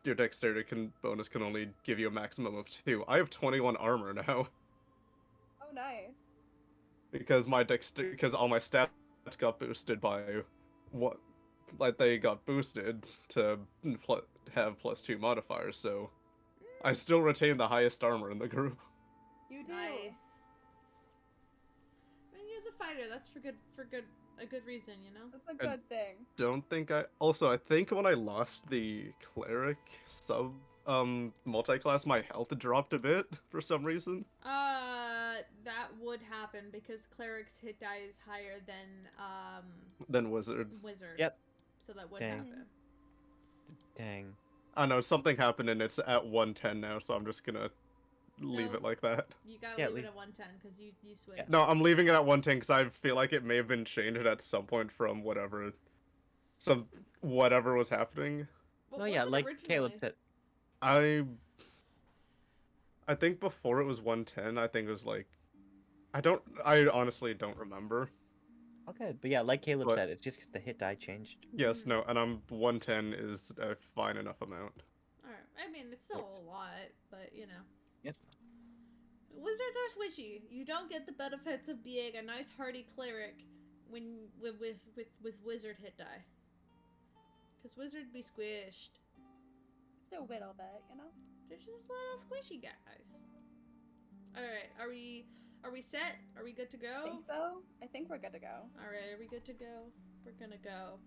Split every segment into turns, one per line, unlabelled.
your dexterity bonus can only give you a maximum of 2. I have 21 armor now
Oh, nice.
because because all my stats got boosted by what, like they got boosted to have +2 modifiers. So I still retain the highest armor in the group.
You do.
Nice. I mean, you're the fighter. That's for a good reason, you know.
That's a good thing.
Don't think I think when I lost the cleric sub multi-class, my health dropped a bit for some reason.
That would happen because cleric's hit die is higher
Than wizard.
Yep. So that would
Dang.
happen.
Dang.
I know something happened and it's at 110 now, so I'm just gonna leave it like that.
You gotta leave it at 110 because you switched.
No, I'm leaving it at 110 because I feel like it may have been changed at some point from whatever was happening.
What
No,
was
yeah,
it
like
originally?
Caleb said.
I think before it was 110, I think it was like I honestly don't remember.
Okay, but yeah, like Caleb said, it's just because the hit die changed.
Yes, no, and 110 is a fine enough amount.
Alright, I mean, it's still a lot, but you know.
Yes.
Wizards are squishy. You don't get the benefits of being a nice hardy cleric when with wizard hit die. Because wizard be squished.
Just a little bit, you know?
They're just little squishy guys. Alright, are we set? Are we good to go?
I think so. I think we're good to go.
Alright, are we good to go? We're gonna go.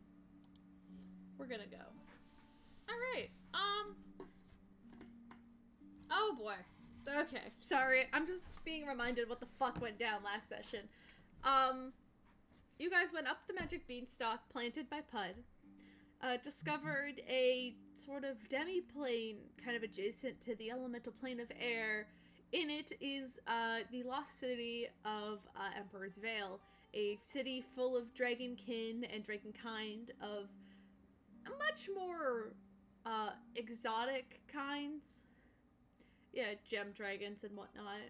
We're gonna go. Alright, oh boy. Okay, sorry. I'm just being reminded what the fuck went down last session. You guys went up the magic beanstalk planted by Pud. Discovered a sort of demi-plane kind of adjacent to the elemental plane of air. In it is the lost city of Emperor's Vale, a city full of dragonkin and dragonkind of much more exotic kinds. Yeah, gem dragons and whatnot.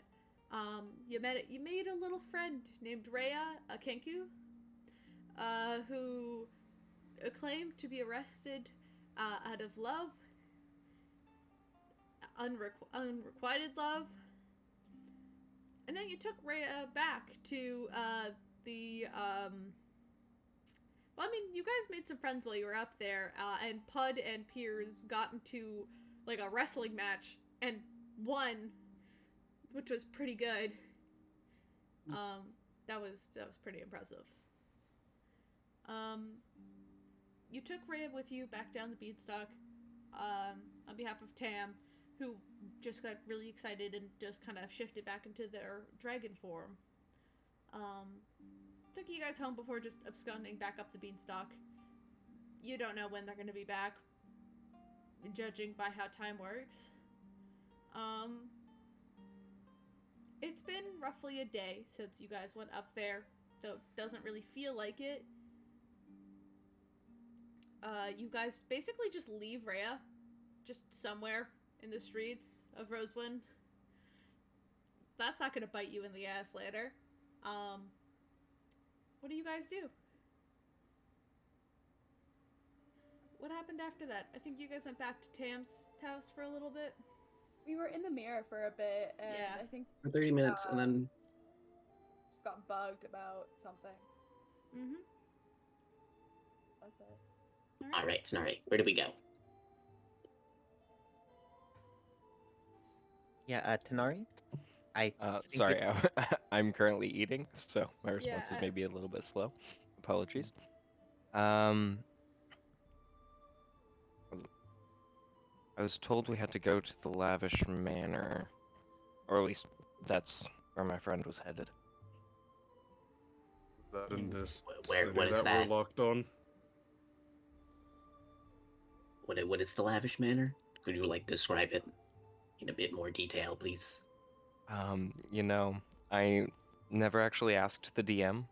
You made a little friend named Rhea, a Kenku, who claimed to be arrested out of love, unrequited love. And then you took Rhea back to well, I mean, you guys made some friends while you were up there, and Pud and Piers got into like a wrestling match and won, which was pretty good. That was pretty impressive. You took Rhea with you back down the beanstalk, on behalf of Tam, who just got really excited and just kind of shifted back into their dragon form. Took you guys home before just absconding back up the beanstalk. You don't know when they're going to be back, judging by how time works. It's been roughly a day since you guys went up there, though it doesn't really feel like it. You guys basically just leave Rhea, just somewhere in the streets of Rosewood. That's not gonna bite you in the ass later. What do you guys do? What happened after that? I think you guys went back to Tam's house for a little bit.
We were in the mirror for a bit, and
Yeah.
I think
For 30 minutes, and then
just got bugged about something.
Mm-hmm.
That's it.
all right. Where do we go?
Yeah, Tanari? I think
Sorry,
it's-
I'm currently eating, so my response is maybe a little bit slow. Apologies. I was told we had to go to the Lavish Manor, or at least that's where my friend was headed.
That in this
Where-
city
what is that?
we're locked on.
What is the Lavish Manor? Could you describe it in a bit more detail, please?
You know, I never actually asked the DM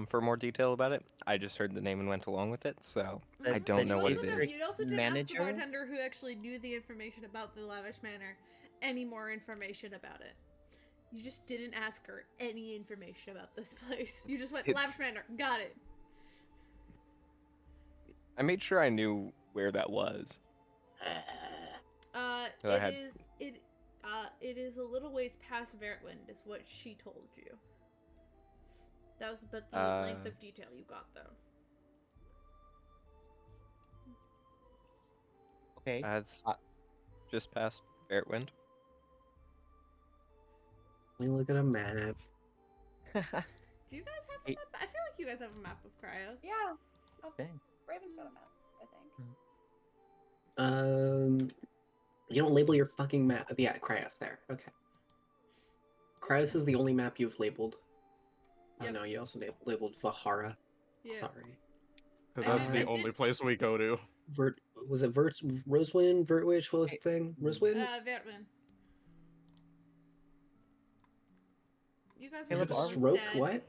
for more detail about it. I just heard the name and went along with it, so I don't know what it is.
You also didn't ask the
Manager?
bartender who actually knew the information about the Lavish Manor any more information about it. You just didn't ask her any information about this place. You just went, Lavish Manor, got it.
I made sure I knew where that was. Go ahead.
It is a little ways past Vertwind, is what she told you. That was about the length of detail you got, though.
Okay.
That's just past Fairwind.
Let me look at a map.
Do you guys have a map? I feel like you guys have a map of Cryos.
Yeah. Oh,
Dang.
Raven's got a map, I think.
You don't label your fucking map. Yeah, Cryos there. Okay. Cryos is the only map you've labeled.
Yep.
Oh no, you also labeled Vahara.
Yeah.
Sorry.
Because that's
I
the only
did-
place we go to.
Was it Rosewind? Vertwitch? What was the thing? Rosewind?
Vertwind. You guys
Hey,
were
look,
in
Was it
Golden
Stroke?
Stead.
What?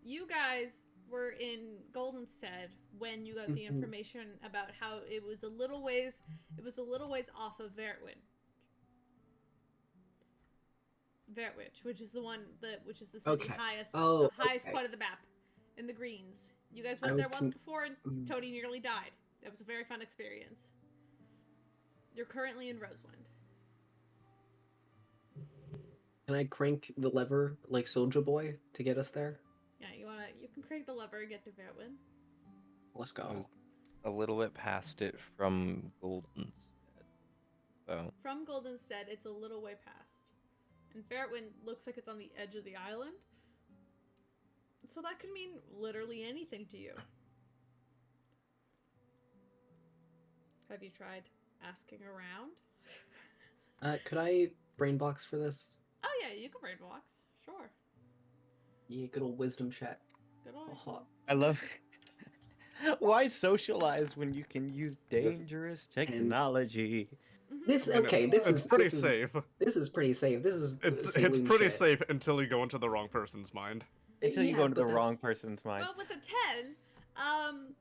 You guys were in Golden Stead when you got the information about how it was a little ways off of Vertwind. Vertwitch, which is the city
Okay.
highest
Oh,
the highest
okay.
part of the map in the greens. You guys
I
went
was
there once before and Tony nearly died. It was a very fun experience. You're currently in Rosewind.
Can I crank the lever like Soldier Boy to get us there?
Yeah, you can crank the lever and get to Vertwind.
Let's
I
go.
was a little bit past it from Golden's. So
From Goldenstead, it's a little way past. And Vertwind looks like it's on the edge of the island. So that could mean literally anything to you. Have you tried asking around?
Could I brain box for this?
Oh yeah, you can brain box. Sure.
Yeah, good old wisdom check.
Good on
Uh-huh.
I love. Why socialize when you can use dangerous technology?
This
I mean,
okay.
it's pretty safe.
This is pretty safe. This is
It's
saloon
pretty
shit.
safe until you go into the wrong person's mind.
Until you
Yeah,
go into the
but
wrong
that's-
person's mind.
Well, with the 10,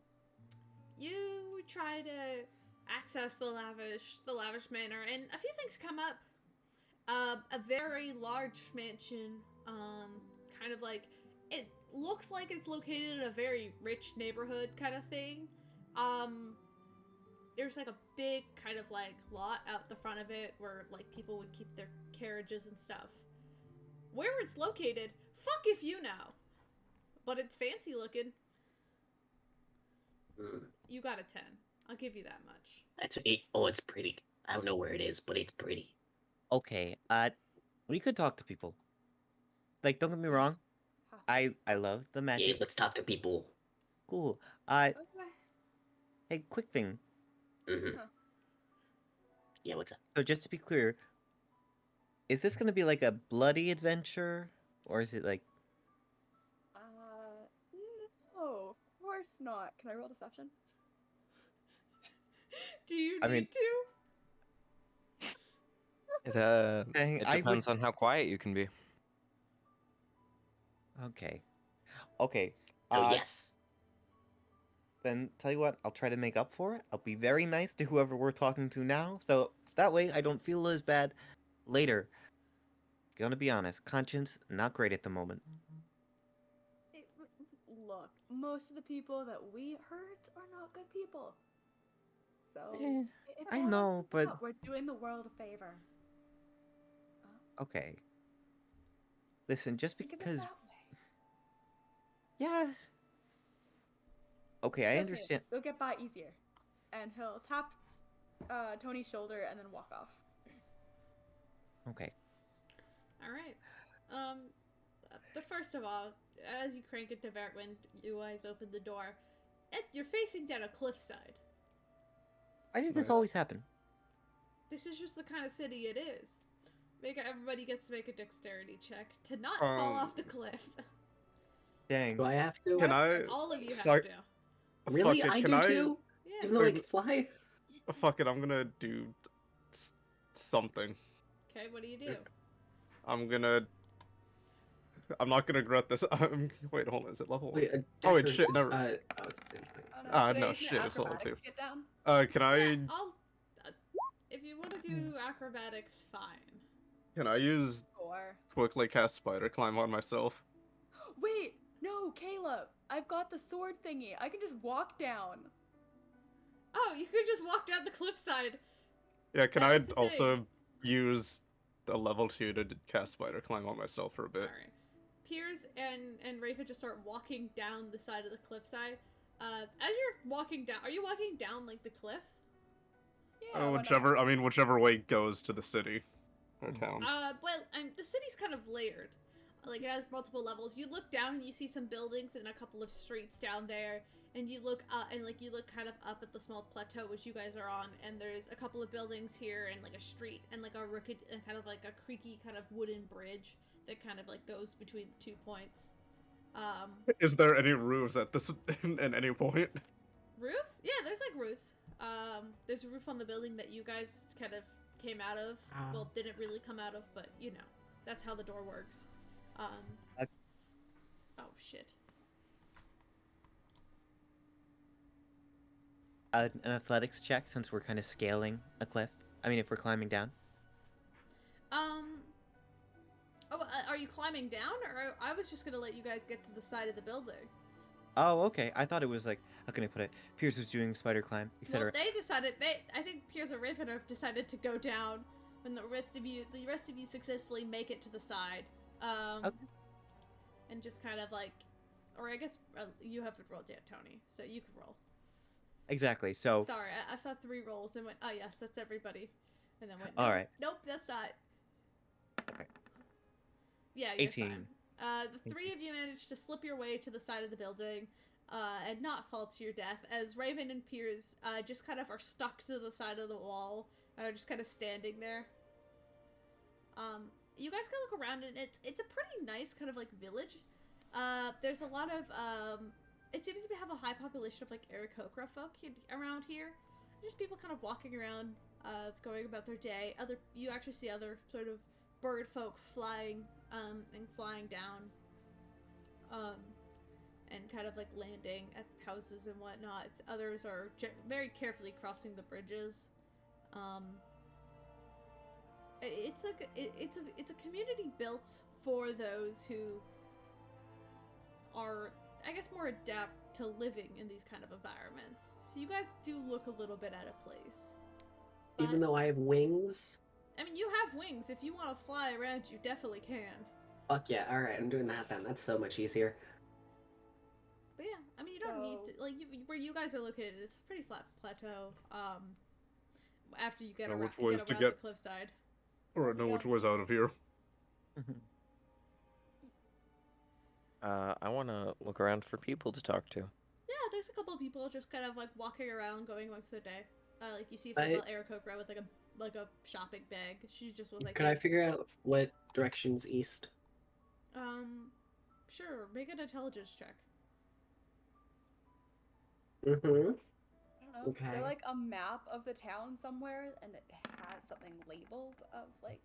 you try to access the lavish manor, and a few things come up. A very large mansion, kind of like, it looks like it's located in a very rich neighborhood kind of thing. There's like a big kind of like lot out the front of it where like people would keep their carriages and stuff. Where it's located, fuck if you know. But it's fancy looking. You got a 10. I'll give you that much.
That's it. Oh, it's pretty. I don't know where it is, but it's pretty.
Okay, we could talk to people. Like, don't get me wrong. I love the
Yeah,
magic.
let's talk to people.
Cool.
Okay.
Hey, quick thing.
Mm-hmm. Yeah, what's up?
So just to be clear, is this gonna be like a bloody adventure, or is it like?
No, of course not. Can I roll deception?
Do you
I
need
mean-
to?
Dang,
it
I
depends on how quiet you can be.
Okay. Okay.
Oh, yes.
Then tell you what, I'll try to make up for it. I'll be very nice to whoever we're talking to now, so that way I don't feel as bad later. Gonna be honest, conscience not great at the moment.
Look, most of the people that we hurt are not good people. So
Eh,
it
I know,
balances
but
out. We're doing the world a favor.
okay. Listen, just
Think of it
because,
that way.
yeah. Okay, I
Trust me,
understand.
You'll get by easier. And he'll tap Tony's shoulder and then walk off.
Okay.
All right. The first of all, as you crank it to Vertwind, you guys open the door. You're facing down a cliffside.
Why did this
Nice.
always happen?
This is just the kind of city it is. Everybody gets to make a dexterity check to not fall off the cliff.
Dang.
Do I have to?
Can I?
All of you have
Fuck-
to.
Really?
Fuck it,
I
can
do too?
Yeah.
Even though I can fly?
Fuck it, I'm gonna do something.
Okay, what do you do?
I'm not gonna regret this. Wait, hold on. Is it level one?
Wait,
Oh wait, shit. Never.
oh, it's the same thing.
Oh,
No,
Wait, isn't it
shit, it's level
acrobatics
2.
Get down?
Can I?
Yeah, if you want to do acrobatics, fine.
Can I use
Or
quickly cast spider climb on myself?
wait, no, Caleb. I've got the sword thingy. I can just walk down.
Oh, you could just walk down the cliffside.
Yeah, can
That
I
is the
also
thing.
use a level 2 to cast Spider Climb on myself for a bit?
Alright. Piers and Rafa just start walking down the side of the cliffside. As you're walking down, are you walking down like the cliff?
Yeah, why not?
Whichever way goes to the city or town.
Well, the city's kind of layered. Like, it has multiple levels. You look down and you see some buildings and a couple of streets down there, and you look up, and, like, you look kind of up at the small plateau which you guys are on, and there's a couple of buildings here, and, like, a street, and, like, and kind of, like, a creaky kind of wooden bridge that kind of, like, goes between the 2 points.
Is there any roofs at this at any point?
Roofs? Yeah, there's, like, roofs. There's a roof on the building that you guys kind of came out of. Well, didn't really come out of, but, you know, that's how the door works. Oh, shit.
An athletics check, since we're kind of scaling a cliff. I mean, if we're climbing down.
Oh, are you climbing down, or I was just gonna let you guys get to the side of the building?
Oh, okay. I thought it was like, how can I put it? Piers was doing spider climb,
Well,
etc.
I think Piers and Raven have decided to go down when the rest of you successfully make it to the side.
Okay.
And just kind of like, or I guess you haven't rolled yet, Tony, so you can roll.
Exactly. So.
Sorry, I saw 3 rolls and went, oh yes, that's everybody, and then went,
All right.
nope, that's not.
Okay.
Yeah, you're
18.
fine. The 3 of you managed to slip your way to the side of the building, and not fall to your death, as Raven and Piers just kind of are stuck to the side of the wall and are just kind of standing there. You guys can look around, and it's a pretty nice kind of like village. There's a lot of it seems to have a high population of like Aarakocra folk around here. Just people kind of walking around, going about their day. You actually see other sort of bird folk flying and flying down, and kind of like landing at houses and whatnot. Others are very carefully crossing the bridges. It's like it's a community built for those who are, I guess, more adept to living in these kind of environments. So you guys do look a little bit out of place. But,
Even though I have wings?
I mean, you have wings. If you want to fly around, you definitely can.
Fuck yeah, alright, I'm doing that then. That's so much easier.
But yeah, I mean, you don't need to, like, where you guys are located, it's a pretty flat plateau, after you get around the cliffside.
Or know which was out of here.
I want to look around for people to talk to.
Yeah, there's a couple of people just kind of, like, walking around, going amongst their day. Like, you see a female Aarakocra with, like a shopping bag. She just was like...
Could I figure out what direction's east?
Sure. Make an intelligence check.
Mm-hmm.
I don't know.
Okay.
Is there like a map of the town somewhere and it has something labeled of like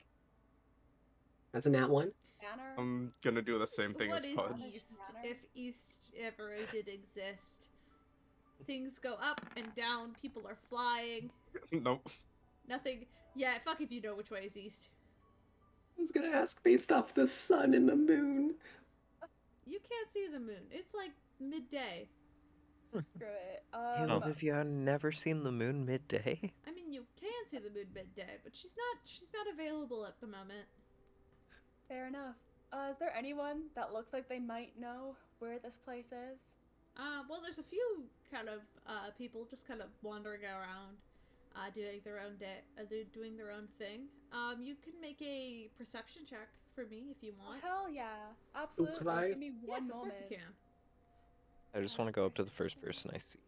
That's a nat 1.
banner?
I'm gonna do the same thing
What
as
is
Pud.
east, if east ever did exist? Things go up and down, people are flying.
Nope.
Nothing. Yeah, fuck if you know which way is east.
I was gonna ask based off the sun and the moon.
You can't see the moon. It's like midday.
Screw it.
Have you never seen the moon midday?
I mean, you can see the moon midday, but she's not available at the moment.
Fair enough. Is there anyone that looks like they might know where this place is?
Well, there's a few kind of people just kind of wandering around, doing their own doing their own thing. You can make a perception check for me if you want.
Oh, hell yeah, absolutely. Give me one moment.
Of course you can.
I just want to go up to the first person I see.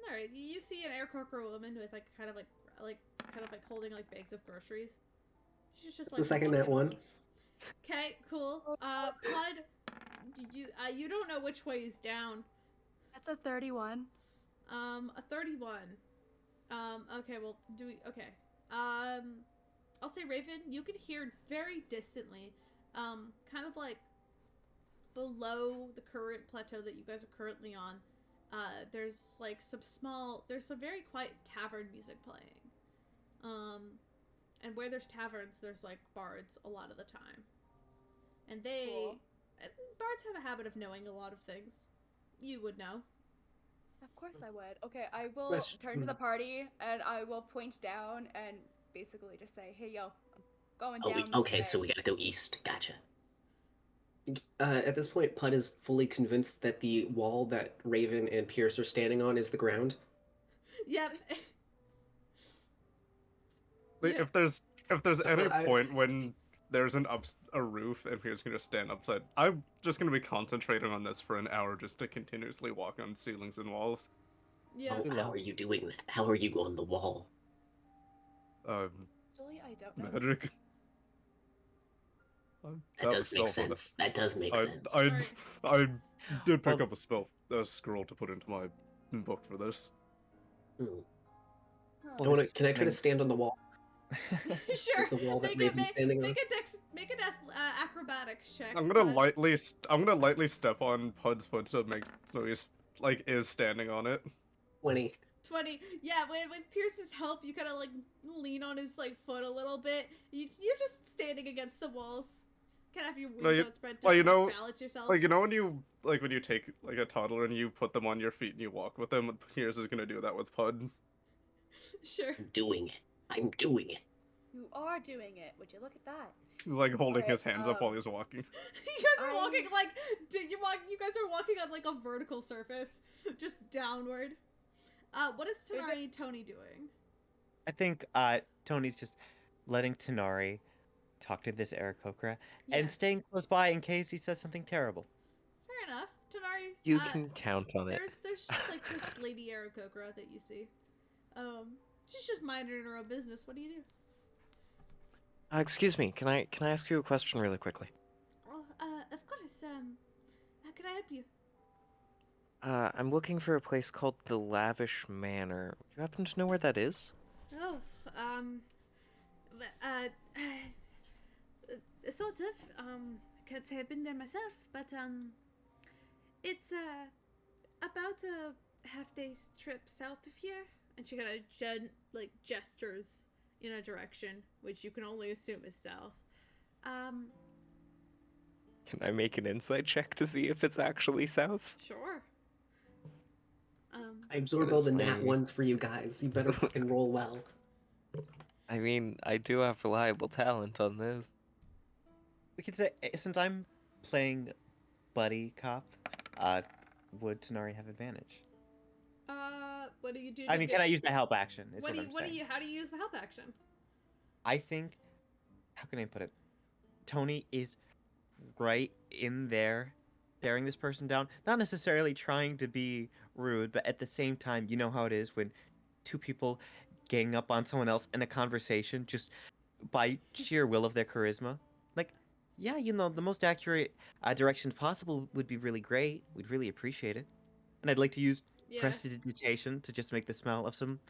All right, you see an Aarakocra woman with like kind of holding like bags of groceries. She's just
That's the second nat 1.
Okay, cool. Pud, you don't know which way is down.
That's a 31.
A 31. Okay, well, okay. I'll say Raven, you can hear very distantly, kind of like below the current plateau that you guys are currently on, there's like there's some very quiet tavern music playing. And where there's taverns, there's like bards a lot of the time. And
Cool.
bards have a habit of knowing a lot of things. You would know.
Of course I would. Okay, I will
Let's-
turn to the party and I will point down and basically just say, "Hey, yo, I'm going
Oh,
down this
okay,
way."
so we gotta go east. Gotcha.
At this point, Pud is fully convinced that the wall that Raven and Pierce are standing on is the ground.
Yep.
Like,
Yeah.
if there's any
I-
point when there's a roof and Pierre's gonna stand upside, I'm just gonna be concentrating on this for an hour just to continuously walk on ceilings and walls.
Yeah.
How are you doing that? How are you on the wall?
Actually, I don't know.
Magic.
That does make sense. That does make sense.
I did pick
Well-
up a scroll to put into my book for this.
Hmm.
Huh.
Can I try to stand on the wall?
Sure.
The wall that
Make
Raven's standing on?
make an acrobatics check.
I'm gonna
Pud.
lightly step on Pud's foot so he's like is standing on it.
20.
20. Yeah, with Pierce's help, you kind of like lean on his like foot a little bit. You're just standing against the wall. Kind of have your wings outspread to
well, you know,
balance yourself.
Like, you know when you take like a toddler and you put them on your feet and you walk with them, Piers is gonna do that with Pud.
Sure.
I'm doing it. I'm doing it.
You are doing it. Would you look at that?
Like holding
Alright,
his hands up while he's walking.
You guys are
I-
walking like you guys are walking on like a vertical surface, just downward. What is Tanari and Tony doing?
I think Tony's just letting Tanari talk to this Aarakocra
Yeah.
and staying close by in case he says something terrible.
Fair enough. Tanari,
You can count on it.
there's just like this lady Aarakocra that you see. She's just minding her own business. What do you do?
Excuse me, can I ask you a question really quickly?
Oh, of course. How can I help you?
I'm looking for a place called the Lavish Manor. Do you happen to know where that is?
Oh, sort of. Can't say I've been there myself, but it's about a half-day's trip south of here, and she kind of gestures in a direction which you can only assume is south.
Can I make an insight check to see if it's actually south?
Sure.
I absorbed
What
all
is
the nat
my-
ones for you guys. You better fucking roll well.
I mean, I do have reliable talent on this.
We could say, since I'm playing buddy cop, would Tanari have advantage?
What do you do?
I mean, can I use the help action? Is what, I'm saying.
How do you use the help action?
I think, how can I put it? Tony is right in there, staring this person down. Not necessarily trying to be rude, but at the same time, you know how it is when two people gang up on someone else in a conversation just by sheer will of their charisma. Like, yeah, you know, the most accurate directions possible would be really great. We'd really appreciate it. And I'd like to use
Yeah.
prestidigitation to just make the smell of some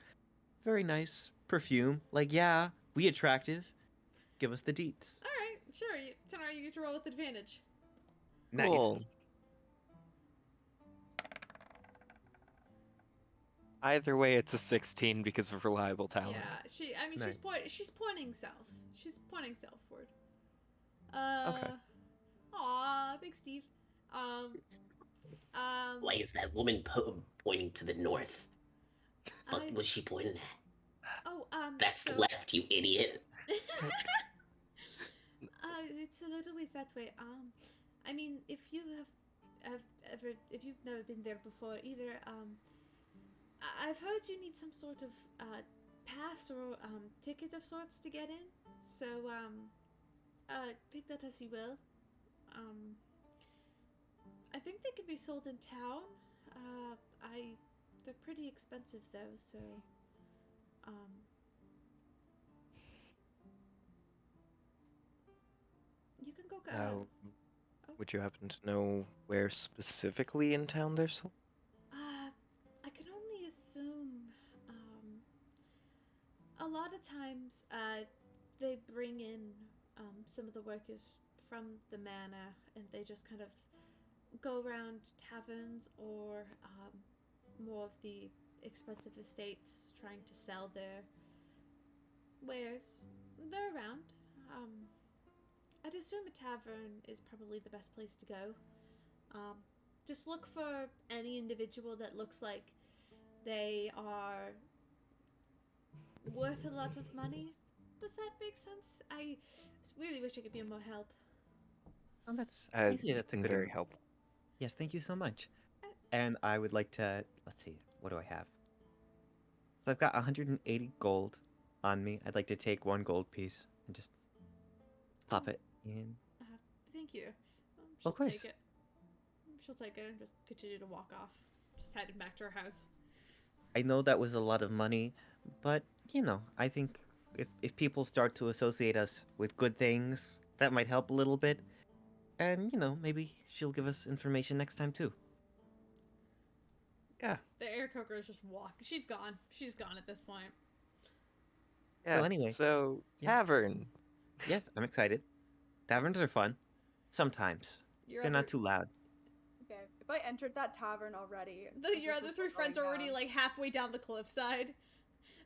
very nice perfume. Like, yeah, we attractive. Give us the deets.
All right, sure. Tanari, you get to roll with advantage.
Nice.
Cool. Either way, it's a 16 because of reliable talent.
Yeah,
Nice.
she's pointing south. She's pointing southward.
Okay.
Aw, thanks, Steve.
Why is that woman pointing to the north? Fuck
I-
was she pointing at?
Oh,
That's
so-
left, you idiot.
It's a little ways that way. I mean, if you if you've never been there before either, I've heard you need some sort of pass or ticket of sorts to get in. So take that as you will. I think they can be sold in town. They're pretty expensive though, so you can go.
Would you happen to know where specifically in town they're sold?
I can only assume. A lot of times, they bring in some of the workers from the manor, and they just kind of go around taverns or more of the expensive estates trying to sell their wares. They're around. I'd assume a tavern is probably the best place to go. Just look for any individual that looks like They are worth a lot of money. Does that make sense? I really wish I could be of more help.
Oh, thank you. That's a good.
Very helpful.
Yes, thank you so much. And I would like to. Let's see. What do I have? So I've got 180 gold on me. I'd like to take 1 gold piece and just pop it in.
Thank you.
Of course.
Take it. She'll take it and just continue to walk off. Just headed back to her house.
I know that was a lot of money, but I think if people start to associate us with good things, that might help a little bit. And maybe she'll give us information next time too.
Yeah.
The air coker is just walking. She's gone. She's gone at this point.
Yeah.
So anyway.
Tavern.
Yes, I'm excited. Taverns are fun. Sometimes. They're not too loud.
Okay, if I entered that tavern already,
Your other 3 friends are already like halfway down the cliffside.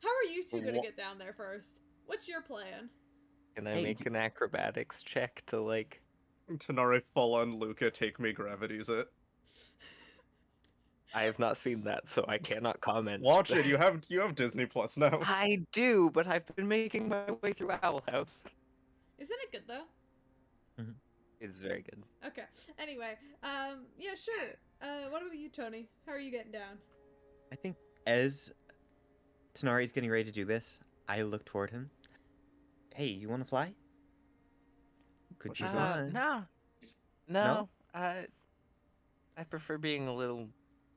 How are you two gonna get down there first? What's your plan?
Can I make an acrobatics check to like?
Tanari, fall on Luca, take me, gravities it.
I have not seen that, so I cannot comment.
Watch it. You have Disney Plus now.
I do, but I've been making my way through Owl House.
Isn't it good though?
It's very good.
Okay. Anyway, yeah, sure. What about you, Tony? How are you getting down?
I think as Tanari's getting ready to do this, I look toward him. Hey, you want to fly? Could you fly?
No. I prefer being a little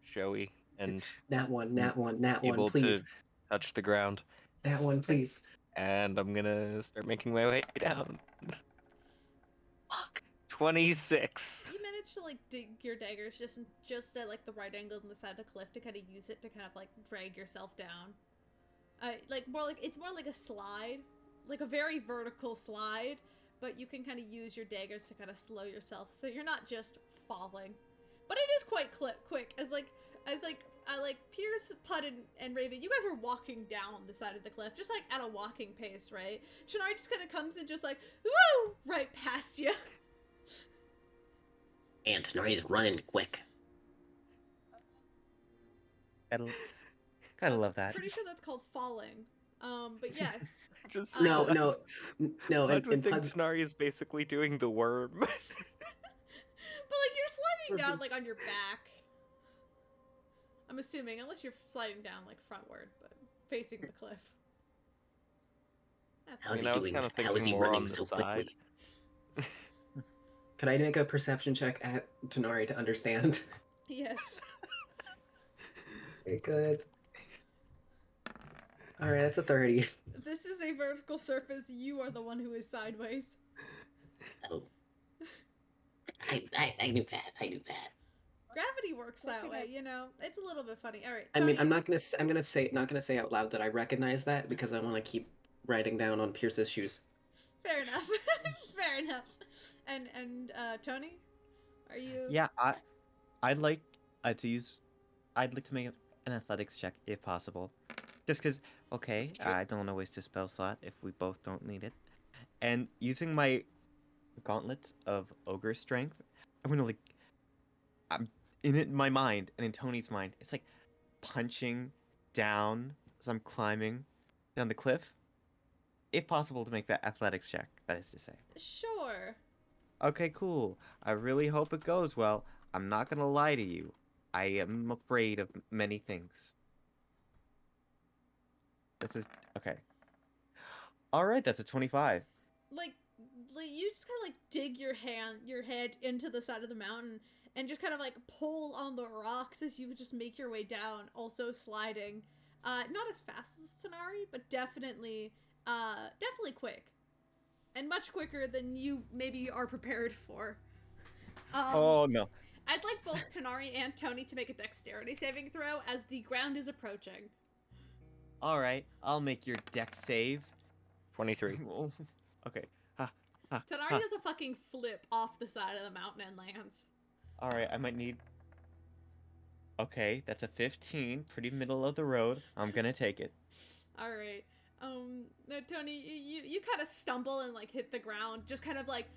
showy and
Nat one,
able
please.
to touch the ground.
Nat one, please.
And I'm gonna start making my way down. Fuck. 26.
You managed to like dig your daggers just at like the right angle on the side of the cliff to kind of use it to kind of like drag yourself down. It's more like a slide, like a very vertical slide, but you can kind of use your daggers to kind of slow yourself so you're not just falling. But it is quite quick as Pierce, Pud, and Raven, you guys are walking down the side of the cliff, just like at a walking pace, right? Shannari just kind of comes and just like, woo, right past you.
And Tanari's running quick.
Gotta love that.
Pretty sure that's called falling. But yes.
Just
No.
Pud would think
Pud...
Tanari is basically doing the worm.
But like you're sliding down like on your back. I'm assuming, unless you're sliding down like frontward, but facing the cliff.
How's he doing? How is he running so quickly?
Can I make a perception check at Tanari to understand?
Yes.
Okay, good. Alright, that's a 30.
This is a vertical surface. You are the one who is sideways.
Oh. I knew that.
Gravity works that way, you know. It's a little bit funny. All right.
I mean, I'm not gonna say out loud that I recognize that because I want to keep writing down on Pierce's shoes.
Fair enough. Fair enough. And Tony, are you?
Yeah, I'd like I'd like to make an athletics check if possible, just because. Okay, I don't want to waste a spell slot if we both don't need it, and using my gauntlets of ogre strength, I'm gonna I'm in my mind and in Tony's mind, it's like punching down as I'm climbing down the cliff. If possible, to make that athletics check, that is to say.
Sure.
Okay, cool. I really hope it goes well. I'm not gonna lie to you. I am afraid of many things. This is okay. All right, that's a 25.
Like you just kind of like dig your head into the side of the mountain and just kind of like pull on the rocks as you just make your way down, also sliding. Not as fast as Tanari, but definitely quick. And much quicker than you maybe are prepared for.
Oh no.
I'd like both Tanari and Tony to make a dexterity saving throw as the ground is approaching.
All right, I'll make your dex save.
23.
Okay.
Tanari does a fucking flip off the side of the mountain and lands.
All right, I might need. Okay, that's a 15, pretty middle of the road. I'm gonna take it.
All right. No, Tony, you kind of stumble and like hit the ground, just kind of like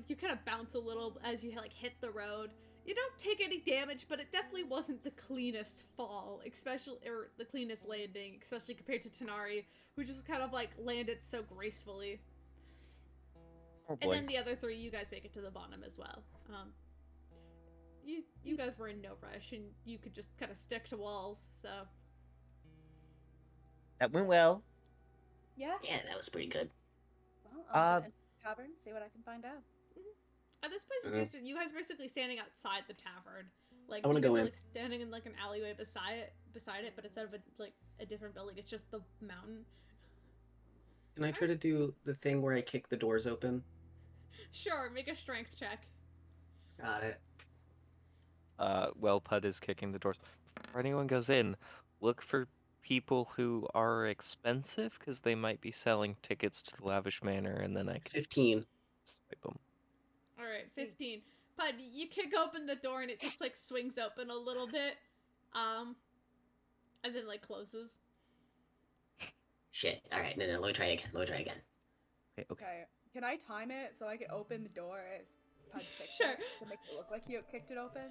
you kind of bounce a little as you like hit the road. You don't take any damage, but it definitely wasn't the cleanest fall, especially, or the cleanest landing, especially compared to Tanari, who just kind of like landed so gracefully.
Oh
And
boy.
then the other three, you guys make it to the bottom as well. You guys were in no rush, and you could just kind of stick to walls, so.
That went well.
Yeah.
Yeah, that was pretty good.
Well, I'll enter the tavern, see what I can find out.
At this point, you guys are basically standing outside the tavern. Like,
I wanna
you guys
go
are
in.
like standing in like an alleyway beside it, but instead of a different building, it's just the mountain.
Can I try to do the thing where I kick the doors open?
Sure, make a strength check.
Got it.
Well, Pud is kicking the doors. Before anyone goes in, look for people who are expensive, because they might be selling tickets to the Lavish Manor, and then I can
15.
swipe them.
All right, 15. Pud, you kick open the door and it just like swings open a little bit, and then like closes.
Shit. All right. No, let me try again.
Okay.
Okay. Can I time it so I can open the door as Pud kicks
Sure.
it to make it look like you kicked it open?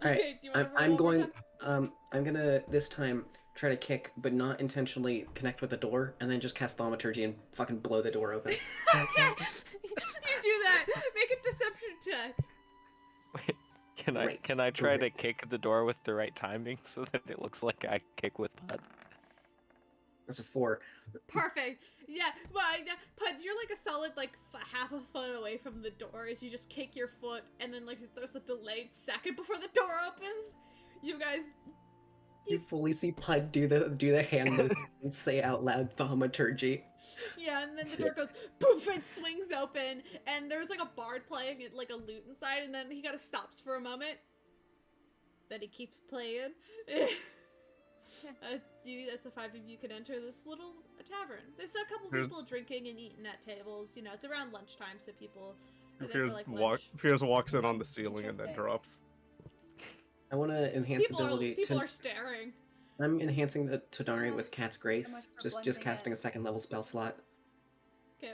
All right.
Okay, do you wanna roll
I'm going.
overtime?
I'm gonna this time try to kick, but not intentionally connect with the door, and then just cast thaumaturgy and fucking blow the door open.
Okay, you do that. Make a deception check.
Wait,
Great.
can I try to
Great.
kick the door with the right timing so that it looks like I kick with Pud?
That's a 4.
Perfect. Yeah, well, Pud, you're like a solid like half a foot away from the door as you just kick your foot, and then like there's a delayed second before the door opens. You guys,
You fully see Pud do the hand move and say out loud thaumaturgy.
yeah, and then the door goes poof and swings open, and there's like a bard playing it like a lute inside, and then he kind of stops for a moment. Then he keeps playing. As the five of you can enter this little tavern. There's a couple people drinking and eating at tables. You know, it's around lunchtime, so people are there for like lunch.
Piers walks in on the ceiling and then
Interesting.
drops.
I want to enhance ability
People
to.
are staring.
I'm enhancing the Tonari
Yeah.
with Cat's
So
Grace.
much for
Just
blending
casting
in.
a second level spell slot.
Okay.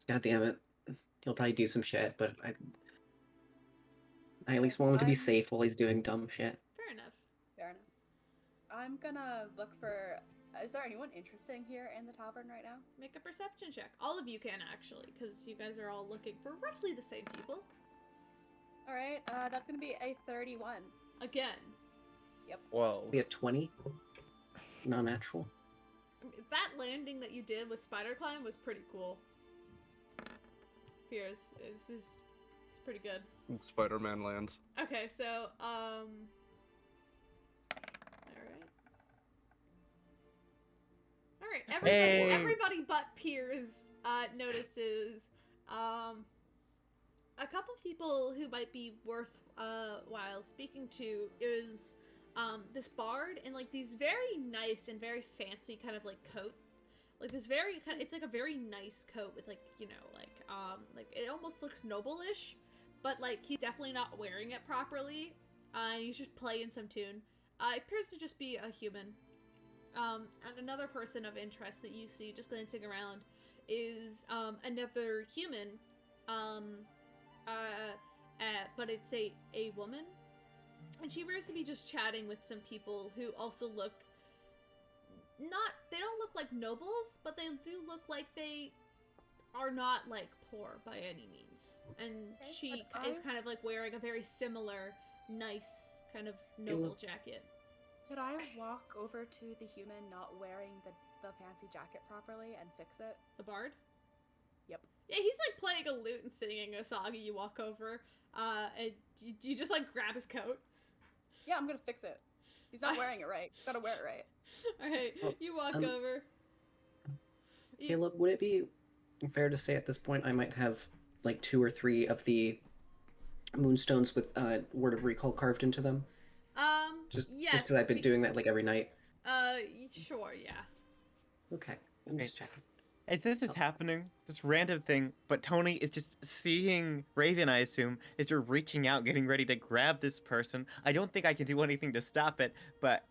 God damn it. He'll probably do some shit, but I at least want him to be
I'm-
safe while he's doing dumb shit.
Fair enough.
Fair enough. I'm gonna look for. Is there anyone interesting here in the tavern right now?
Make a perception check. All of you can actually, because you guys are all looking for roughly the same people.
All right. That's gonna be a 31.
Again,
Well,
Be a 20? Non natural.
I mean, that landing that you did with Spider Climb was pretty cool. Piers is it's pretty good.
Spider-Man lands.
Okay, so All right,
Hey.
everybody but Piers notices a couple people who might be worth while speaking to is this bard in like these very nice and very fancy kind of like coat. Like this very kind of, it's like a very nice coat with like, you know, like it almost looks noble-ish, but like he's definitely not wearing it properly. He's just playing some tune. It appears to just be a human. And another person of interest that you see just glancing around is another human, but it's a woman, and she appears to be just chatting with some people who also look they don't look like nobles, but they do look like they are not like poor by any means. And
Okay,
she
but
is
I-
kind of like wearing a very similar, nice kind of noble jacket.
Could I walk over to the human not wearing the fancy jacket properly and fix it?
The bard?
Yep.
Yeah, he's like playing a lute and singing a song, and you walk over, and you just like grab his coat.
Yeah, I'm gonna fix it. He's not wearing it right. Gotta wear it right.
Alright,
Well,
you walk
um,
over.
Caleb, would it be fair to say at this point I might have like 2 or 3 of the moonstones with Word of Recall carved into them? Just
yes.
because I've been doing that like every night.
Sure, yeah.
Okay, I'm just checking.
As this is happening, this random thing, but Tony is just seeing Raven, I assume, is just reaching out, getting ready to grab this person. I don't think I can do anything to stop it, but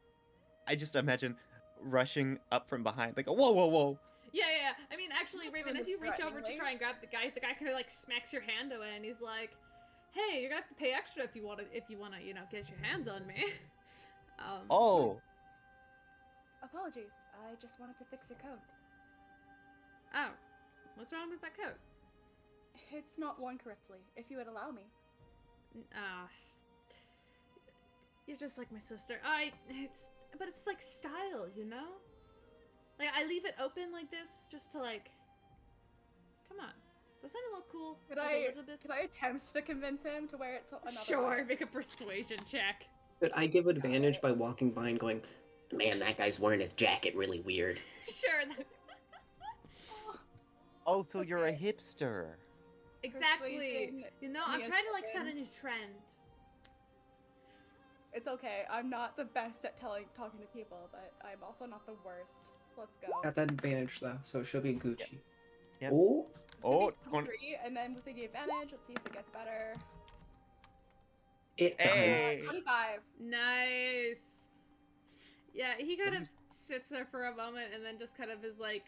I just imagine rushing up from behind, like, whoa, whoa, whoa.
Yeah. I mean, actually, Raven,
doing
as you
this
reach over to
threateningly.
try and grab the guy kind of like smacks your hand away, and he's like, hey, you're gonna have to pay extra if you wanna, you know, get your hands on me.
Oh,
Apologies. I just wanted to fix your coat.
Oh, what's wrong with my coat?
It's not worn correctly, if you would allow me.
You're just like my sister. But it's like style, you know? Like, I leave it open like this just to like, come on. Doesn't it look cool?
Could
Like, a little bit?
I attempt to convince him to wear it another
Sure,
way?
make a persuasion check.
But I give advantage by walking by and going,
Man, that guy's wearing his jacket really weird.
Sure.
oh, so you're a hipster.
Exactly.
Persuasion
You know, I'm
me
trying to like set a
again.
new trend.
It's okay. I'm not the best at talking to people, but I'm also not the worst. So let's go.
at that advantage though, so she'll be Gucci.
Yep.
Oh,
Oh,
23, and then with the advantage, let's see if it gets better.
it does.
Hey.
25.
Nice. Yeah, he kind of sits there for a moment and then just kind of is like,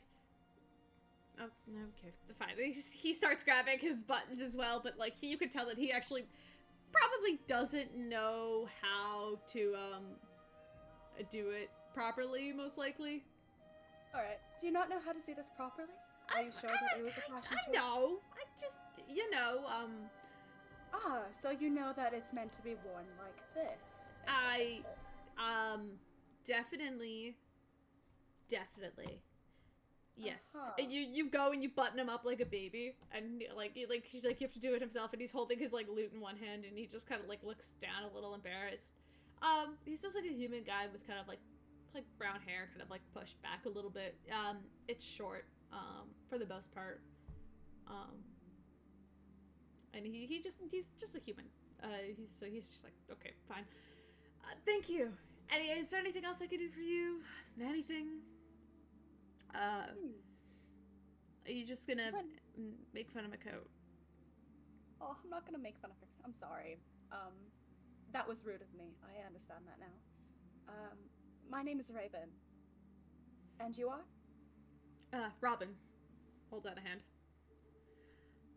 oh, okay, fine. He starts grabbing his buttons as well, but like you could tell that he actually probably doesn't know how to do it properly, most likely.
Alright. Do you not know how to do this properly? Are you sure that it was a fashion
I
choice?
know. I just, you know,
Ah, so you know that it's meant to be worn like this.
definitely. Yes.
Uh-huh.
And you go and you button him up like a baby, and like he's like, you have to do it himself, and he's holding his like lute in one hand, and he just kind of like looks down a little embarrassed. He's just like a human guy with kind of like brown hair, kind of like pushed back a little bit. It's short, for the most part. And he's just a human. He's just like, okay, fine. Thank you. Is there anything else I can do for you? Anything? Are you just gonna make fun of my coat?
Oh, I'm not gonna make fun of her. I'm sorry. That was rude of me. I understand that now. My name is Raven. And you are?
Robin. Holds out a hand.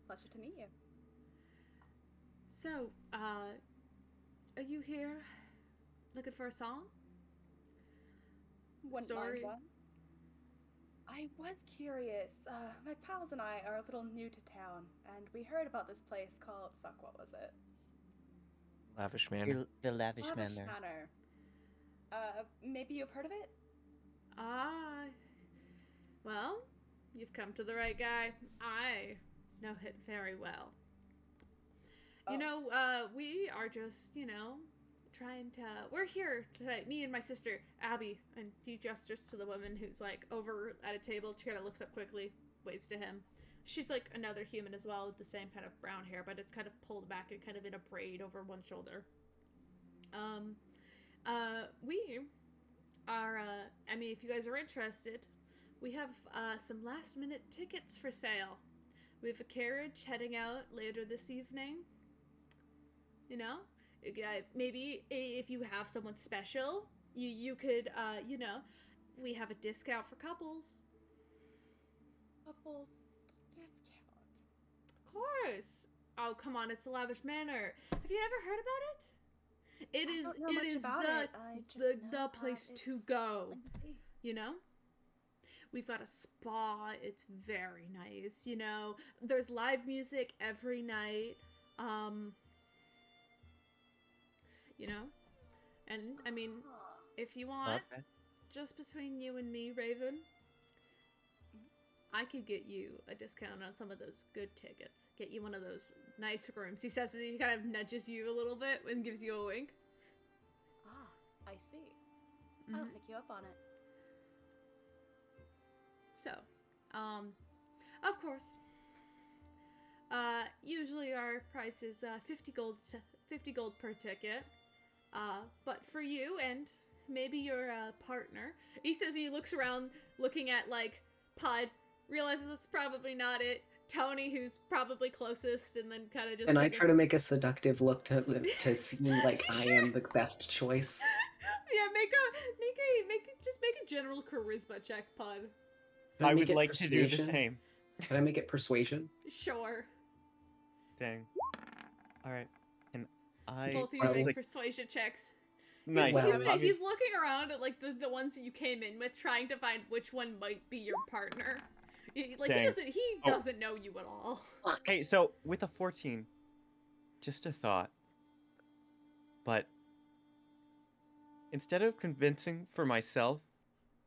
Pleasure to meet you.
So, are you here looking for a song?
Wouldn't
Story?
mind one. I was curious. My pals and I are a little new to town, and we heard about this place called, what was it?
Lavish Manner.
The Lavish
Lavish
Manner.
Manor. Maybe you've heard of it?
Well, you've come to the right guy. I know it very well. You know, we are just, you know, we're here tonight, me and my sister, Abby, and he gestures to the woman who's, like, over at a table. She kind of looks up quickly, waves to him. She's, like, another human as well, with the same kind of brown hair, but it's kind of pulled back and kind of in a braid over one shoulder. We are, I mean, if you guys are interested, we have, some last-minute tickets for sale. We have a carriage heading out later this evening. You know? Maybe if you have someone special, you could, you know, we have a discount for couples.
Couples discount.
Of course. Oh, come on, it's a Lavish Manor. Have you ever heard about it? It is the place to go. You know? We've got a spa. It's very nice, you know. There's live music every night. You know? And, I mean, if you want,
Okay.
just between you and me, Raven, I could get you a discount on some of those good tickets. Get you one of those nice rooms. He says that he kind of nudges you a little bit and gives you a wink.
Ah, I see.
Mm-hmm.
I'll take you up on it.
So, of course, usually our price is 50 gold per ticket. But for you and maybe your partner, he says he looks around, looking at like Pud, realizes that's probably not it. Tony, who's probably closest, and then kind of just.
And I try to make a seductive look to seem like I am the best choice.
Yeah, make a general charisma check, Pud.
Can
I
make
would
it
like to do the
persuasion?
same.
Can I make it persuasion?
Sure.
Dang. All right, and I
Both of you
Probably-
make persuasion checks.
nice.
Well,
He's looking around at like the ones that you came in with, trying to find which one might be your partner. Like
Dang.
he
Oh.
doesn't know you at all.
Hey, so with a 14, just a thought. But instead of convincing for myself,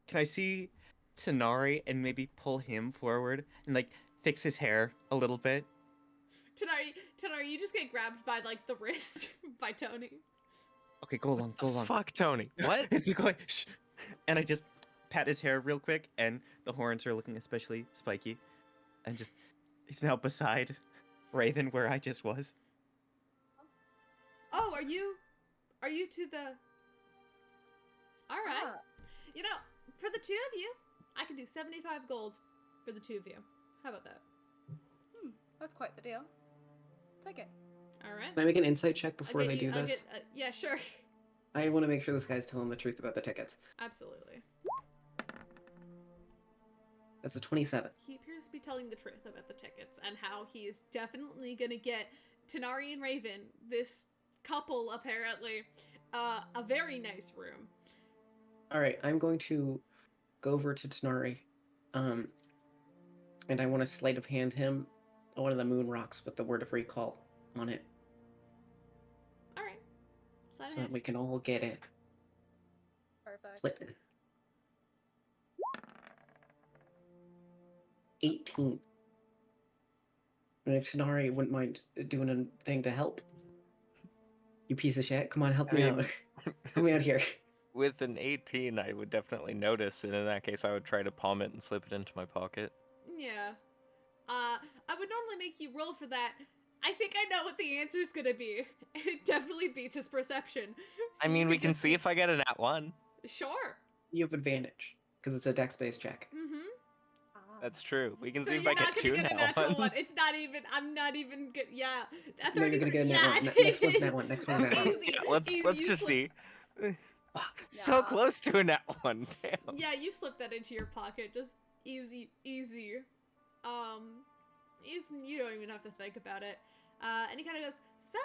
can I see Tanari and maybe pull him forward and like fix his hair a little bit?
Tanari, you just get grabbed by like the wrist by Tony.
Okay, go along.
Fuck, Tony. What?
It's like, shh. And I just pat his hair real quick, and the horns are looking especially spiky. And just, he's now beside Raven where I just was.
Oh, are you to the? All right.
Ah,
You know, for the two of you, I can do 75 gold for the two of you. How about that?
that's quite the deal. Take it.
All right.
Can I make an insight check
I'll
before
get
they
you-
do
I'll
this?
get- yeah, sure.
I want to make sure this guy's telling the truth about the tickets.
Absolutely.
That's a 27.
He appears to be telling the truth about the tickets and how he is definitely gonna get Tanari and Raven, this couple apparently, a very nice room.
All right, I'm going to go over to Tanari, and I want to sleight of hand him one of the moon rocks with the word of recall on it,
All right. Slide
so
ahead.
that we can all get it.
Perfect.
Sleight- 18. And if Tanari wouldn't mind doing a thing to help, you piece of shit, come on, help
I
me
mean-
out. Help me out here.
With an 18, I would definitely notice, and in that case, I would try to palm it and slip it into my pocket.
Yeah. I would normally make you roll for that. I think I know what the answer is gonna be, and it definitely beats his perception.
I
So
mean,
you
we can
just-
see if I get an at 1.
Sure.
You have advantage because it's a dex-based check.
Mm-hmm.
Ah.
That's true. We can
So
see if
you're
I
not
get
gonna
2
get a
nat
natural one.
1s.
It's not even. I'm not even good. Yeah. A
No, you're gonna get a
33
nat one.
yeah.
Next one's nat one. Next one's nat one.
Easy.
Yeah, let's
Easy,
let's
you
just
slip-
see.
Fuck.
So
Yeah.
close to a nat 1. Damn.
Yeah, you slip that into your pocket. Just easy. You don't even have to think about it. And he kind of goes, so,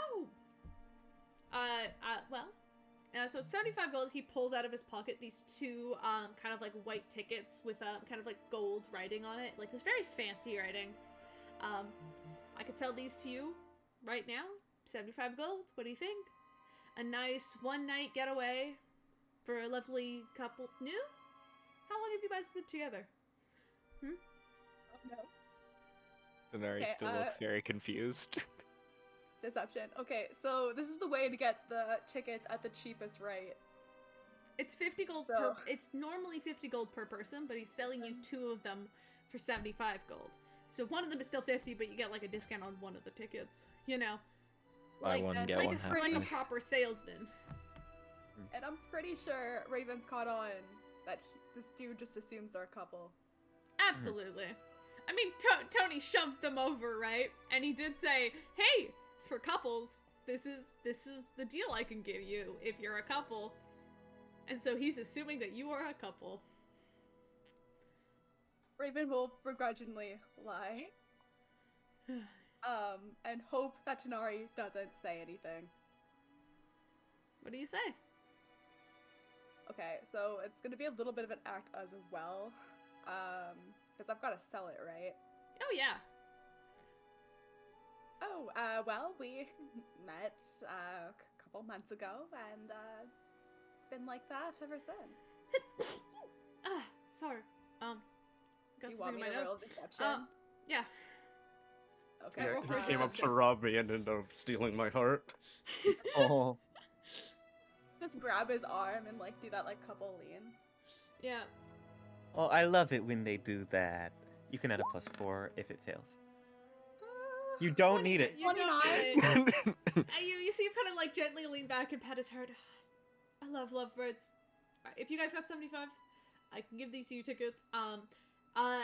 so it's 75 gold. He pulls out of his pocket these two, kind of like white tickets with, kind of like gold writing on it. Like this very fancy writing. I could sell these to you right now. 75 gold. What do you think? A nice one-night getaway for a lovely couple. New? How long have you guys been together?
Oh, no.
Denari
Okay,
still looks very confused.
Deception. Okay, so this is the way to get the tickets at the cheapest rate.
It's 50 gold
So-
per. It's normally 50 gold per person, but he's selling you two of them for 75 gold. So one of them is still 50, but you get like a discount on one of the tickets. You know,
Buy
like,
one,
and
get
like
one
it's
half
for like a
price.
proper salesman.
And I'm pretty sure Raven's caught on that this dude just assumes they're a couple.
Absolutely. I mean, Tony shoved them over, right? And he did say, "Hey, for couples, this is the deal I can give you if you're a couple." And so he's assuming that you are a couple.
Raven will begrudgingly lie. And hope that Tanari doesn't say anything.
What do you say?
Okay, so it's gonna be a little bit of an act as well. Because I've gotta sell it, right?
Oh yeah.
Oh, well, we met a couple months ago, and it's been like that ever since.
Ah, sorry.
Do
Got
you
something
want
in
me
my
to roll
nose.
deception?
Yeah.
Okay.
roll for
He came up to
deception.
rob me and ended up stealing my heart.
Oh,
Just grab his arm and like do that like couple lean.
Yeah.
oh, I love it when they do that. You can add a +4 if it fails. You don't need it.
You don't
29.
need it. You see him kind of like gently lean back and pat his heart. I love lovebirds. Alright, if you guys got 75, I can give these to you tickets. 5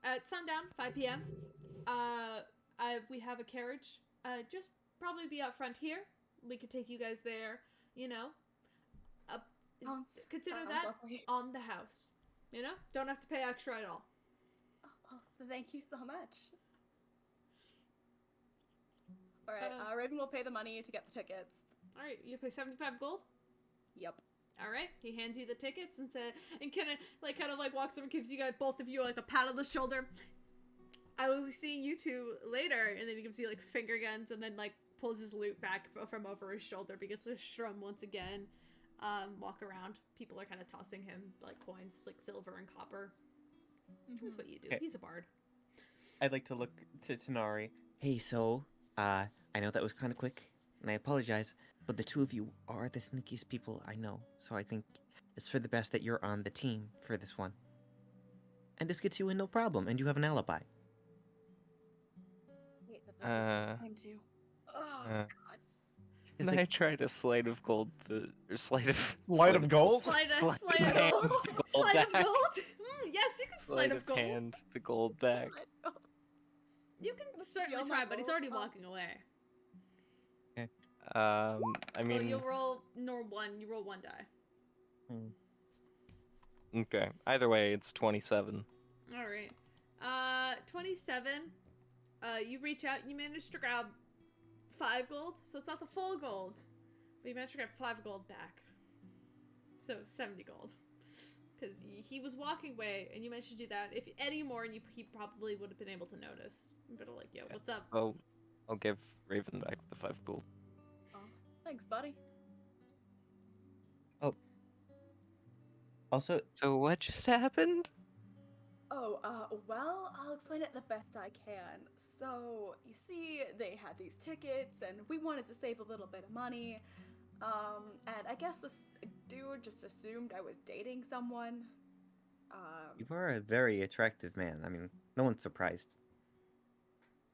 at sundown, 5 p.m. We have a carriage. Just probably be out front here. We could take you guys there. You know, consider
Sounds
that
lovely.
on the house. You know, don't have to pay extra at all.
Oh, thank you so much. All right, Raven will pay the money to get the tickets.
All right, you pay 75 gold.
Yep.
All right, he hands you the tickets and kind of walks over and gives you guys, both of you, like a pat on the shoulder. I will see you two later, and then he gives you like finger guns, and then like pulls his loot back from over his shoulder, begins to strum once again. Walk around. People are kind of tossing him like coins, like silver and copper. That's what you do.
Okay.
He's a bard.
I'd like to look to Tanari. Hey, so, I know that was kind of quick, and I apologize, but the two of you are the sneakiest people I know, so I think it's for the best that you're on the team for this one. And this gets you in no problem, and you have an alibi.
Wait, that's time too. Oh, God.
Can I try to sleight of gold
Sleight of gold?
Sleight of gold? Sleight of gold? Yes, you can sleight of gold.
Hand the gold back.
You can certainly try, but he's already walking away.
Okay. I mean.
So you'll roll one. You roll one die.
Okay. Either way, it's 27.
All right. 27. You reach out and you manage to grab 5 gold. So it's not the full gold, but you managed to grab 5 gold back. So 70 gold. Because he was walking away, and you managed to do that. If any more, he probably would have been able to notice. But like, yo, what's up?
I'll give Raven back the 5 gold.
Oh, thanks, buddy.
Oh. Also,
so what just happened?
Oh, well, I'll explain it the best I can. So, you see, they had these tickets, and we wanted to save a little bit of money. And I guess this dude just assumed I was dating someone.
You are a very attractive man. I mean, no one's surprised.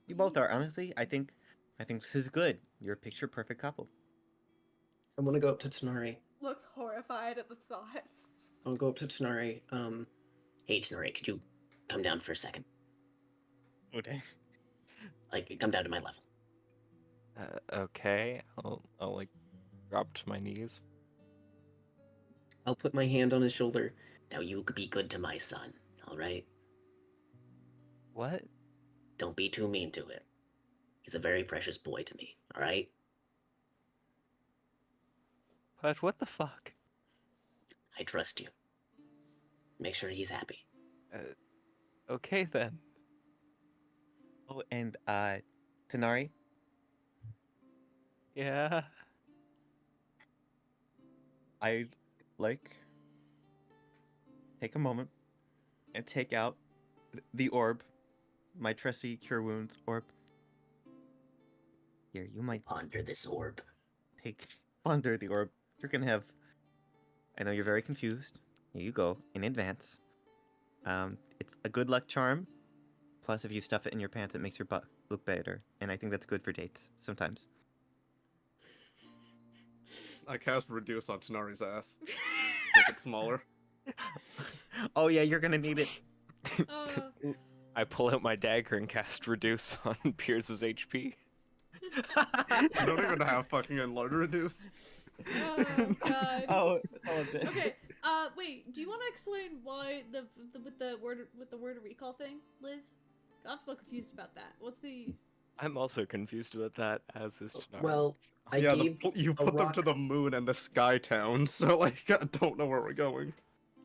You both are, honestly. I think this is good. You're a picture-perfect couple.
I want to go up to Tanari.
Looks horrified at the thought.
I'll go up to Tanari.
Hey, Tanari, could you come down for a second?
Okay.
Like, come down to my level.
Okay. I'll like drop to my knees.
I'll put my hand on his shoulder.
Now you could be good to my son, all right?
What?
Don't be too mean to him. He's a very precious boy to me, all right?
But what the fuck?
I trust you. Make sure he's happy.
Okay then.
Oh, and Tanari.
Yeah.
I take a moment and take out the orb, my trusty cure wounds orb. Here, you might
Ponder this orb.
ponder the orb. You're gonna have. I know you're very confused. Here you go in advance. It's a good luck charm. Plus, if you stuff it in your pants, it makes your butt look better, and I think that's good for dates sometimes.
I cast Reduce on Tanari's ass. Make it smaller.
Oh yeah, you're gonna need it.
I pull out my dagger and cast Reduce on Pierce's HP.
You don't even have fucking Unload Reduce.
Oh god.
Oh, it's all a bit.
Okay. Wait. Do you want to explain why with the word recall thing, Liz? I'm so confused about that. What's the?
I'm also confused about that, as is Tanari.
Well, I
Yeah,
gave
you
a
put them
rock...
to the moon and the Sky Town, so like I don't know where we're going.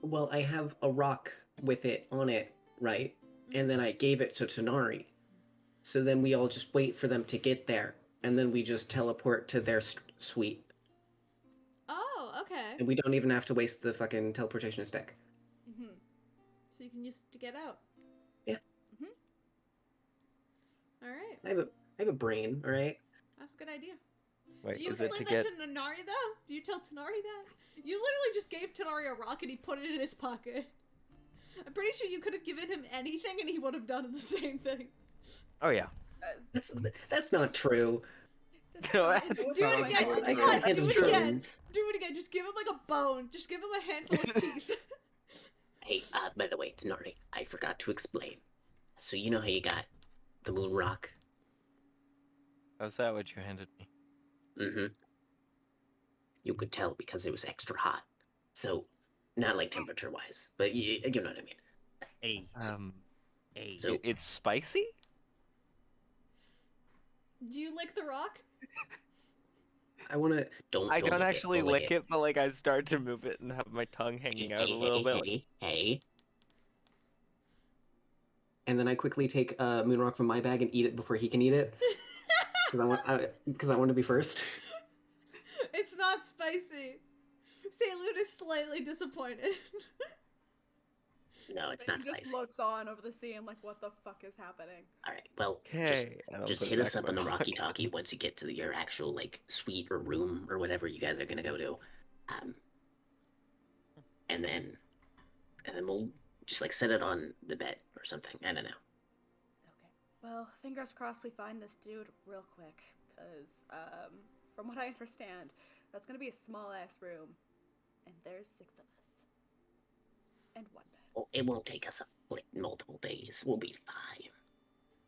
Well, I have a rock with it on it, right? And then I gave it to Tanari. So then we all just wait for them to get there, and then we just teleport to their suite.
Oh, okay.
And we don't even have to waste the fucking teleportation stick.
So you can use it to get out.
Yeah.
All right.
I have a brain, all right?
That's a good idea.
Wait,
Do you
is it
explain
to
that
get?
to Nanari though? Do you tell Tanari that? You literally just gave Tanari a rock and he put it in his pocket. I'm pretty sure you could have given him anything and he would have done the same thing.
Oh yeah.
That's not true.
No,
Do it again.
I
Come on,
can't
do it
handle
again.
drones.
Do it again. Just give him like a bone. Just give him a handful of teeth.
Hey, by the way, Tanari, I forgot to explain. So you know how you got the moon rock?
Oh, is that what you handed me?
Mm-hmm. You could tell because it was extra hot. So, not like temperature-wise, but you know what I mean.
Hey.
So
It's spicy?
Do you lick the rock?
I want to.
I don't
lick
actually
don't
lick it, but like I start to move it and have my tongue hanging out a little bit.
Hey.
And then I quickly take Moonrock from my bag and eat it before he can eat it. Because I want to be first.
It's not spicy. Sailun is slightly disappointed.
No, it's not
He just
spicy.
looks on over the sea and like, what the fuck is happening?
All right, well,
Okay,
just hit us up on the Rocky Talkie once you get to your actual like suite or room or whatever you guys are gonna go to, and then we'll just like set it on the bed or something. I don't know.
Okay. Well, fingers crossed we find this dude real quick, because from what I understand, that's gonna be a small ass room, and there's 6 of us, and 1 bed.
Well, it won't take us multiple days. We'll be fine.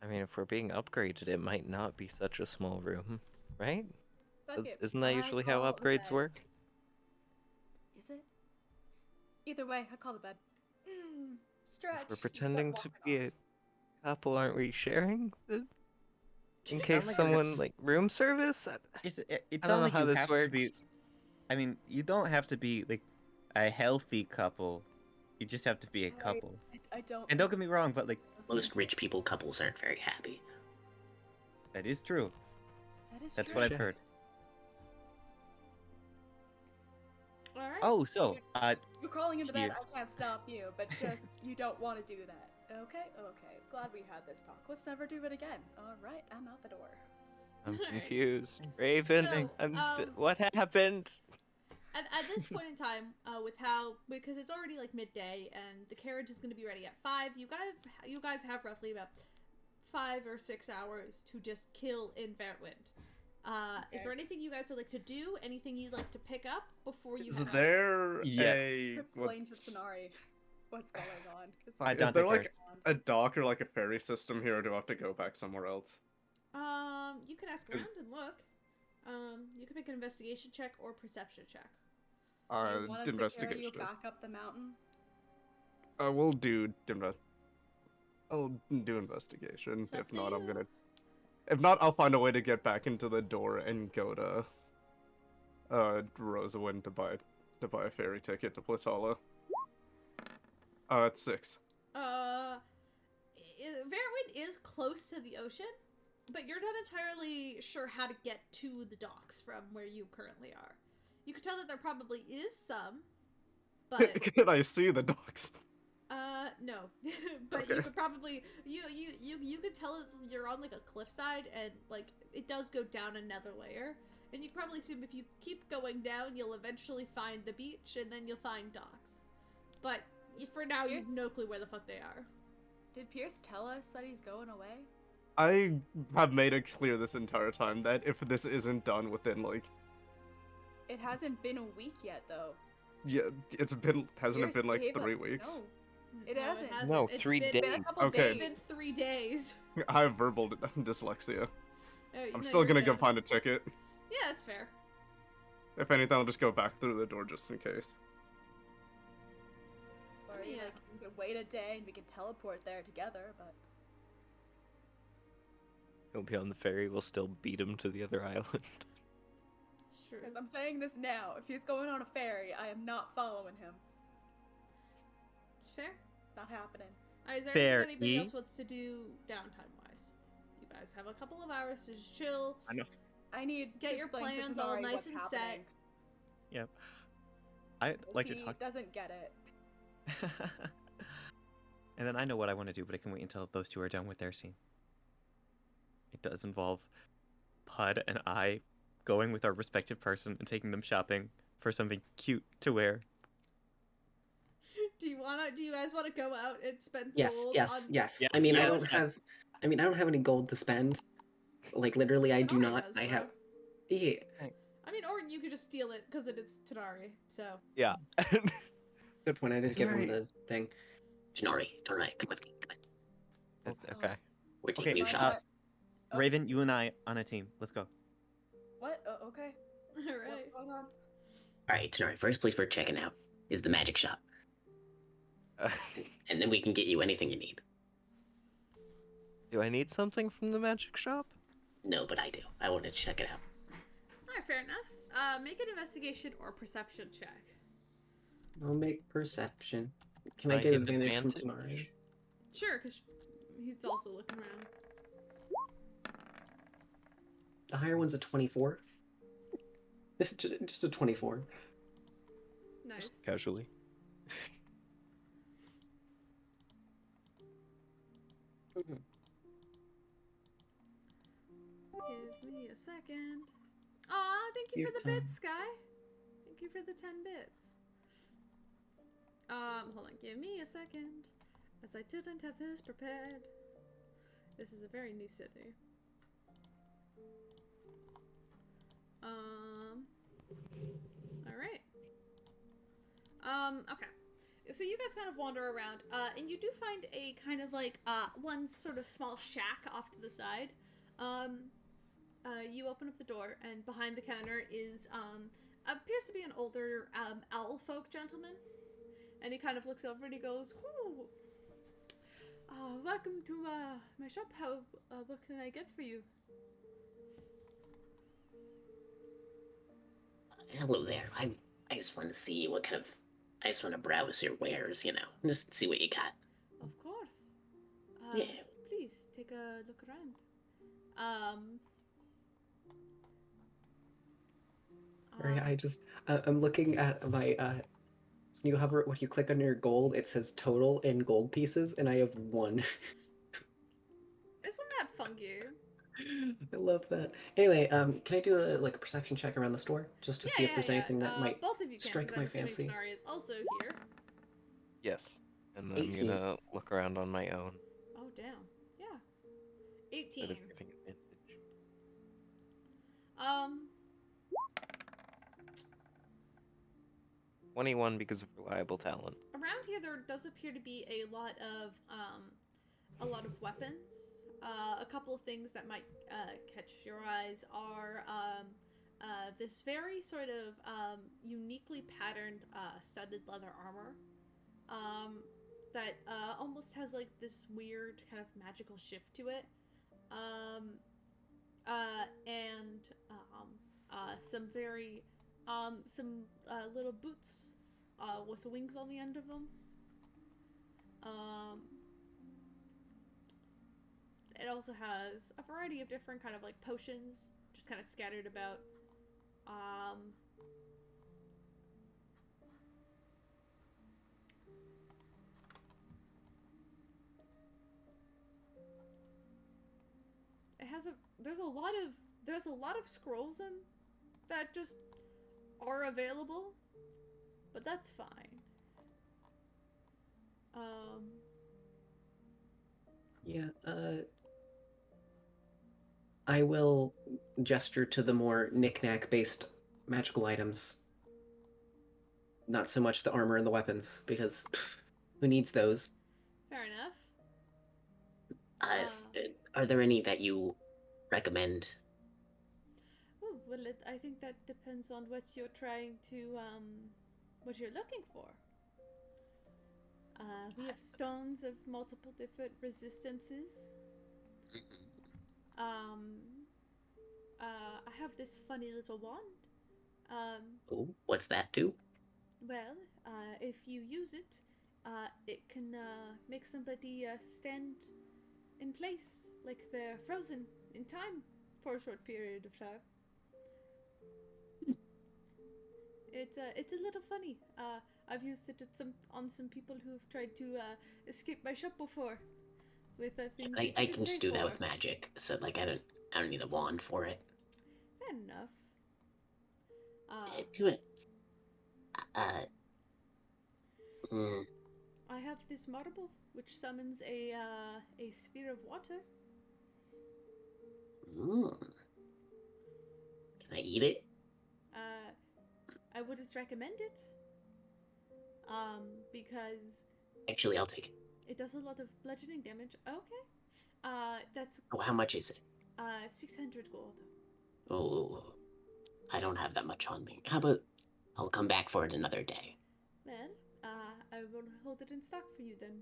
I mean, if we're being upgraded, it might not be such a small room, right?
Fuck it.
Isn't that
I
usually how
call the
upgrades
bed.
work?
Is it? Either way, I call the bed. Stretch.
We're
and start
pretending to
walking
be
off.
a couple, aren't we sharing? In
Not
case
like
someone like room service?
It's
I
not
don't know
like
how
you
this
have
works.
to be. I mean, you don't have to be like a healthy couple. You just have to be a couple.
I don't.
And don't get me wrong, but like
Most rich people couples aren't very happy.
that is true.
That is
That's
true.
what I've heard.
Alright.
Oh, so
You're crawling into bed.
Here.
I can't stop you, but just you don't want to do that. Okay. Glad we had this talk. Let's never do it again. All right, I'm out the door.
I'm
Alright.
confused. Raven,
So,
what happened?
At this point in time, because it's already like midday and the carriage is going to be ready at 5, you guys have roughly about 5 or 6 hours to just kill in Vertwind. Is there anything you guys would like to do? Anything you'd like to pick up before you?
Is there a
Explain to Sonari what's going on. 'Cause
I
he's
don't
is there
think
like a dock or like a ferry system here, or do I have to go back somewhere else?
You can ask around and look. You can make an investigation check or perception check.
you want us to carry
Investigation.
you back up the mountain?
We'll do I'll do investigation.
It's up
If
to
not, I'm
you.
gonna. If not, I'll find a way to get back into the door and go to Rosawind to buy a ferry ticket to Platala. It's 6.
Vertwind is close to the ocean, but you're not entirely sure how to get to the docks from where you currently are. You can tell that there probably is some, but
Can I see the docks?
no. But
Okay.
you could probably you could tell that you're on like a cliffside and like it does go down another layer. And you can probably assume if you keep going down, you'll eventually find the beach and then you'll find docks. But for now, you have no clue where the fuck they are.
Did Pierce tell us that he's going away?
I have made it clear this entire time that if this isn't done within like,
It hasn't been a week yet, though.
yeah, hasn't
Pierce
it been like
gave
3
us-
weeks?
No, it hasn't.
No,
It's
3
been-
days.
Been a couple
Okay.
It's
days.
been 3 days.
I have verbal dyslexia.
No,
I'm still
you're
gonna go
good.
find a ticket.
Yeah, that's fair.
If anything, I'll just go back through the door just in case.
Or
Yeah.
like we could wait a day and we can teleport there together, but
He'll be on the ferry. We'll still beat him to the other island.
It's true.
because I'm saying this now, if he's going on a ferry, I am not following him.
It's fair.
Not happening.
Alright, is there
Fair,
anything anybody
E?
else wants to do downtime wise? You guys have a couple of hours to just chill.
I need
Get
to
your
explain to
plans all
Tanari
nice
what's
and set.
happening,
Yep. I'd
'cause
like to
he
talk.
doesn't get it.
And then I know what I want to do, but I can wait until those two are done with their scene. It does involve Pud and I going with our respective person and taking them shopping for something cute to wear.
Do you guys wanna go out and spend
Yes,
gold
yes,
on
yes.
Yes,
I mean, I
yes,
don't
yes.
have. I mean, I don't have any gold to spend. Like literally, I do
Tanari
not.
does,
I
though.
have. Yeah.
I mean, or you could just steal it because it is Tanari, so
Yeah.
Good point. I did give him
Right.
the thing.
Shinari, turn right. Come with me. Come on.
Okay.
We're taking
Okay,
you shopping.
Oh.
Raven, you and I on a team. Let's go.
What? Okay.
alright.
What's going on?
All right, Tenari. First place we're checking out is the magic shop, and then we can get you anything you need.
Do I need something from the magic shop?
No, but I do. I want to check it out.
Alright, fair enough. Make an investigation or perception check.
I'll make perception. Can
Can
I
I
get
get
advantage from
advantage?
Tamari?
Sure, because he's also looking around.
The higher one's a 24. Just a 24.
Nice.
Casually.
Mhm.
Give me a second. Aw, thank you
Your
for the bits, Sky. Thank you for the 10 bits. Hold on, give me a second. As I didn't have this prepared. This is a very new city. Alright. Okay. So you guys kind of wander around, and you do find a kind of like, one sort of small shack off to the side. You open up the door, and behind the counter is, appears to be an older, owl folk gentleman. And he kind of looks over and he goes, "Whoo! Welcome to, my shop. What can I get for you?"
Hello there. I just want to see what kind of. I just want to browse your wares, just see what you got.
Of course.
Yeah.
Please take a look around.
Sorry, I'm looking at my, you hover, when you click on your gold, it says total in gold pieces, and I have 1.
Isn't that funky?
I love that. Anyway, can I do a perception check around the store just to see if there's anything that might
both of you can,
strike my fancy?
Tanari is also here.
Yes. And I'm
18.
gonna look around on my own.
Oh damn. Yeah.
Instead
18.
of giving advantage. 21 because of reliable talent.
Around here there does appear to be a lot of weapons. A couple of things that might catch your eyes are this very sort of uniquely patterned studded leather armor that almost has like this weird kind of magical shift to it. And some very little boots with wings on the end of them. It also has a variety of different kind of like potions just kind of scattered about. It has there's a lot of scrolls in that just are available, but that's fine.
Yeah, I will gesture to the more knick-knack based magical items. Not so much the armor and the weapons, because who needs those?
Fair enough.
Are there any that you recommend?
Oh, well, I think that depends on what you're trying to, what you're looking for. We have stones of multiple different resistances. I have this funny little wand.
Oh, what's that do?
Well, if you use it, it can make somebody stand in place, like they're frozen in time for a short period of time. It's a little funny. I've used it on some people who've tried to escape my shop before with things.
I can just do that with magic, so like I don't need a wand for it.
Fair enough.
Do it.
I have this marble which summons a sphere of water.
Can I eat it?
I wouldn't recommend it. Because
Actually, I'll take it.
it does a lot of bludgeoning damage. Okay. That's
Oh, how much is it?
600 gold.
Oh, I don't have that much on me. How about I'll come back for it another day?
Well, I will hold it in stock for you then.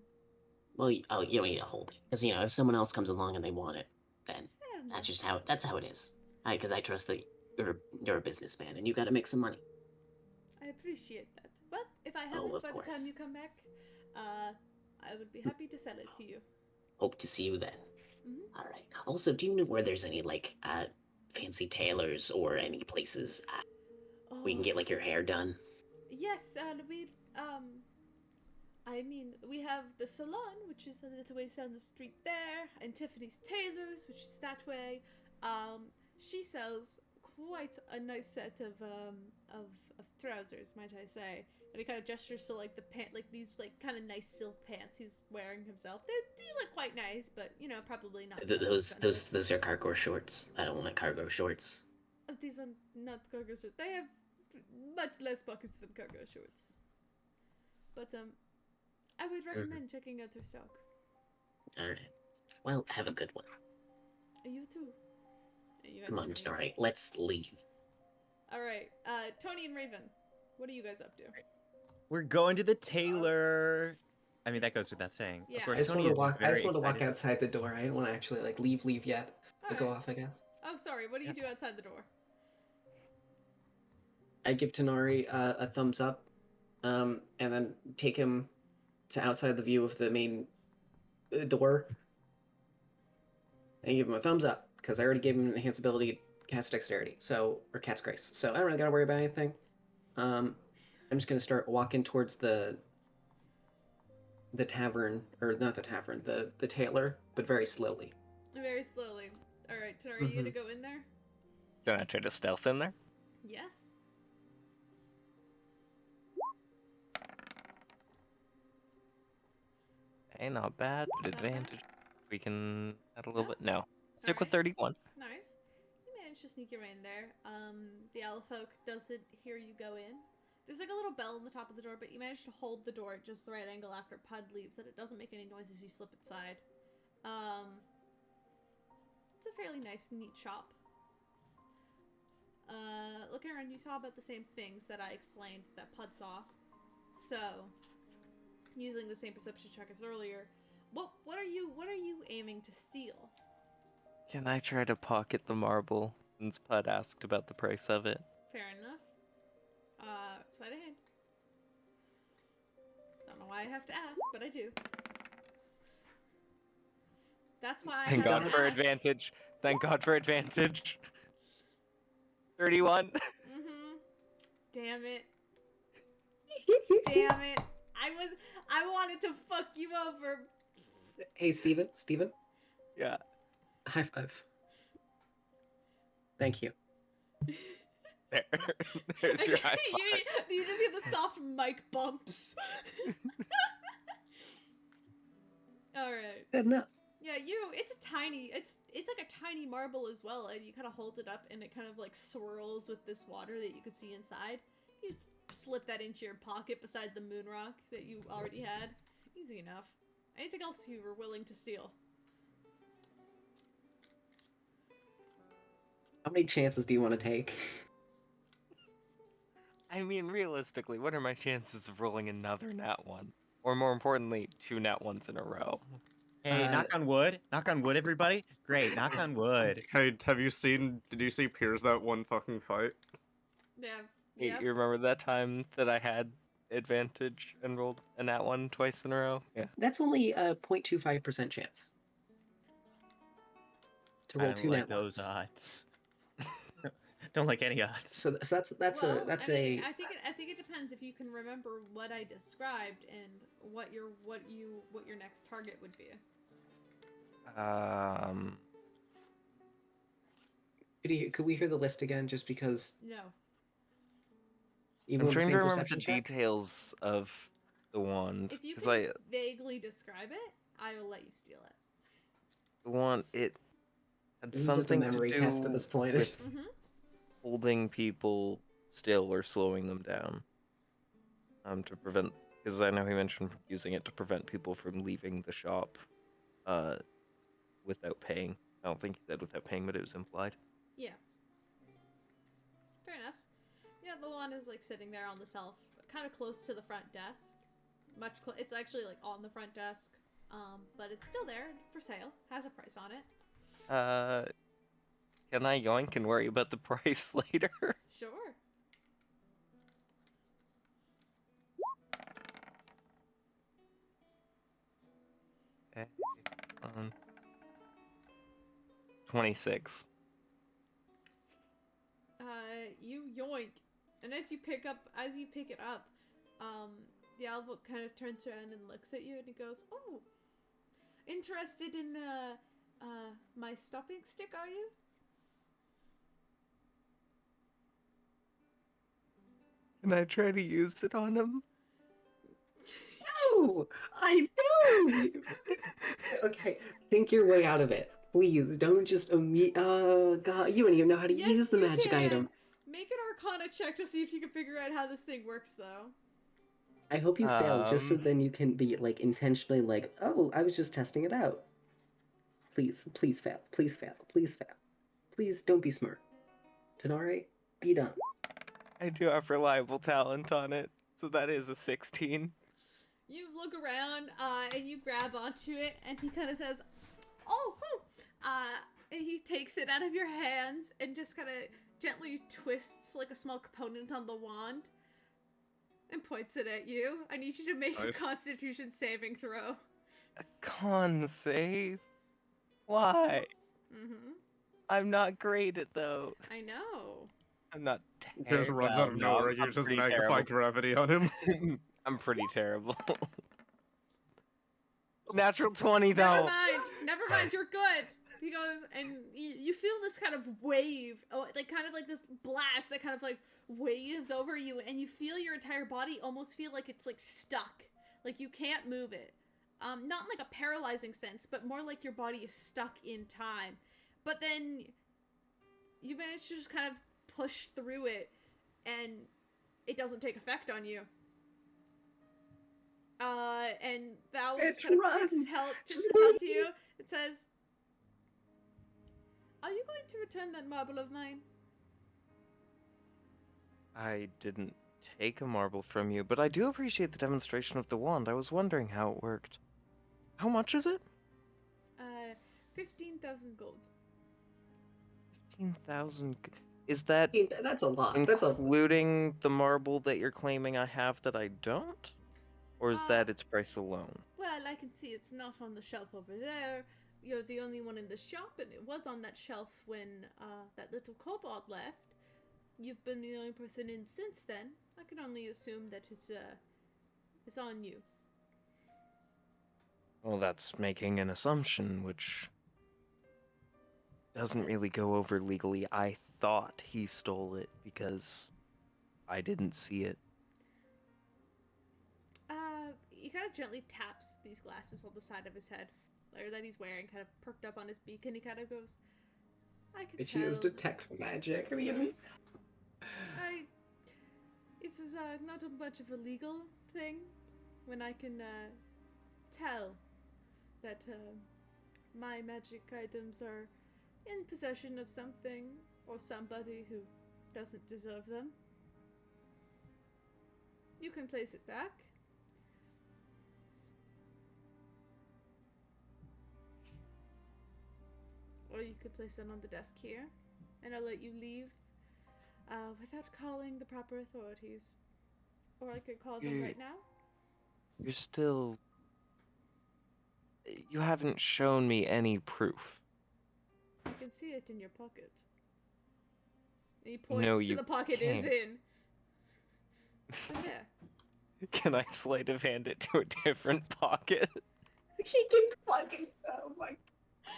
Well, you don't need to hold it. Because, if someone else comes along and they want it, then...
Fair
That's how it is. Because I trust that you're a businessman and you got to make some money.
I appreciate that. But if I have
Oh,
it
of
by
course.
the time you come back, I would be happy to sell it to you.
Hope to see you then.
Mm-hmm.
All right. Also, do you know where there's any fancy tailors or any places we can get like your hair done?
Yes, and we have the salon, which is a little ways down the street there, and Tiffany's Tailors, which is that way. She sells quite a nice set of trousers, might I say. And he kind of gestures to like the pant, like these like kind of nice silk pants he's wearing himself. They do look quite nice, but you know, probably not.
Those are cargo shorts. I don't want cargo shorts.
These are not cargo shorts. They have much less pockets than cargo shorts. But I would recommend checking out their stock.
All right. Well, have a good one.
You too. You guys
Come on, all right, let's leave.
All right, Tony and Raven, what are you guys up to?
We're going to the tailor. I mean, that goes without saying.
Yeah.
Of course,
I just
Tony
want
is
to walk. I just want to walk
excited.
outside the door. I didn't want to actually like leave yet. But go off, I guess.
Oh, sorry. What do you do outside the door?
I give Tanari a thumbs up, and then take him to outside the view of the main door, and give him a thumbs up because I already gave him enhanced ability, cast dexterity, or cat's grace. So I don't really gotta worry about anything. I'm just gonna start walking towards the tavern, or not the tavern, the tailor, but very slowly.
Very slowly. All right, Tanari, are you gonna go in there?
Gonna try to stealth in there?
Yes.
Hey, not bad, but
Not
advantage.
bad.
We can add a little
No?
bit. No. Stick with
Alright.
31.
Nice. You managed to sneak your way in there. The owl folk doesn't hear you go in. There's like a little bell on the top of the door, but you manage to hold the door at just the right angle after Pud leaves, that it doesn't make any noise as you slip inside. It's a fairly nice, neat shop. Looking around, you saw about the same things that I explained that Pud saw. So, using the same perception check as earlier, what are you aiming to steal?
Can I try to pocket the marble, since Pud asked about the price of it?
Fair enough. Sleight of hand. Don't know why I have to ask, but I do. That's why I
Thank
have
God
to
for
ask.
advantage. Thank God for advantage. 31.
Damn it. Damn it. I wanted to fuck you over.
Hey, Steven.
Yeah.
High five. Thank you.
There's your high five.
You just get the soft mic bumps. Alright.
Good enough.
Yeah, it's like a tiny marble as well, and you kind of hold it up and it kind of like swirls with this water that you could see inside. You just slip that into your pocket beside the moon rock that you already had. Easy enough. Anything else you were willing to steal?
How many chances do you want to take?
I mean, realistically, what are my chances of rolling another nat 1? Or more importantly, 2 nat 1s in a row?
Hey, knock on wood. Knock on wood, everybody. Great, knock on wood.
Hey, did you see Piers that one fucking fight?
Yeah.
Hey,
Yeah.
you remember that time that I had advantage and rolled a nat 1 twice in a row? Yeah.
That's only a 0.25% chance. To roll 2 nat
those
1s.
odds. Don't like any odds.
So that's
I think it depends if you can remember what I described and what your next target would be.
Could we hear the list again, just because?
No.
Even
I'm
with the
trying
same
to remember the
perception check?
details of the wand.
If you
'cause
can vaguely describe it, I will let you steal it.
the wand, it had
This is just a
something
memory
to
test
do
at this point.
with holding people still or slowing them down. To prevent, because I know he mentioned using it to prevent people from leaving the shop, without paying. I don't think he said without paying, but it was implied.
Yeah. Fair enough. Yeah, the wand is like sitting there on the shelf, kind of close to the front desk. It's actually like on the front desk, but it's still there for sale. Has a price on it.
Can I yoink and worry about the price later?
Sure.
Okay, 26.
You yoink, and as you pick it up, the Alvo kind of turns around and looks at you, and he goes, "Oh, interested in my stopping stick, are you?"
Can I try to use it on him?
No! I know! Okay, think your way out of it. Please, don't just God, you don't even know how to
Yes,
use the
you
magic
can.
item.
Make an Arcana check to see if you can figure out how this thing works, though.
I hope you fail, just so then you can be, like, intentionally like, oh, I was just testing it out. Please, please fail. Please fail. Please fail. Please don't be smart. Tenare, be dumb.
I do have reliable talent on it, so that is a 16.
You look around, and you grab onto it, and he kind of says, "Oh, whew." And he takes it out of your hands and just kind of gently twists like a small component on the wand and points it at you. I need you to make a Constitution saving throw.
A con save? Why?
Mm-hmm.
I'm not great at those.
I know.
I'm not
He just runs out of nowhere, uses magnify gravity on him.
I'm pretty terrible. Natural 20 though.
Never mind, you're good. He goes, and you feel this kind of wave, like kind of like this blast that kind of like waves over you, and you feel your entire body almost feel like it's like stuck, like you can't move it. Not in like a paralyzing sense, but more like your body is stuck in time. But then you manage to just kind of push through it, and it doesn't take effect on you. And Val just kind of tips his health to you. It says, "Are you going to return that marble of mine?"
I didn't take a marble from you, but I do appreciate the demonstration of the wand. I was wondering how it worked. How much is it?
15,000 gold.
15,000. Is that
That's a lot.
including the marble that you're claiming I have that I don't? Or is that its price alone?
Well, I can see it's not on the shelf over there. You're the only one in the shop, and it was on that shelf when that little kobold left. You've been the only person in since then. I can only assume that it's on you.
Well, that's making an assumption, which doesn't really go over legally. I thought he stole it because I didn't see it.
He kind of gently taps these glasses on the side of his head, or that he's wearing, kind of perked up on his beak, and he kind of goes, "I can
She
tell."
is detect magic. I mean,
This is not a much of a legal thing, when I can tell that my magic items are in possession of something or somebody who doesn't deserve them. You can place it back. Or you could place it on the desk here, and I'll let you leave without calling the proper authorities. Or I could call them right now.
You're still... You haven't shown me any proof.
I can see it in your pocket. And he points to the pocket it is in. It's in there.
Can I sleight of hand it to a different pocket?
he can fucking. Oh my.
You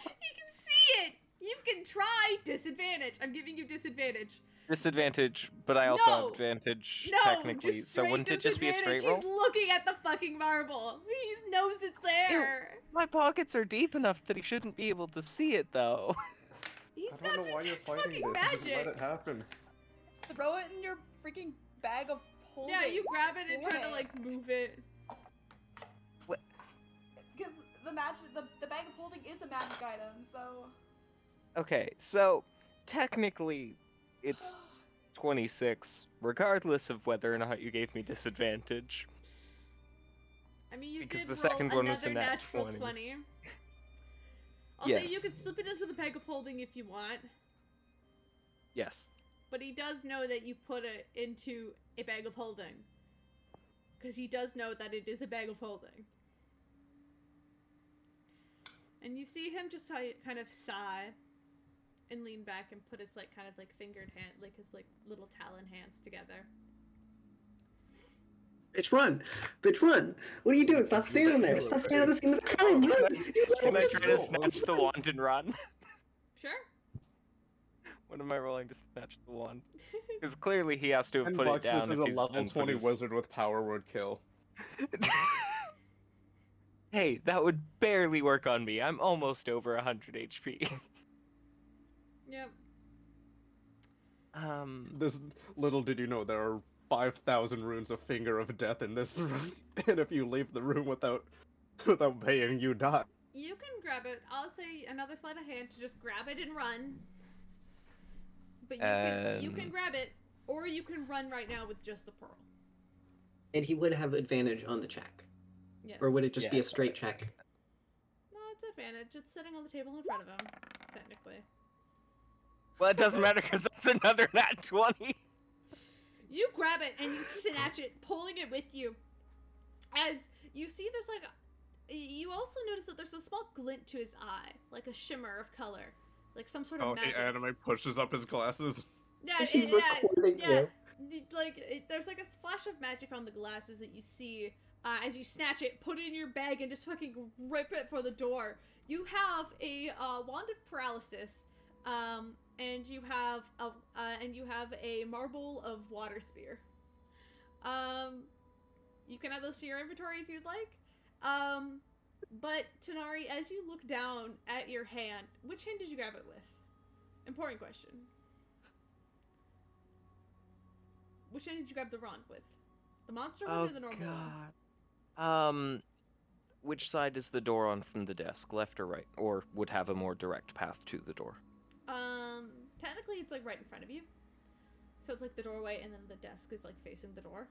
can see it! You can try! Disadvantage. I'm giving you disadvantage.
Disadvantage, but I also have advantage, technically.
Just
so wouldn't it just be a straight roll?
He's looking at the fucking marble. He knows it's there.
Ew, my pockets are deep enough that he shouldn't be able to see it, though.
He's
I don't
got
know why you're fighting
fucking
this.
magic.
Just let it happen.
Throw it in your freaking bag of holding.
Yeah, you grab it and try to like move it.
What?
Because the bag of holding is a magic item, so.
Okay, so technically it's 26, regardless of whether or not you gave me disadvantage.
I mean, you
because
did
the second
roll
one was a
another
nat
natural
20.
20. I'll say you
Yes.
could slip it into the bag of holding if you want.
Yes.
But he does know that you put it into a bag of holding. Because he does know that it is a bag of holding. And you see him just kind of sigh and lean back and put his like kind of like fingered hand, like his like little talon hands together.
Bitch, run! Bitch, run! What are you doing? Stop standing there! Stop standing at the scene of the crime! Run!
Can I try to snatch the wand and run?
Sure.
What am I rolling to snatch the wand? Because clearly he has to have
And
put it down
this is
if
a
he's
level
then put
20
his...
wizard with power would kill.
Hey, that would barely work on me. I'm almost over 100 HP.
Yep.
This, little did you know, there are 5,000 runes of Finger of Death in this room, and if you leave the room without paying, you die.
You can grab it. I'll say another sleight of hand to just grab it and run. But you can grab it, or you can run right now with just the pearl.
And he would have advantage on the check.
Yes.
Or would it just be a straight check?
No, it's advantage. It's sitting on the table in front of him, technically.
Well, it doesn't matter because that's another nat 20.
You grab it and you snatch it, pulling it with you. As you see, there's like... You also notice that there's a small glint to his eye, like a shimmer of color. Like some sort of magic.
The anime pushes up his glasses.
Yeah,
He's recording you.
There's like a splash of magic on the glasses that you see as you snatch it, put it in your bag, and just fucking rip it for the door. You have a wand of paralysis, and you have a marble of water spear. You can add those to your inventory if you'd like. But Tanari, as you look down at your hand, which hand did you grab it with? Important question. Which hand did you grab the wand with? The monster one or the normal one?
Which side is the door on from the desk, left or right? Or would have a more direct path to the door?
Technically it's like right in front of you. So it's like the doorway and then the desk is like facing the door.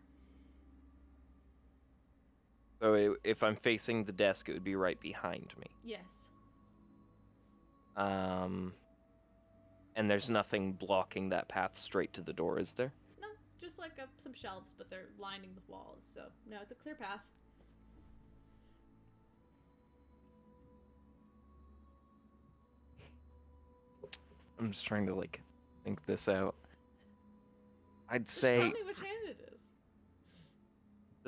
So if I'm facing the desk, it would be right behind me.
Yes.
And there's nothing blocking that path straight to the door, is there?
No, just like some shelves, but they're lining the walls. So no, it's a clear path.
I'm just trying to like think this out. I'd say
Just tell me which hand it is.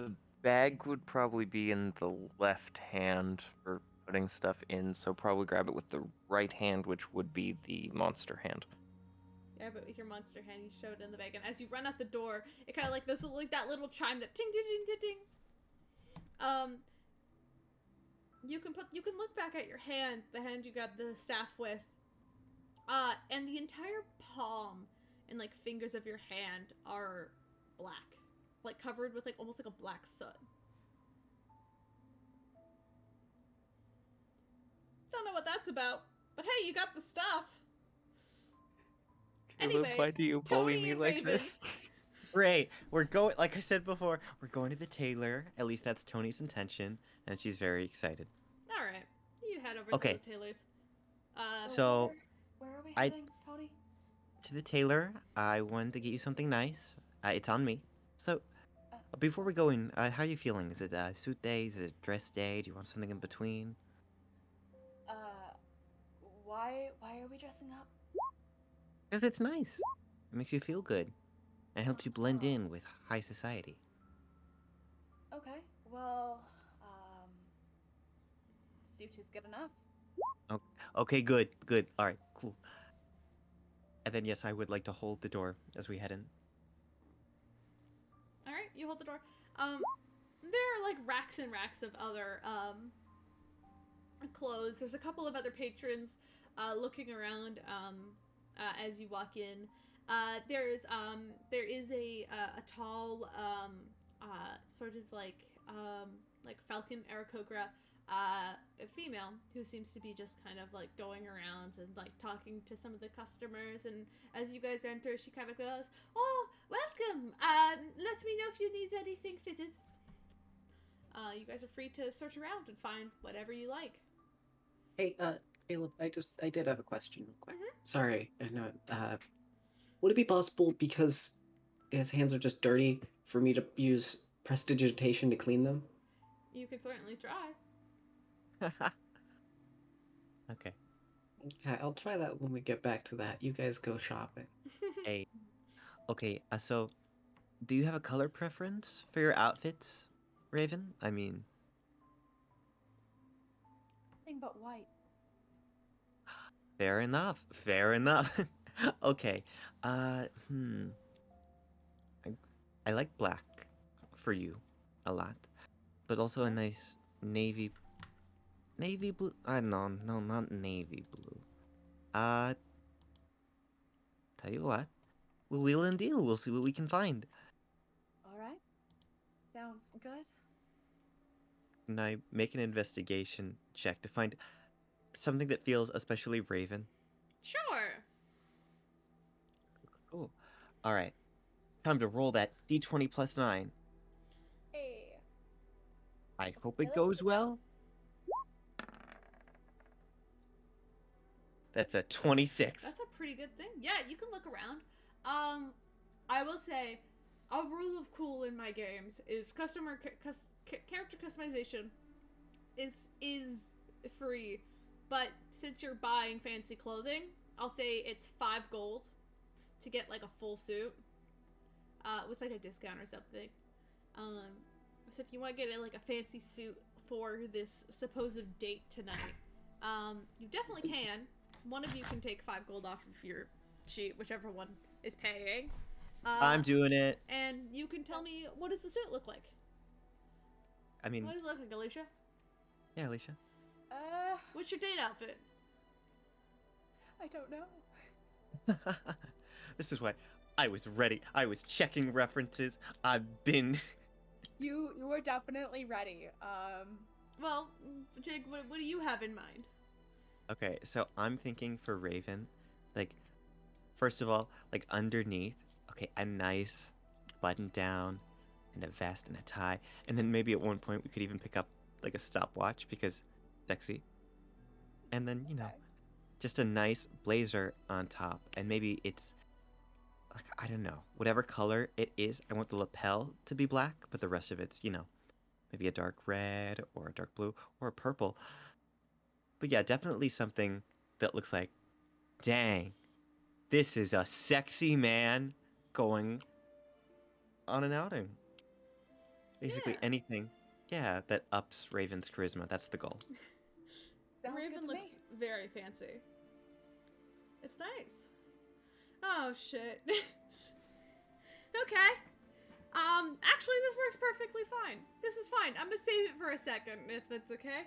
the bag would probably be in the left hand for putting stuff in, so probably grab it with the right hand, which would be the monster hand.
Yeah, but with your monster hand, you shove it in the bag, and as you run out the door, it kind of like there's like that little chime that ting ting ting ting ting. You can look back at your hand, the hand you grabbed the staff with, and the entire palm and like fingers of your hand are black, like covered with like almost like a black soot. Don't know what that's about, but hey, you got the stuff. Anyway,
why do you bully
Tony
me
and
like
Raven.
this?
Great. We're going, like I said before, we're going to the tailor. At least that's Tony's intention, and she's very excited.
All right, you head over
Okay.
to the tailor's.
So,
where are we
I-
heading, Tony?
To the tailor, I wanted to get you something nice. It's on me. So, before we go in, how are you feeling? Is it suit day? Is it dress day? Do you want something in between?
Why are we dressing up?
Because it's nice. It makes you feel good. And helps you blend in with high society.
Okay, well, suit is good enough.
Okay, good. Alright, cool. And then, yes, I would like to hold the door as we head in.
All right, you hold the door. There are like racks and racks of other clothes. There's a couple of other patrons looking around as you walk in. There is a tall sort of like falcon Aarakocra female who seems to be just kind of like going around and like talking to some of the customers, and as you guys enter she kind of goes, "Oh, welcome, let me know if you need anything fitted." You guys are free to search around and find whatever you like.
Hey, Caleb, I did have a question real quick. Sorry, I know, Would it be possible, because his hands are just dirty, for me to use prestidigitation to clean them?
You could certainly try.
Okay.
Okay, I'll try that when we get back to that. You guys go shopping.
Hey. Okay, so do you have a color preference for your outfits, Raven? I mean,
Thing but white.
fair enough. Fair enough. Okay. Uh, hmm. I, I like black for you a lot, but also a nice navy blue. No, not navy blue. Uh, tell you what, we'll wheel and deal. We'll see what we can find.
All right. Sounds good.
And I make an investigation check to find something that feels especially Raven.
Sure.
Cool. All right. Time to roll that d20 plus 9.
Hey.
I hope
Okay,
it
let's
goes
see.
well. That's a 26.
That's a pretty good thing. Yeah, you can look around. I will say, a rule of cool in my games is character customization is free, but since you're buying fancy clothing, I'll say it's 5 gold to get like a full suit, with like a discount or something. So if you want to get like a fancy suit for this supposed date tonight, you definitely can. One of you can take 5 gold off of your sheet, whichever one is paying.
I'm doing it.
And you can tell me, what does the suit look like?
I mean,
What does it look like, Alicia?
yeah, Alicia.
What's your date outfit?
I don't know.
This is why I was ready. I was checking references. I've been.
You were definitely ready.
Well, Jake, what do you have in mind?
Okay, so I'm thinking for Raven, like, first of all, like underneath, okay, a nice button down and a vest and a tie. And then maybe at one point we could even pick up like a stopwatch because sexy. And then,
Okay.
just a nice blazer on top. And maybe it's like, I don't know, whatever color it is. I want the lapel to be black, but the rest of it's, maybe a dark red or a dark blue or a purple. But yeah, definitely something that looks like, dang, this is a sexy man going on an outing. Basically
Yeah.
anything, yeah, that ups Raven's charisma. That's the goal.
Sounds good
Raven
to
looks
me.
very fancy. It's nice. Oh shit. Okay. Actually, this works perfectly fine. This is fine. I'm gonna save it for a second, if that's okay.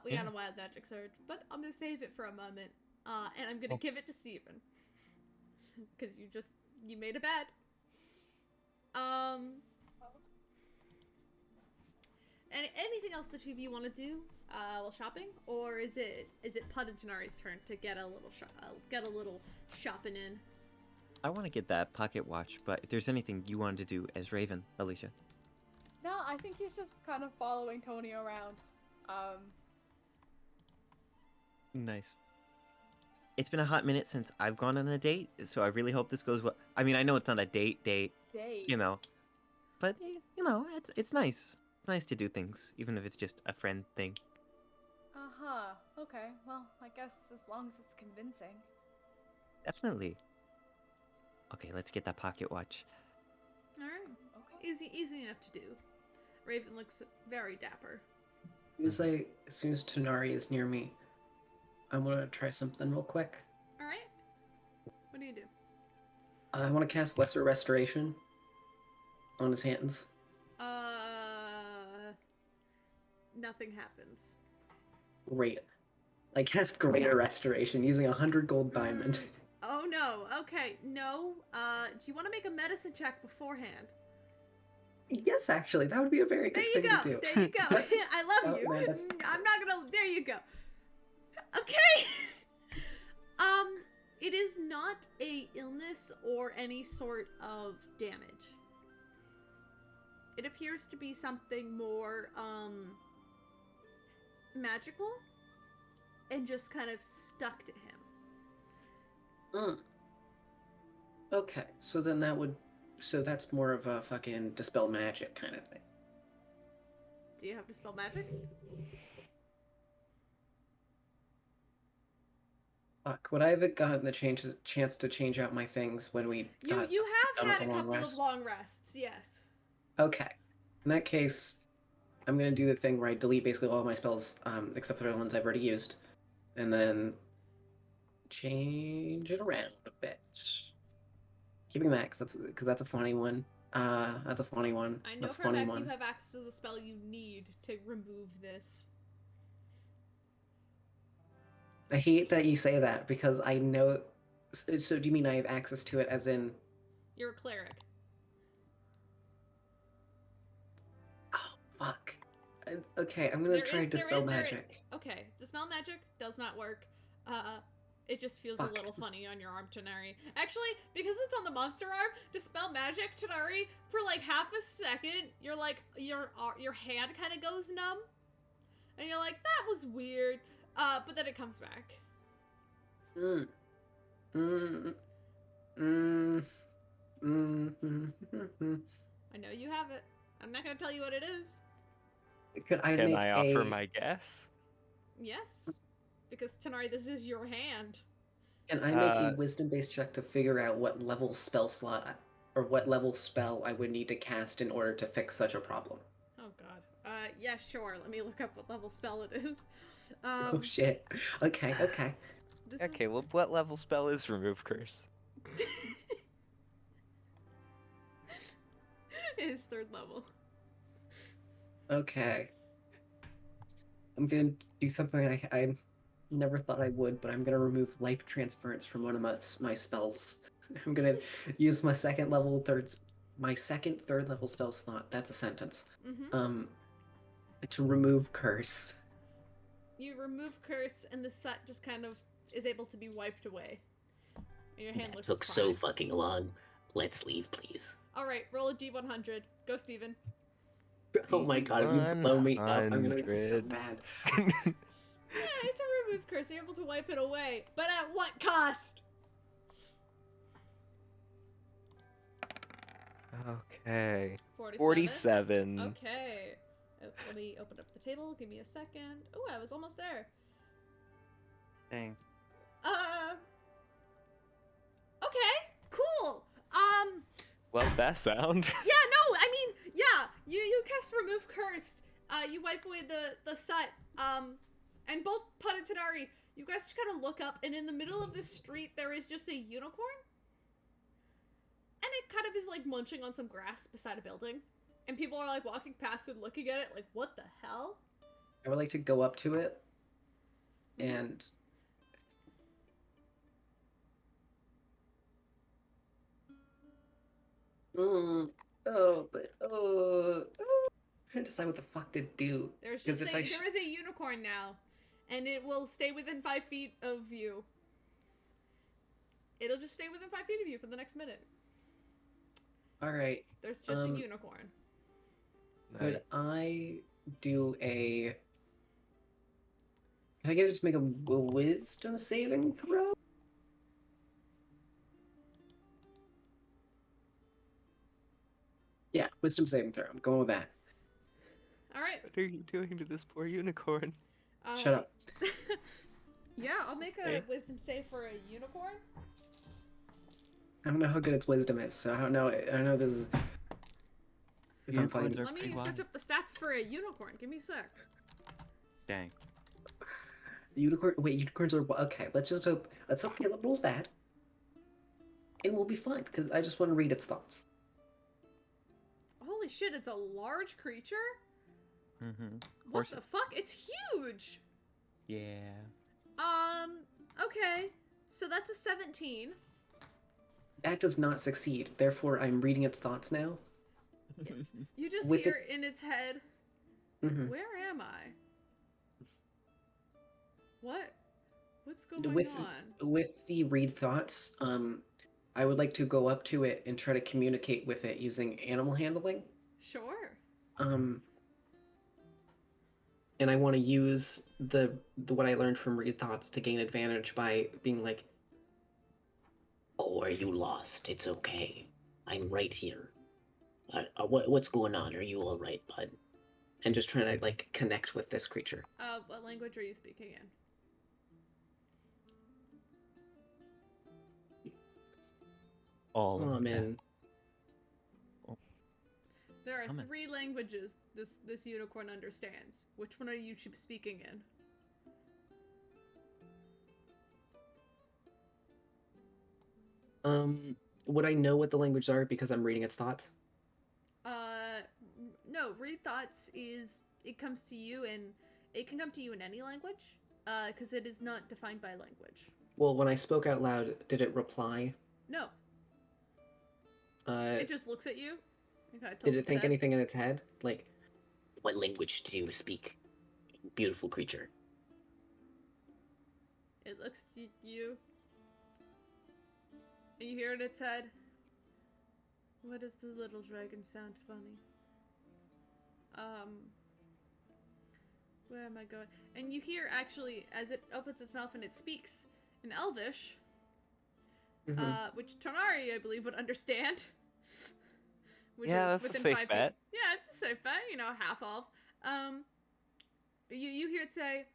We got a wild magic surge, but I'm gonna save it for a moment. And I'm gonna give it to Steven. Because you made a bed. Anything else the two of you want to do while shopping, or is it Pud and Tanari's turn to get a little shopping in?
I want to get that pocket watch, but if there's anything you wanted to do as Raven, Alicia.
No, I think he's just kind of following Tony around.
Nice. It's been a hot minute since I've gone on a date, so I really hope this goes well. I mean, I know it's not a date,
Date.
but it's nice. It's nice to do things, even if it's just a friend thing.
Uh-huh. Okay, well, I guess as long as it's convincing.
Definitely. Okay, let's get that pocket watch.
Alright.
Okay.
Easy enough to do. Raven looks very dapper.
As soon as Tanari is near me, I want to try something real quick.
Alright. What do you do?
I want to cast Lesser Restoration on his hands.
Nothing happens.
Great. I cast Greater Restoration using 100 gold diamond.
Oh no. Okay. No. Do you want to make a medicine check beforehand?
Yes, actually, that would be a very good thing to do.
There you go. I love you.
Man, that's...
I'm not gonna. There you go. Okay. It is not a illness or any sort of damage. It appears to be something more magical and just kind of stuck to him.
Okay, so then so that's more of a fucking dispel magic kind of thing.
Do you have dispel magic?
Fuck, would I have gotten the chance to change out my things when we got
You
done
have
with
had
the
a
long
couple of
rest?
long rests, yes.
Okay. In that case, I'm gonna do the thing where I delete basically all of my spells, except for the ones I've already used, and then change it around a bit. Keeping that, because that's a funny one. That's a funny one.
I know
That's a
for a
funny
fact
one.
you have access to the spell you need to remove this.
I hate that you say that because I know. So do you mean I have access to it as in?
You're a cleric.
Oh, fuck. Okay, I'm gonna try dispel magic.
Okay, dispel magic does not work. It just feels
Fuck.
a little funny on your arm, Tanari. Actually, because it's on the monster arm, dispel magic, Tanari, for like half a second, you're like, your hand kind of goes numb. And you're like, that was weird. But then it comes back.
Mm. Mm. Mm. Mm.
I know you have it. I'm not gonna tell you what it is.
Could I
Can
make
I offer my guess?
Yes. Because, Tanari, this is your hand.
Can I make a wisdom-based check to figure out what level spell slot or what level spell I would need to cast in order to fix such a problem?
Oh god. Yeah, sure. Let me look up what level spell it is.
Oh shit. Okay, okay.
Okay, well, what level spell is Remove Curse?
It is 3rd level.
Okay. I'm gonna do something I never thought I would, but I'm gonna remove life transference from one of my spells. I'm gonna use my second third level spell slot. That's a sentence.
Mm-hmm.
To remove curse.
You remove curse, and the set just kind of is able to be wiped away. And your hand looks
Took
fine.
so fucking long. Let's leave, please.
All right, roll a d100. Go, Steven.
Oh my god, if you blow me up, I'm gonna be so
100.
mad.
Yeah, it's a remove curse. You're able to wipe it away. But at what cost?
Okay.
47.
47.
Okay. Oh, let me open up the table. Give me a second. Oh, I was almost there.
Dang.
Okay. Cool.
Love that sound.
Yeah, no, I mean, yeah. You cast remove cursed. You wipe away the sut. And both Pud and Tanari, you guys just kind of look up, and in the middle of the street there is just a unicorn. And it kind of is like munching on some grass beside a building. And people are like walking past and looking at it like, what the hell?
I would like to go up to it and trying to decide what the fuck to do.
There is a unicorn now, and it will stay within 5 feet of you. It'll just stay within 5 feet of you for the next minute.
All right.
There's just a unicorn.
Could I do a? Can I get it to make a wisdom saving throw? Yeah, wisdom saving throw. I'm going with that.
All right.
What are you doing to this poor unicorn?
Shut up.
Yeah, I'll make a wisdom save for a unicorn.
I don't know how good its wisdom is, so I don't know this is.
Unicorns are
Let me
pretty
search
wild.
up the stats for a unicorn. Give me a sec.
Dang.
Unicorn. Wait, unicorns are okay. Let's hope Caleb rolls bad, and we'll be fine. Because I just want to read its thoughts.
Holy shit! It's a large creature.
Mm-hmm.
What the fuck? It's huge.
Yeah.
Okay. So that's a 17.
That does not succeed. Therefore, I'm reading its thoughts now.
You just
With
hear in its head,
Mhm.
where am I? What? What's going on?
With the read thoughts, I would like to go up to it and try to communicate with it using animal handling.
Sure.
And I want to use the what I learned from read thoughts to gain advantage by being like,
Oh, are you lost? It's okay. I'm right here. What's going on? Are you all right, bud?
And just trying to like connect with this creature.
What language are you speaking in?
All
Oh
of
man.
There are
Come on.
3 languages this unicorn understands. Which one are you speaking in?
Would I know what the languages are because I'm reading its thoughts?
No. Read thoughts is it comes to you and it can come to you in any language. Because it is not defined by language.
Well, when I spoke out loud, did it reply?
No.
Uh,
It just looks at you.
did it think anything in its head? Like,
What language do you speak, beautiful creature?
It looks at you. And you hear in its head. Why does the little dragon sound funny? Where am I going? And you hear actually as it opens its mouth and it speaks in Elvish, which Tonari I believe would understand. Which
Yeah,
is
that's a
within
safe
5
bet.
feet. Yeah, it's a safe bet. You know, half elf. You hear it say,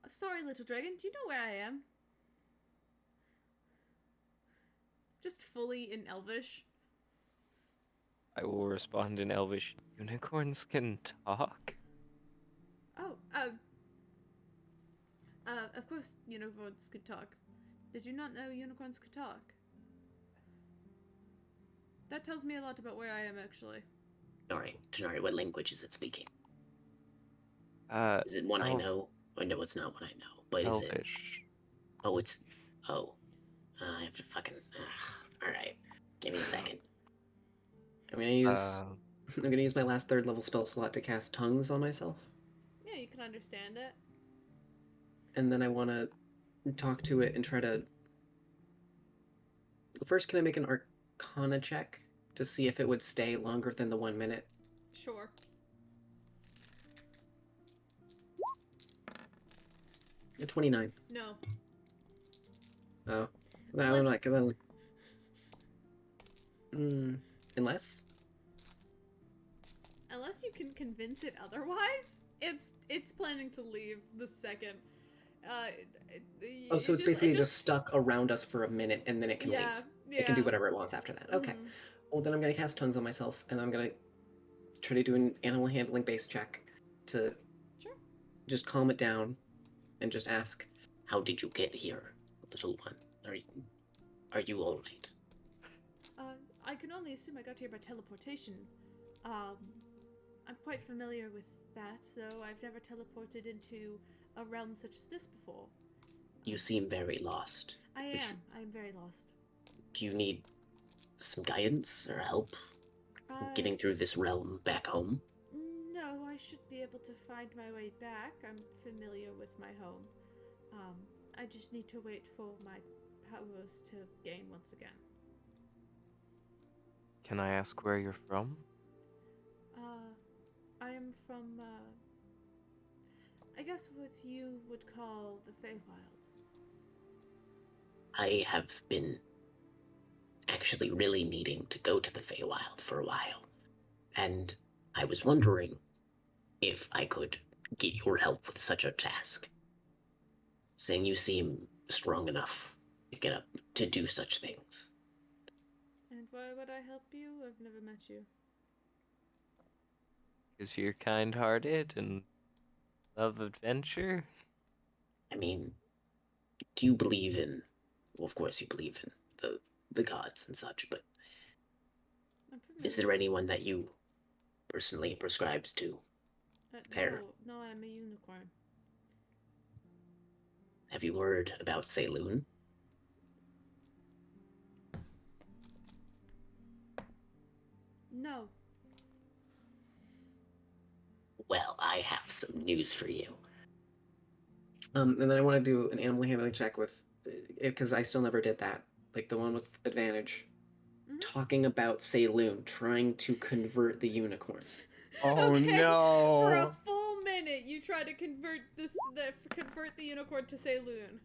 "Sorry, little dragon. Do you know where I am?" Just fully in Elvish.
I will respond in Elvish. Unicorns can talk?
Oh, of course unicorns could talk. Did you not know unicorns could talk? That tells me a lot about where I am, actually.
Tonari, what language is it speaking?
Uh,
Is it one I
Elf-
know? Oh, no, it's not one I know. But is it?
Elvish.
Oh, it's... Oh. I have to fucking... Alright. Give me a second.
I'm gonna use. I'm gonna use my last 3rd level spell slot to cast tongues on myself,
Yeah, you can understand it.
and then I want to talk to it and try to. First, can I make an Arcana check to see if it would stay longer than the 1 minute?
Sure.
A 29.
No.
Oh, no, I'm not gonna. Unless.
Unless you can convince it otherwise, it's planning to leave the second.
Oh, so it's basically just stuck around us for a minute, and then it can leave.
Yeah.
It can do whatever it wants after that. Okay.
Mhm.
Well, then I'm gonna cast tongues on myself, and I'm gonna try to do an animal handling base check to
Sure.
just calm it down, and just ask.
How did you get here, little one? Are you all right?
I can only assume I got here by teleportation. I'm quite familiar with that, though I've never teleported into a realm such as this before.
You seem very lost.
I am. I'm very lost.
Do you need some guidance or help getting through this realm back home?
No, I should be able to find my way back. I'm familiar with my home. I just need to wait for my powers to gain once again.
Can I ask where you're from?
I am from, I guess what you would call the Feywild.
I have been actually really needing to go to the Feywild for a while, and I was wondering if I could get your help with such a task. Saying you seem strong enough to get up to do such things.
And why would I help you? I've never met you.
Because you're kind-hearted and love adventure?
I mean, do you believe in... Well, of course you believe in the gods and such, but is there anyone that you personally prescribes to?
No, I'm a unicorn.
Have you heard about Saloon?
No.
Well, I have some news for you.
And then I want to do an animal handling check with, because I still never did that, like the one with advantage. Talking about Saloon, trying to convert the unicorn.
Oh
okay.
no!
For a full minute, you try to convert the unicorn to Saloon.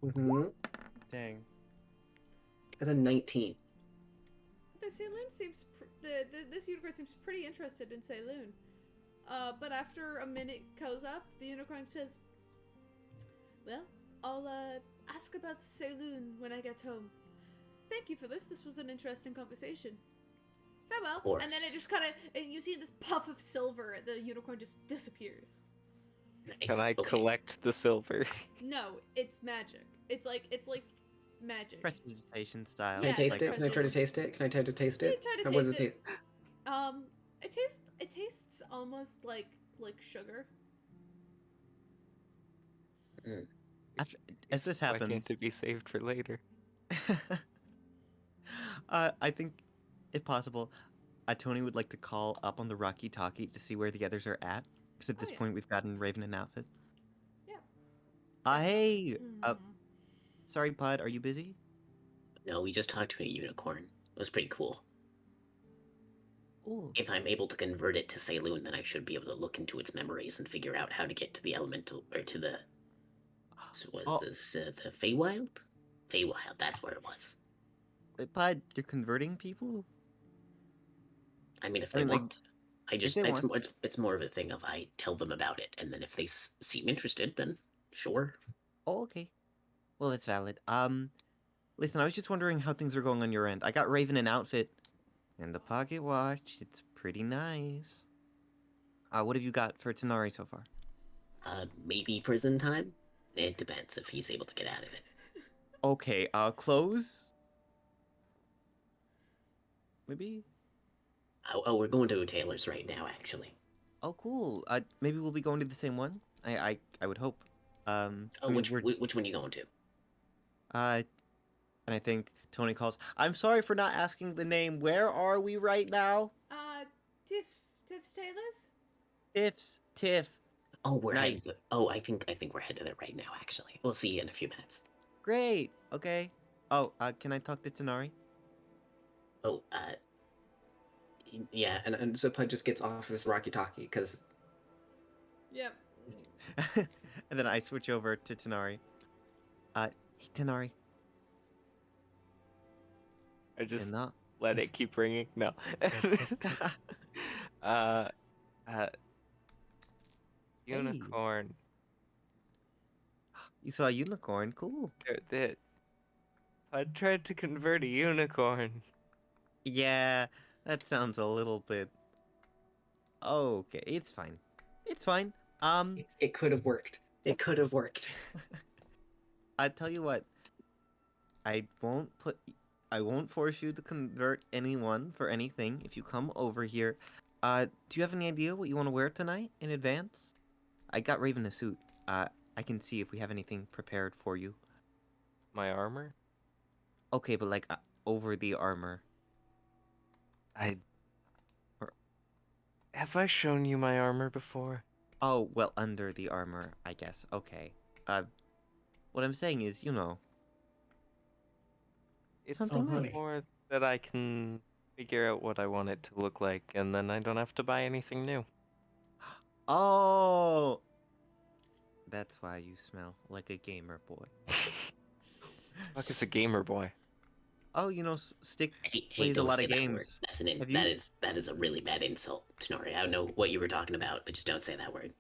Mm-hmm.
Dang.
That's a 19.
The Saloon seems this unicorn seems pretty interested in Saloon. But after a minute goes up, the unicorn says, "Well, I'll ask about Saloon when I get home. Thank you for this. This was an interesting conversation. Farewell." And then it just kind of, and you see this puff of silver. The unicorn just disappears.
Nice.
Can I
Okay.
collect the silver?
No, it's magic. It's like magic.
Prestidigitation style.
Can I
Yeah,
taste
it's
it?
like
Can I try to taste it? Can I try to taste
You
it?
try to
How was
taste
it
it. It tastes almost like sugar.
As this
Why
happens,
can't it be saved for later?
I think, if possible, Tony would like to call up on the Rocky Talkie to see where the others are at. Because at this
yeah.
point, we've gotten Raven an outfit.
Yeah.
Hey!
Mhm.
Sorry, Bud, are you busy?
No, we just talked to a unicorn. It was pretty cool.
Ooh.
If I'm able to convert it to Saloon, then I should be able to look into its memories and figure out how to get to the elemental, or to the... So was this the Feywild? Feywild, that's where it was.
Bud, you're converting people?
I mean, if they
like,
want, I
if
just
they
it's more of a thing of I tell them about it, and then if they seem interested, then sure.
Oh, okay. Well, that's valid. Listen, I was just wondering how things are going on your end. I got Raven an outfit and the pocket watch. It's pretty nice. What have you got for Tanari so far?
Maybe prison time. It depends if he's able to get out of it.
Okay, clothes? Maybe?
Oh, we're going to a tailor's right now, actually.
Oh, cool. Maybe we'll be going to the same one? I would hope.
Oh,
I mean,
which one are you going to?
And I think Tony calls, "I'm sorry for not asking the name. Where are we right now?"
Tiff's Tailors?
Tiff.
Oh, we're
Nice.
headed. Oh, I think we're headed there right now. Actually, we'll see you in a few minutes.
Great. Okay. Oh, can I talk to Tanari?
Oh,
Yeah, and so Pud just gets off his Rocky Talkie because.
Yep.
And then I switch over to Tanari. Hey, Tanari.
I just
Not...
let it keep ringing. No. Unicorn.
You saw a unicorn? Cool.
I tried to convert a unicorn.
Yeah, that sounds a little bit... Okay, it's fine. It's fine.
It could have worked. It could have worked.
I tell you what. I won't force you to convert anyone for anything if you come over here. Do you have any idea what you want to wear tonight in advance? I got Raven a suit. I can see if we have anything prepared for you.
My armor?
Okay, but like over the armor.
Have I shown you my armor before?
Oh, well, under the armor, I guess. Okay. What I'm saying is, you know.
It's
something nice.
more that I can figure out what I want it to look like, and then I don't have to buy anything new.
Oh! That's why you smell like a gamer boy.
Fuck is a gamer boy?
Oh, you know, Stick
Hey,
plays a
don't
lot
say
of
that
games.
word. That's an
Have you-
that is a really bad insult, Tenori. I don't know what you were talking about, but just don't say that word.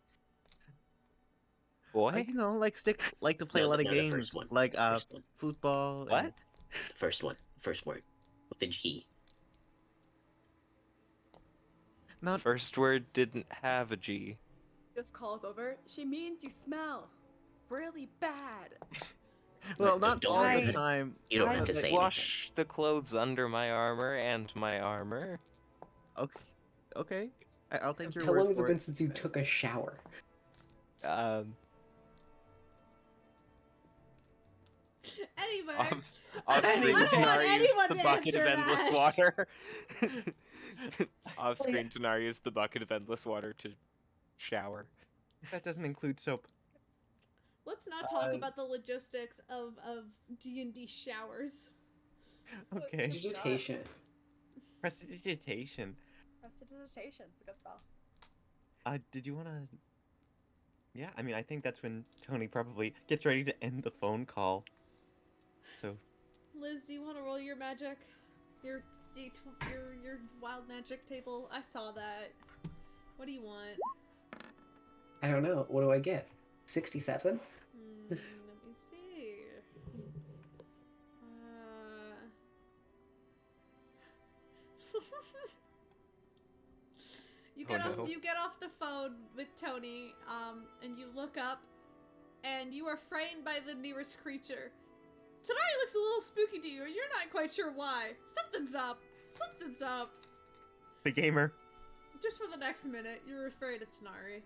Boy?
You know, like Stick like to play a lot of
The
games,
first one.
like
The first one.
football.
What?
And...
The first one. First word with a G.
Not
First word didn't have a G.
Just calls over. She means you smell really bad.
well,
But
not
don't
all
worry.
the time.
You don't
I
have to say
wash the clothes under my armor and my armor.
Okay. I'll take your
How
word
long has
for
it been since you took a shower?
Anyway.
Off-screen
I don't want
Tanari
anyone
used the
to
bucket of
answer
endless
that.
water. Off-screen Tanari used the bucket of endless water to shower.
That doesn't include soap.
Let's not talk about the logistics of D&D showers.
Okay.
Vegetation.
Prestidigitation.
Prestidigitation. It's a good spell.
Did you want to... Yeah, I mean, I think that's when Tony probably gets ready to end the phone call. So...
Liz, do you want to roll your magic? Your your wild magic table? I saw that. What do you want?
I don't know. What do I get? 67?
Let me see. You get off.
no.
You get off the phone with Tony, and you look up, and you are framed by the nearest creature. Tanari looks a little spooky to you, and you're not quite sure why. Something's up. Something's up.
The gamer.
Just for the next minute, you're afraid of Tanari.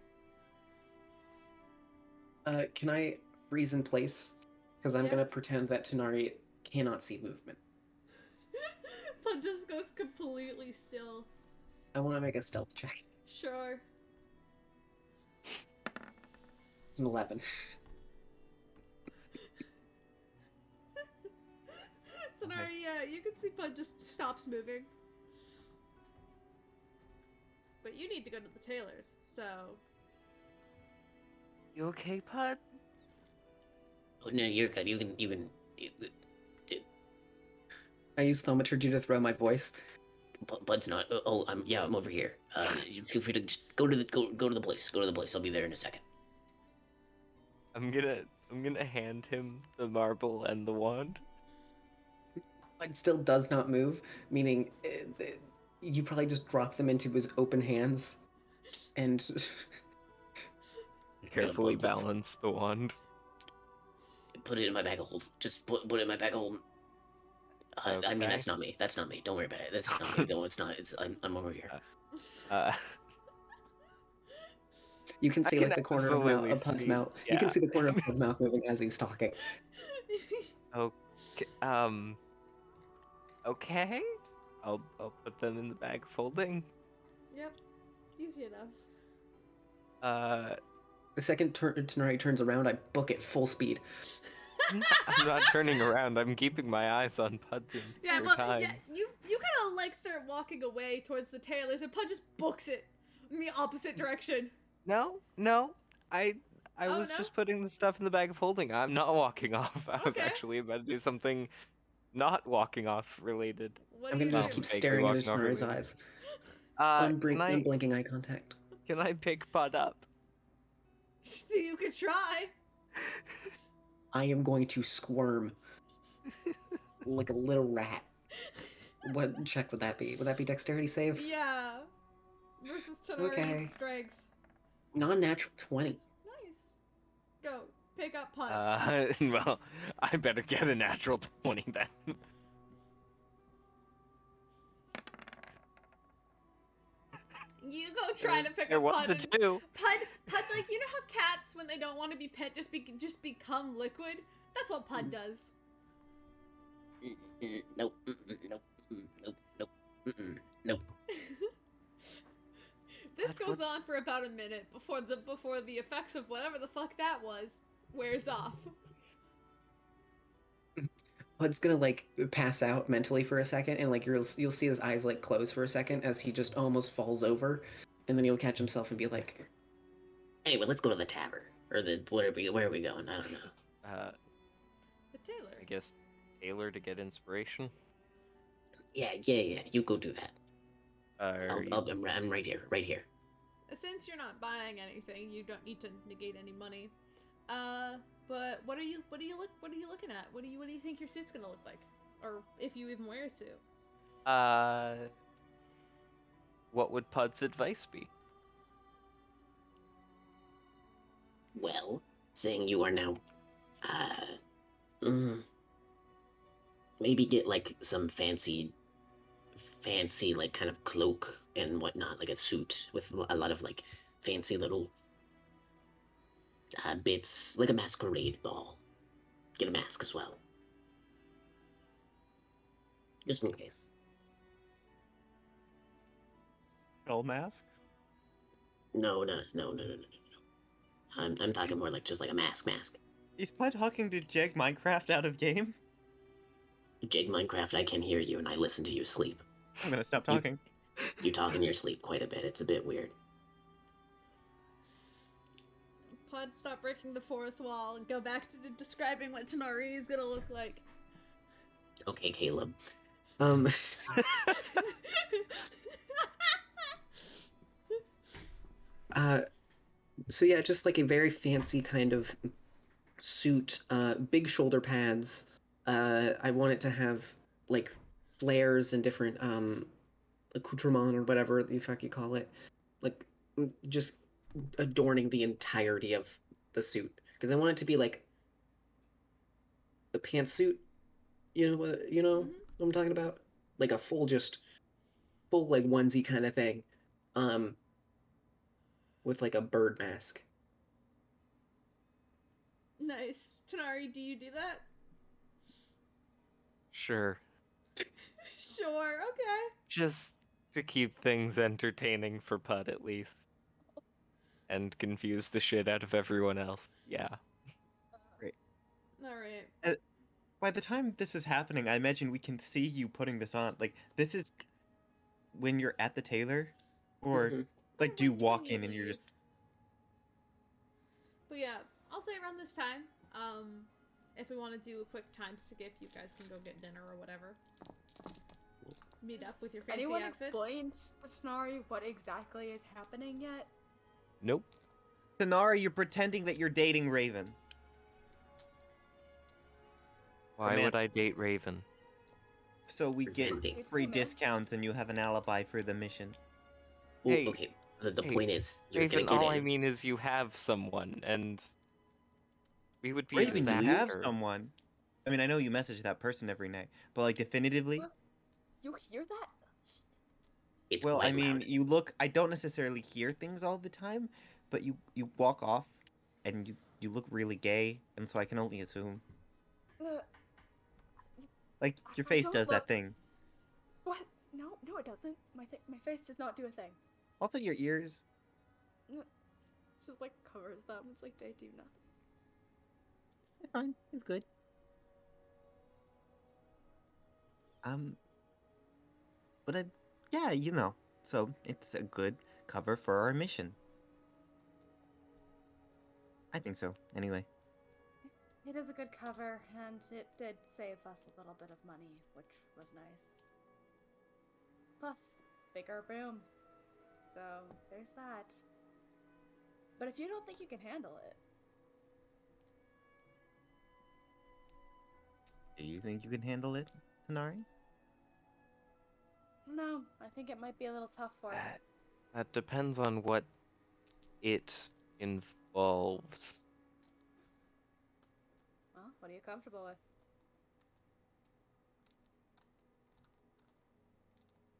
Can I freeze in place? Because I'm
Yeah.
gonna pretend that Tanari cannot see movement.
Pun just goes completely still.
I want to make a stealth check.
Sure.
It's an 11.
Tanari, yeah, you can see Pun just stops moving. But you need to go to the tailor's, so...
You okay, Pud?
Oh, no, you're good. You can.
I use thaumaturgy to throw my voice.
Bud's not. I'm over here. You feel free to just go to the place. Go to the place. I'll be there in a second.
I'm gonna hand him the marble and the wand.
It still does not move, meaning you probably just drop them into his open hands, and
Carefully balance the wand.
Put it in my bag of holding. Just put it in my bag of holding. I mean,
Okay.
that's not me. That's not me. Don't worry about it. That's not me. No, it's not. I'm over here.
you can
I
see
can
like the corner
absolutely
of Pud's
see,
mouth. You can
yeah.
see the corner of Pud's mouth moving as he's talking.
Okay. Okay. I'll put them in the bag of folding.
Yep. Easy enough.
The second Tanari turns around, I book it full speed.
I'm not turning around. I'm keeping my eyes on Pud the
Yeah,
entire
but
time.
yeah, you kind of like start walking away towards the tailors, and Pud just books it in the opposite direction.
No. I
Oh,
was
no?
just putting the stuff in the bag of holding. I'm not walking off. I was
Okay.
actually about to do something not walking off related.
What
I'm
do
gonna
you
just
do?
keep
Vaguely
staring into
walking off
Tanari's
related.
eyes.
Can
I'm blinking eye contact.
I pick Pud up?
You could try.
I am going to squirm like a little rat. What check would that be? Would that be dexterity save?
Yeah. Versus Tanari's
Okay.
strength.
Non-natural 20.
Nice. Go. Pick up Pud.
Well, I better get a natural 20 then.
You go try to pick
There
up
was
Pud.
a
And
2.
Pud, like, you know how cats, when they don't want to be pet, just become liquid? That's what Pud does.
Nope. Nope.
This goes
What's-
on for about a minute before the effects of whatever the fuck that was wears off.
Pud's gonna like pass out mentally for a second, and like you'll see his eyes like close for a second as he just almost falls over, and then he'll catch himself and be like,
Anyway, let's go to the tavern or the where are we going? I don't know.
The tailor.
I guess Taylor to get inspiration.
Yeah. You go do that. I'm right here.
Since you're not buying anything, you don't need to negate any money. But what are you looking at? What do you think your suit's gonna look like? Or if you even wear a suit?
What would Pud's advice be?
Well, saying you are now, maybe get like some fancy like kind of cloak and whatnot, like a suit with a lot of like fancy little bits, like a masquerade ball. Get a mask as well, just in case.
Skull mask?
No. I'm talking more like just like a mask.
Is Pud talking to Jeg Minecraft out of game?
Jig Minecraft, I can hear you and I listen to you sleep.
I'm gonna stop talking.
You talk in your sleep quite a bit. It's a bit weird.
Pud, stop breaking the fourth wall and go back to describing what Tanari is gonna look like.
Okay, Caleb.
So yeah, just like a very fancy kind of suit, big shoulder pads. I want it to have like flares and different accoutrement or whatever the fuck you call it, like just adorning the entirety of the suit because I want it to be like a pantsuit.
Mm-hmm.
What I'm talking about, like a full like onesie kind of thing, um, with like a bird mask.
Nice. Tanari, do you do that?
Sure.
Sure, okay.
Just to keep things entertaining for Pud at least. And confuse the shit out of everyone else. Yeah.
Alright.
By the time this is happening, I imagine we can see you putting this on. Like, this is when you're at the tailor? Or, like, do you
When
walk
you
in and you're
leave.
just...
But yeah, I'll say around this time, if we want to do a quick time skip, you guys can go get dinner or whatever. Meet up with your fancy
Anyone
outfits.
explained to Shinari what exactly is happening yet?
Nope.
Tanara, you're pretending that you're dating Raven.
Why would I date Raven?
So we get
Pretending.
free discounts and you have an alibi for the mission.
Well,
Hey,
okay. The
hey,
point is, you're
Raven,
gonna get
all
in.
I mean is you have someone, and we would be
Raven,
a
you
disaster.
have someone. I mean, I know you message that person every night, but like definitively.
What? You hear that?
It's
Well, I
quite
mean,
loud.
you look. I don't necessarily hear things all the time, but you walk off, and you look really gay, and so I can only assume. Like your
I
face
don't
does
look-
that thing.
What? No, it doesn't. My face does not do a thing.
Also, your ears.
Just like covers them. It's like they do nothing.
It's fine. It's good. But yeah, you know. So it's a good cover for our mission. I think so. Anyway.
It is a good cover, and it did save us a little bit of money, which was nice. Plus, bigger room. So, there's that. But if you don't think you can handle it...
Do you think you can handle it, Tanari?
No, I think it might be a little tough for you.
That depends on what it involves.
Well, what are you comfortable with?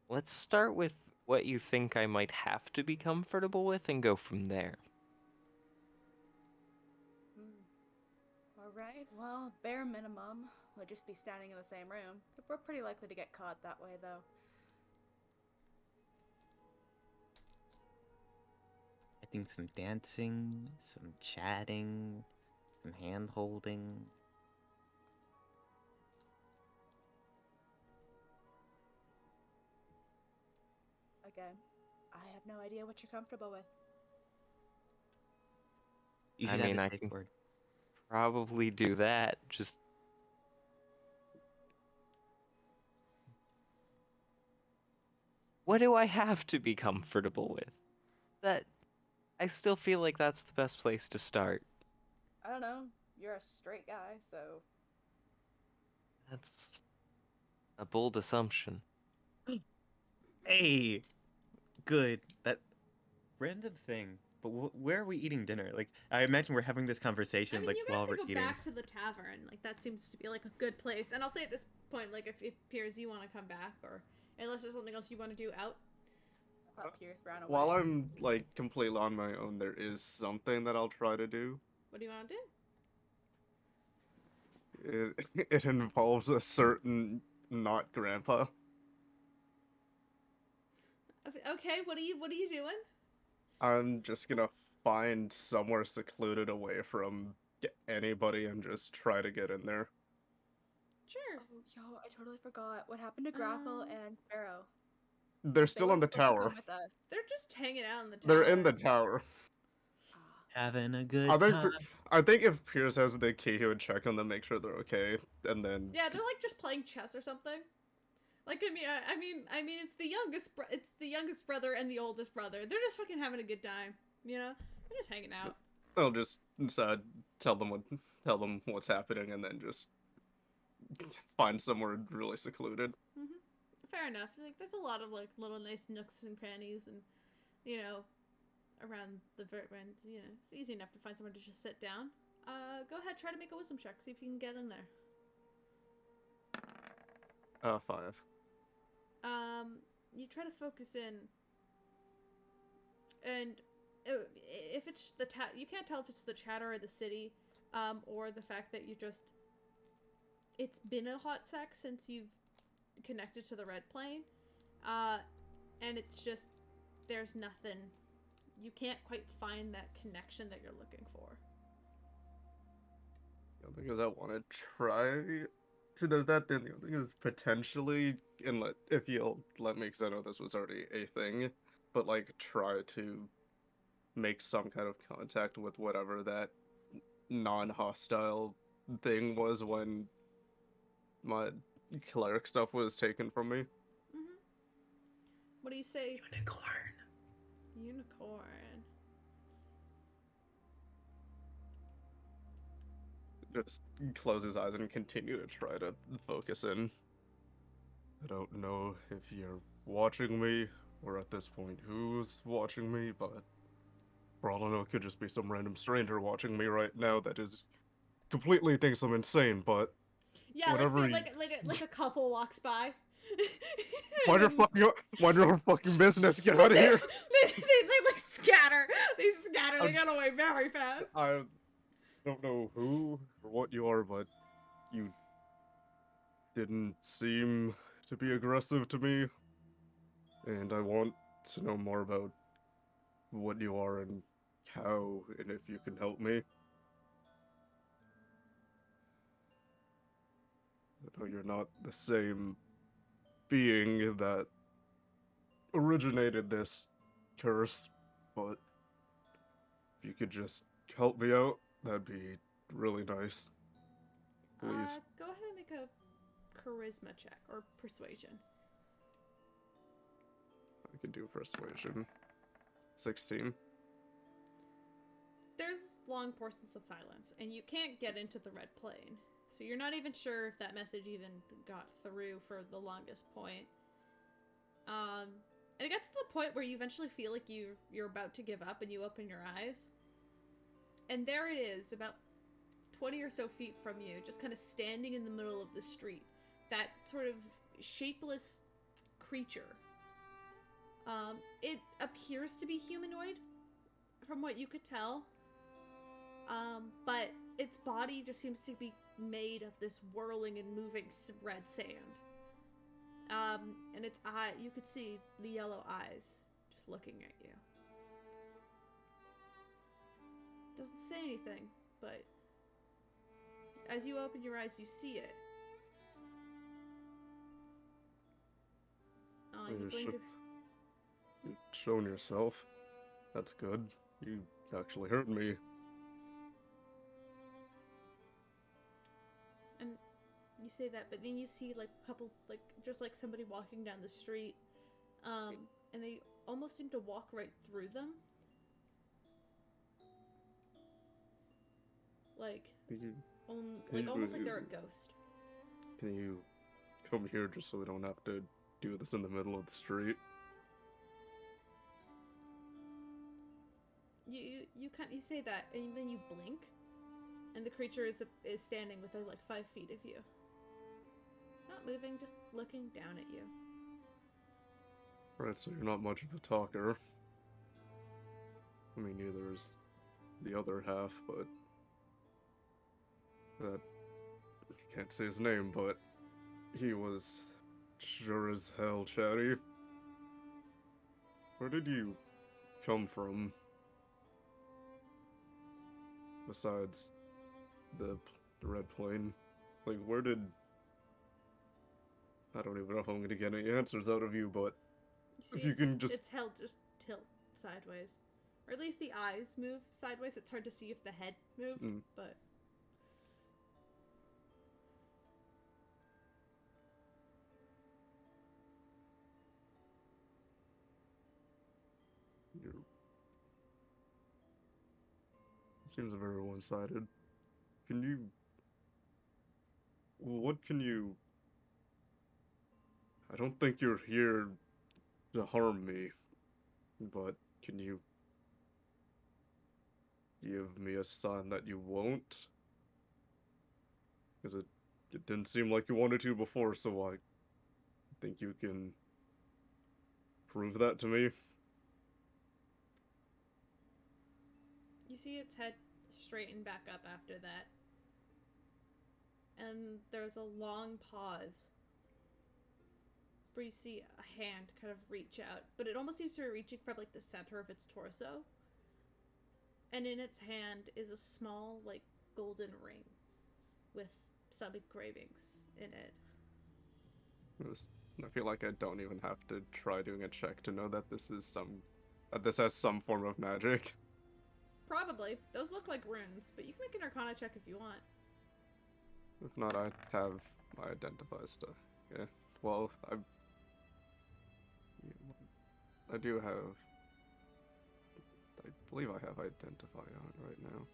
Let's start with what you think I might have to be comfortable with and go from there.
Alright, well, bare minimum would just be standing in the same room. We're pretty likely to get caught that way, though.
I think some dancing, some chatting, some hand holding.
Again, I have no idea what you're comfortable with.
You
I
should
mean,
have
I
a safe
can
word.
probably do that. Just what do I have to be comfortable with? That I still feel like that's the best place to start.
I don't know. You're a straight guy, so...
That's a bold assumption.
Hey, good. That random thing. But where are we eating dinner? Like, I imagine we're having this conversation
I mean,
like
you guys
while
can
we're
go
eating.
back to the tavern. Like, that seems to be, like, a good place. And I'll say at this point, like, if Piers, you want to come back, or unless there's something else you want to do out.
I thought Pierce ran away.
While I'm like completely on my own, there is something that I'll try to do.
What do you want to do?
It involves a certain not grandpa.
Okay, what are you doing?
I'm just gonna find somewhere secluded away from anybody and just try to get in there.
Sure.
Oh, yo, I totally forgot. What happened to Grapple
Um,
and Sparrow?
They're
They
still
were
in the
supposed to
tower.
come with us.
They're just hanging out in the tower.
They're in the tower.
Ah,
Having a good
I think
time.
I think if Pierce has the key, he would check on them, make sure they're okay, and then
Yeah, they're like just playing chess or something. Like I mean, it's the youngest brother and the oldest brother. They're just fucking having a good time, you know. They're just hanging out.
I'll just tell them what's happening, and then just find somewhere really secluded.
Mm-hmm. Fair enough. Like, there's a lot of like little nice nooks and crannies, and you know, around the and you know, it's easy enough to find somewhere to just sit down. Go ahead, try to make a wisdom check, see if you can get in there.
5.
You try to focus in, and if it's you can't tell if it's the chatter of the city, or the fact that it's been a hot sec since you've connected to the red plane, and it's just, there's nothing, you can't quite find that connection that you're looking for.
The thing is, I want to try. See, there's that thing. The thing is, potentially, and if you'll let me, because I know this was already a thing, but like try to make some kind of contact with whatever that non-hostile thing was when my cleric stuff was taken from me.
Mm-hmm. What do you say?
Unicorn.
Unicorn.
Just close his eyes and continue to try to focus in. I don't know if you're watching me, or at this point who's watching me, but for all I know, it could just be some random stranger watching me right now that is completely thinks I'm insane, but
Yeah,
whatever
like a couple walks by.
Mind your fucking business, get out of here!
they like scatter. They scatter, they get away very fast.
I don't know who or what you are, but you didn't seem to be aggressive to me, and I want to know more about what you are and how, and if you can help me. I know you're not the same being that originated this curse, but if you could just help me out, that'd be really nice. Please.
Go ahead and make a charisma check or persuasion.
I can do persuasion. 16.
There's long portions of silence, and you can't get into the red plane. So you're not even sure if that message even got through for the longest point. And it gets to the point where you eventually feel like you're about to give up, and you open your eyes. And there it is, about 20 or so feet from you, just kind of standing in the middle of the street. That sort of shapeless creature. It appears to be humanoid, from what you could tell. But its body just seems to be made of this whirling and moving red sand. And its eye, you could see the yellow eyes just looking at you. Doesn't say anything, but as you open your eyes, you see it. You blink.
You've shown yourself. That's good. You actually hurt me.
And you say that, but then you see like a couple, like just like somebody walking down the street, and they almost seem to walk right through them. Like, almost like they're a ghost.
Can you come here just so we don't have to do this in the middle of the street?
You say that, and then you blink, and the creature is standing within like 5 feet of you, not moving, just looking down at you.
Right, so you're not much of a talker. I mean, neither is the other half, but that, I can't say his name, but he was sure as hell chatty. Where did you come from? Besides the red plane. Like, where did... I don't even know if I'm gonna get any answers out of you, but if you can just...
It's held just tilt sideways. Or at least the eyes move sideways. It's hard to see if the head moved, but...
It seems very one-sided. Can you... What can you... I don't think you're here to harm me, but can you give me a sign that you won't? Because it didn't seem like you wanted to before, so I think you can prove that to me.
You see its head straighten back up after that. And there's a long pause where you see a hand kind of reach out, but it almost seems to be reaching from like the center of its torso. And in its hand is a small, like, golden ring with some engravings in it.
I feel like I don't even have to try doing a check to know that this has some form of magic.
Probably. Those look like runes, but you can make an Arcana check if you want.
If not, I have my identify stuff. Yeah. Well, I do have... I believe I have identify on it right now.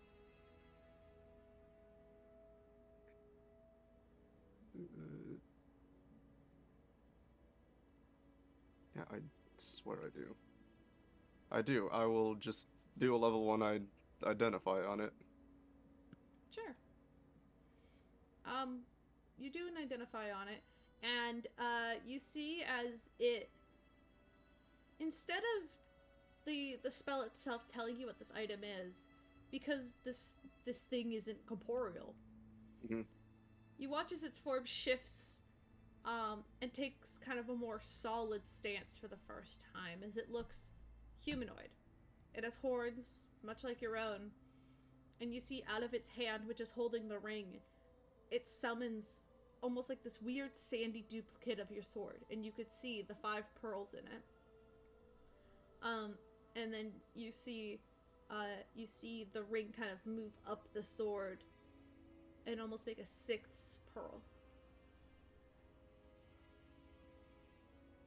Yeah, I swear I do. I do. I will just do a level 1 identify on it.
Sure. You do an identify on it, and you see as it, instead of the spell itself telling you what this item is, because this thing isn't corporeal.
Mm-hmm.
You watch as its form shifts, and takes kind of a more solid stance for the first time, as it looks humanoid. It has horns, much like your own, and you see out of its hand, which is holding the ring, it summons almost like this weird sandy duplicate of your sword, and you could see the 5 pearls in it. And then you see the ring kind of move up the sword and almost make a 6th pearl.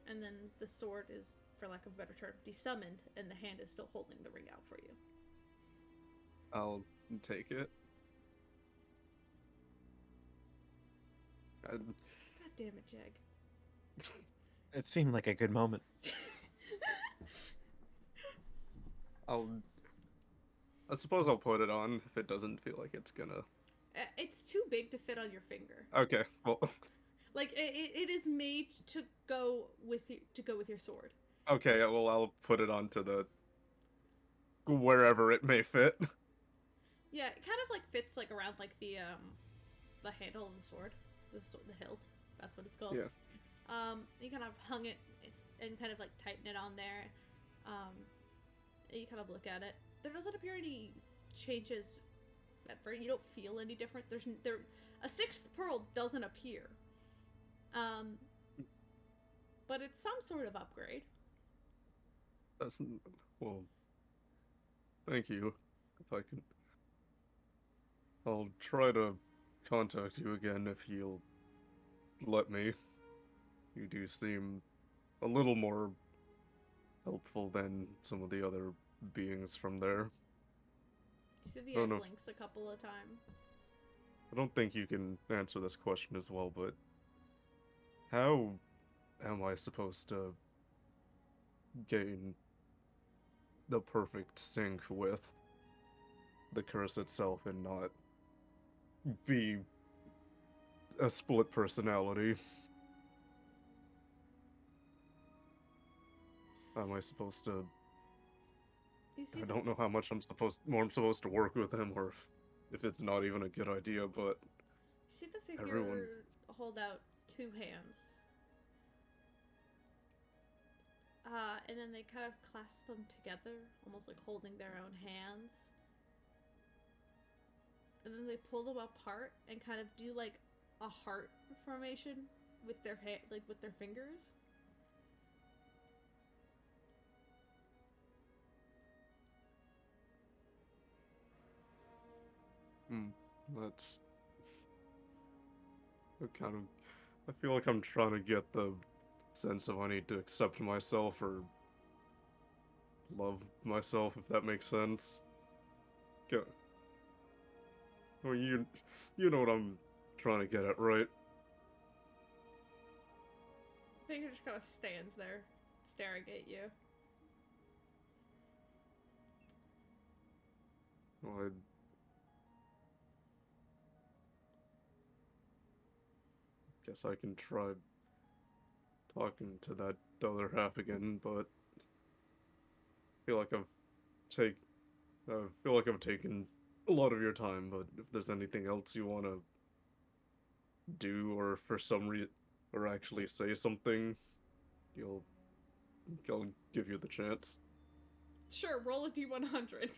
And then the sword is, for lack of a better term, desummoned, and the hand is still holding the ring out for you.
I'll take it.
God damn it, Jag.
It seemed like a good moment.
I suppose I'll put it on if it doesn't feel like it's gonna...
It's too big to fit on your finger.
Okay, well...
Like, it is made to go with your sword.
Okay, well, I'll put it onto the... wherever it may fit.
Yeah, it kind of, like, fits, like, around, like, the handle of the sword. The hilt. That's what it's called.
Yeah.
You kind of hung it and kind of, like, tighten it on there. You kind of look at it. There doesn't appear any changes. You don't feel any different. A 6th pearl doesn't appear. But it's some sort of upgrade.
Well, thank you. If I can... I'll try to contact you again if you'll let me. You do seem a little more helpful than some of the other beings from there.
You see the eye blinks a couple of times.
I don't think you can answer this question as well, but how am I supposed to gain the perfect sync with the curse itself and not be a split personality? How am I supposed to... I don't know how much I'm supposed to work with him, or if it's not even a good idea, but...
You see the figure hold out 2 hands. And then they kind of clasp them together, almost like holding their own hands. And then they pull them apart and kind of do like a heart formation with their with their fingers.
That's kind of. I feel like I'm trying to get the sense of I need to accept myself or love myself, if that makes sense. Well, you know what I'm trying to get at, right?
I think he just kind of stands there, staring at you.
Well, I guess I can try talking to that other half again, but I feel like I've taken a lot of your time, but if there's anything else you want to do or for some reason or actually say something, I'll give you the chance.
Sure, roll a d100.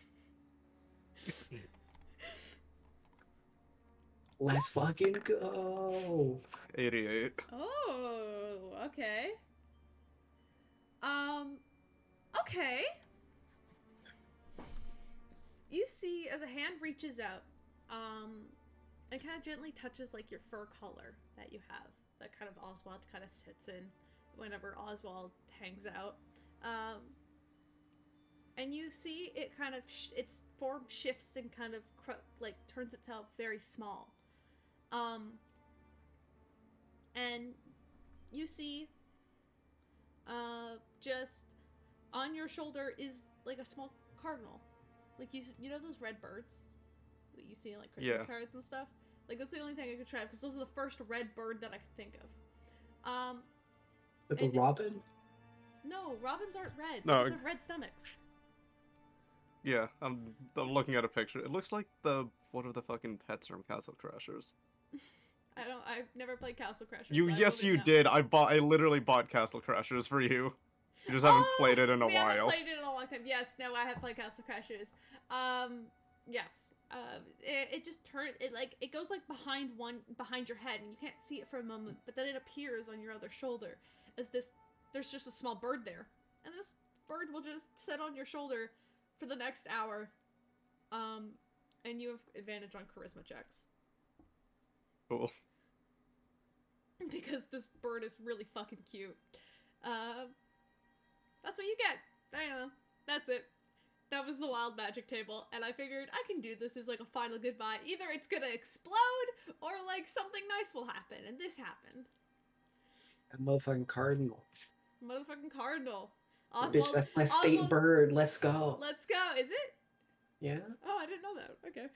Let's fucking go.
88.
Oh, okay. Okay. You see as a hand reaches out, and kind of gently touches like your fur collar that you have, that kind of Oswald kind of sits in whenever Oswald hangs out. And you see it kind of its form shifts and kind of like turns itself very small. And you see just on your shoulder is like a small cardinal. Like you know those red birds that you see in like Christmas cards and stuff? Like that's the only thing I could try because those are the first red bird that I could think of.
Like a robin?
No, robins aren't red.
No.
They just have red stomachs.
Yeah, I'm looking at a picture. It looks like what are the fucking pets from Castle Crashers?
I've never played Castle Crashers.
Yes, you did. I literally bought Castle Crashers for you. You just haven't played it in a while.
We haven't played it in a long time. Yes, no, I have played Castle Crashers. Yes. It just it goes like behind your head, and you can't see it for a moment, but then it appears on your other shoulder as there's just a small bird there, and this bird will just sit on your shoulder for the next hour. And you have advantage on charisma checks.
Cool.
Because this bird is really fucking cute. That's what you get. I don't know. That's it. That was the wild magic table, and I figured I can do this as like a final goodbye. Either it's gonna explode, or like something nice will happen, and this happened.
A motherfucking cardinal.
Motherfucking cardinal.
Oswald, bitch, that's my state bird. Let's go.
Let's go. Is it?
Yeah.
Oh, I didn't know that. Okay.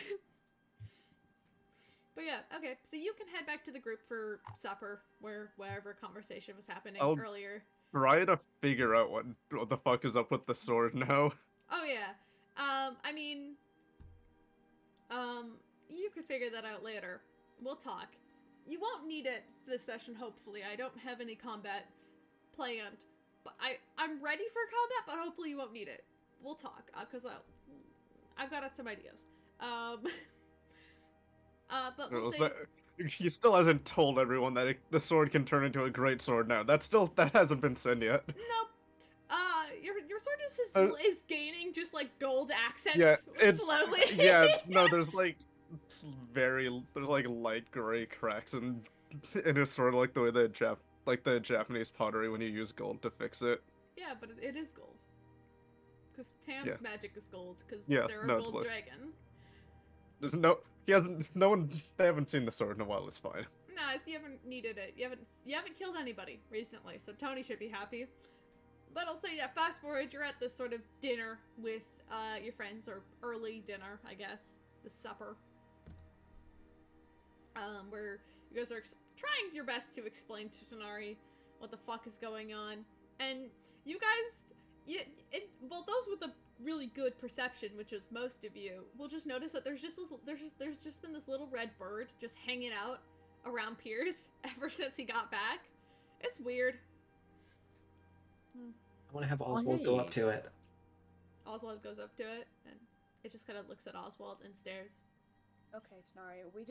But yeah, okay. So you can head back to the group for supper, wherever conversation was happening earlier.
Try to figure out what the fuck is up with the sword now.
Oh yeah. I mean, you could figure that out later. We'll talk. You won't need it this session, hopefully. I don't have any combat planned. But I'm ready for combat, but hopefully you won't need it. We'll talk, because I've got some ideas. But we'll say...
He still hasn't told everyone that the sword can turn into a great sword now. That hasn't been said yet.
Nope. Your sword is gaining just like gold accents slowly.
Yeah, no, there's like light gray cracks in his sword, like the way the Japanese pottery when you use gold to fix it.
Yeah, but it is gold. Because Tam's magic is gold, because
yes,
they're a gold dragon. They haven't seen the sword in a while, it's fine. Nah, you haven't needed it. You haven't killed anybody recently, so Tony should be happy. But I'll say, yeah, fast forward, you're at this sort of dinner with your friends, or early dinner, I guess. The supper. Where you guys are trying your best to explain to Sonari what the fuck is going on. And you guys, those with a really good perception, which is most of you, will just notice that there's just been this little red bird just hanging out around Piers ever since he got back. It's weird.
I want to have Oswald go up to it.
Oswald goes up to it, and it just kind of looks at Oswald and stares.
Okay, Tanari, we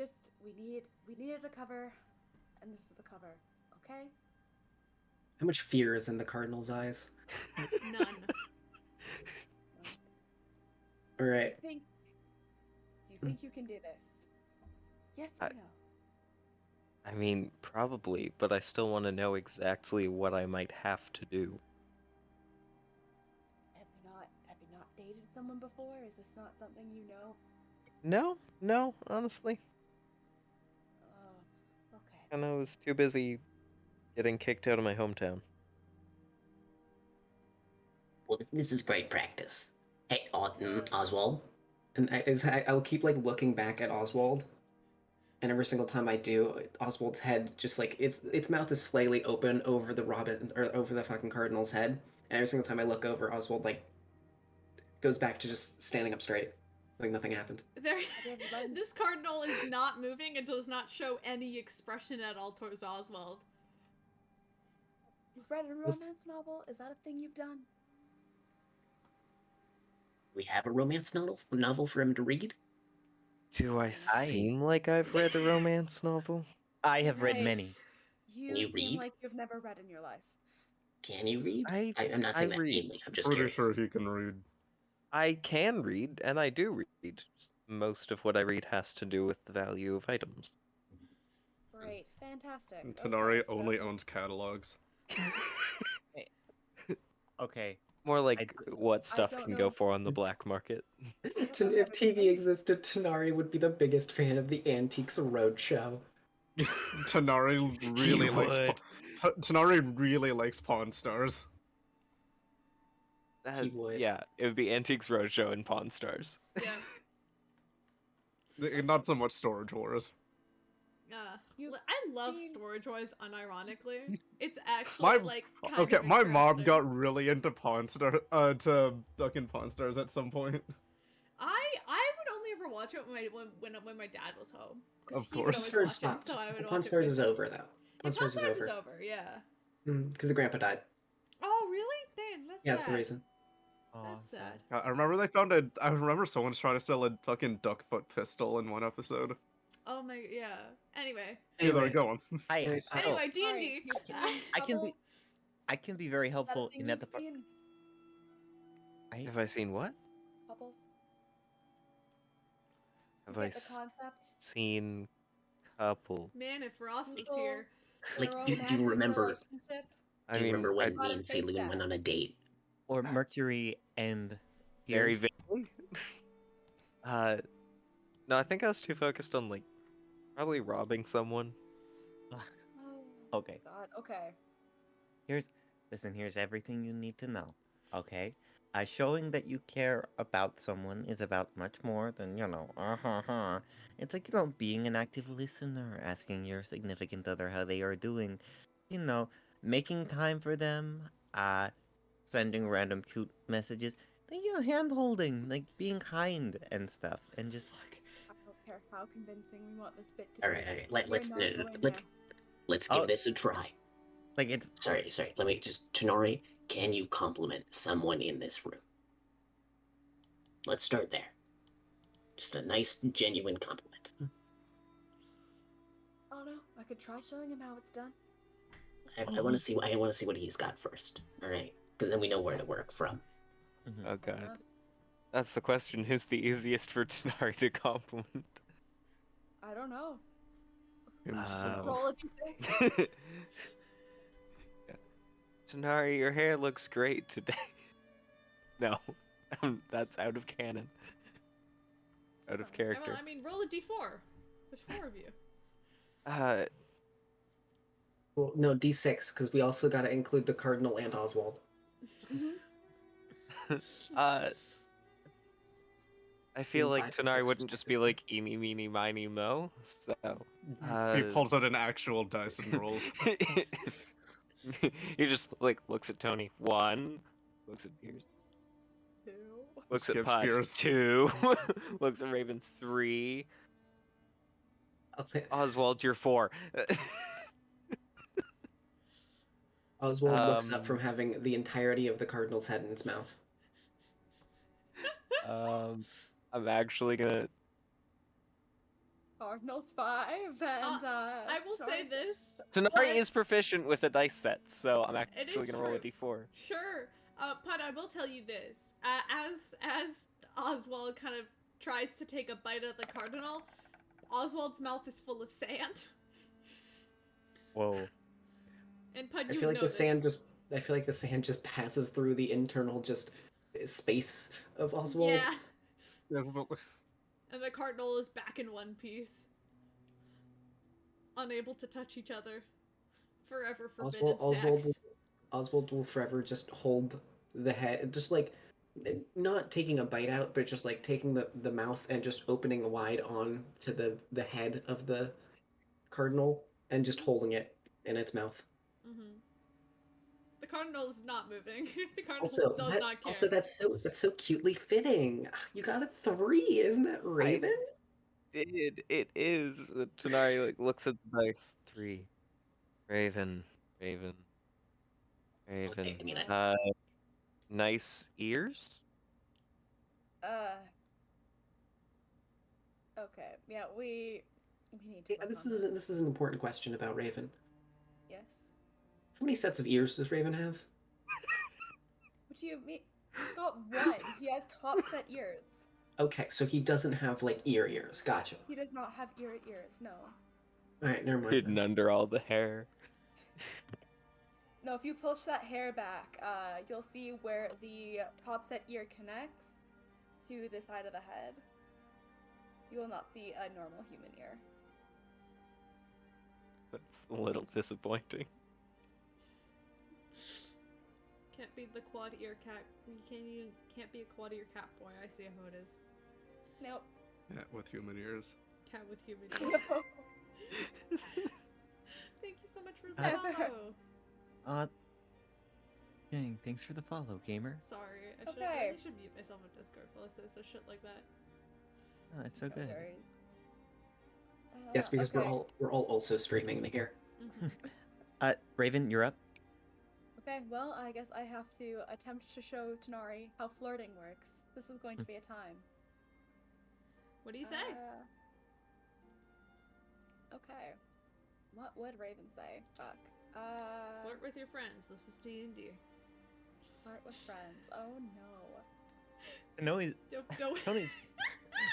needed a cover, and this is the cover, okay?
How much fear is in the Cardinal's eyes?
None.
Alright.
Do you think you can do this? Yes,
I-
I know.
I mean, probably, but I still want to know exactly what I might have to do.
Have you not dated someone before? Is this not something you know?
No, honestly.
Okay.
And I was too busy getting kicked out of my hometown.
Well, this is great practice. Hey, Oswald.
And I'll keep like looking back at Oswald, and every single time I do, Oswald's head just like its mouth is slightly open over the Robin or over the fucking Cardinal's head, and every single time I look over, Oswald like goes back to just standing up straight, like nothing happened.
This cardinal is not moving and does not show any expression at all towards Oswald.
You've read a romance novel? Is that a thing you've done?
We have a romance novel for him to read?
Do I seem like I've read a romance novel?
I have read many.
You
you
seem
read?
like you've never read in your life.
Can you read? I'm not
I
saying that
read.
meanly. I'm just
Pretty
curious.
sure he can read.
I can read, and I do read. Most of what I read has to do with the value of items.
Great, fantastic.
Tanari
Okay, so-
only owns catalogs.
Okay.
More like what stuff
don't
can go
know.
for on the black market.
If TV existed, Tanari would be the biggest fan of the Antiques Roadshow.
Tanari really likes Tanari really likes Pawn Stars.
He would.
Yeah, it would be Antiques Roadshow and Pawn Stars.
Yeah.
Not so much Storage Wars.
I love Storage Wars unironically. It's actually
My
like kind
okay,
of
my mom
interesting.
got really into to fucking Pawn Stars at some point.
I would only ever watch it when my dad was home.
Of
He would
course.
always watch it, so I would watch
Pawn
it.
Stars
with
is
him.
over though.
Pawn
Stars
Stars is over. Yeah.
Because the grandpa died.
Oh really? Damn, that's
Yeah,
sad.
that's the reason.
That's sad.
I remember I remember someone's trying to sell a fucking duck foot pistol in one episode.
Oh my, yeah. Anyway.
Either go on.
Anyway,
Anyway, D&D.
I can be very helpful in that
Have I seen what?
Bubbles.
Have
You
I
get the concept?
seen couple?
Man, if Ross was
People-
here.
Like,
A
do you
romantic
remember?
relationship?
Do you remember when
I'd
me and
say
Celine
that.
went on a date?
Or Mercury and
Very
Piers.
vaguely. No, I think I was too focused on like probably robbing someone.
Oh,
Okay.
God, okay.
Here's everything you need to know. Okay? Showing that you care about someone is about much more than, It's like, being an active listener, asking your significant other how they are doing, making time for them, sending random cute messages, hand holding, like being kind and stuff, and just
I don't care how convincing we want this bit to
All
be.
right.
We're not
Let's give this a try.
like it's
Sorry. Let me just, Tenori, can you compliment someone in this room? Let's start there. Just a nice, genuine compliment.
Oh no, I could try showing him how it's done.
I want to see. I want to see what he's got first. All right, because then we know where to work from.
Oh god. That's the question. Who's the easiest for Tanari to compliment?
I don't know.
Himself.
Roll a d6.
Yeah. Tanari, your hair looks great today. No, that's out of canon. Out of character.
Well, I mean, roll a d4. There's 4 of you.
Well, no, D6, because we also got to include the Cardinal and Oswald.
I feel like Tanari wouldn't just be like eeny, meeny, miny, mo. So
He pulls out an actual dice and rolls.
he just like looks at Tony. 1, looks at Piers.
2.
Looks
Skips
at Pod.
Piers.
2, looks at Raven. 3. Oswald, you're 4.
Oswald looks up from having the entirety of the Cardinal's head in its mouth.
I'm actually gonna.
Cardinals 5 and
I will say this.
Tanari is proficient with a dice set, so I'm
It
actually
is
gonna roll a
true.
d4.
Sure. But I will tell you this. As Oswald kind of tries to take a bite of the cardinal, Oswald's mouth is full of sand.
Whoa.
And Pud,
I
you
feel
would
like
know
the sand just passes through the internal just space of Oswald.
Yeah.
That's the-
And the cardinal is back in one piece. Unable to touch each other. Forever forbidden snacks.
Oswald will forever just hold the head, just like not taking a bite out, but just like taking the mouth and just opening wide on to the head of the cardinal and just holding it in its mouth.
Mm-hmm. The cardinal is not moving. The cardinal
Also,
does not care.
Also, that's so cutely fitting. You got a 3, isn't that Raven?
It is. Tanari like looks at the dice. 3. Raven. Raven.
Okay, I mean,
Nice ears?
Okay. Yeah, we need to
Yeah,
work
this
on
is an important question about Raven.
Yes.
How many sets of ears does Raven have?
What do you mean? He's got one. He has top set ears.
Okay, so he doesn't have like ears. Gotcha.
He does not have ears, no.
All right, never mind.
Hidden
Then.
under all the hair.
No, if you push that hair back, you'll see where the top set ear connects to the side of the head. You will not see a normal human ear.
That's a little disappointing.
Can't be the quad ear cat. You can't be a quad ear cat boy. I see how it is.
Nope.
Yeah, with human ears.
Cat with human ears. Thank you so much for the follow.
Dang, thanks for the follow, gamer.
Sorry, I
Okay.
should mute myself on Discord while I say so shit like that.
Oh, it's so good.
Worries.
Yes, because
okay.
we're all also streaming here.
Mm-hmm.
Raven, you're up.
Okay, well, I guess I have to attempt to show Tanari how flirting works. This is going to be a time.
What do you say?
Okay. What would Raven say? Fuck.
Flirt with your friends. This is D&D.
Flirt with friends. Oh no.
No, he's
Don't.
Tony's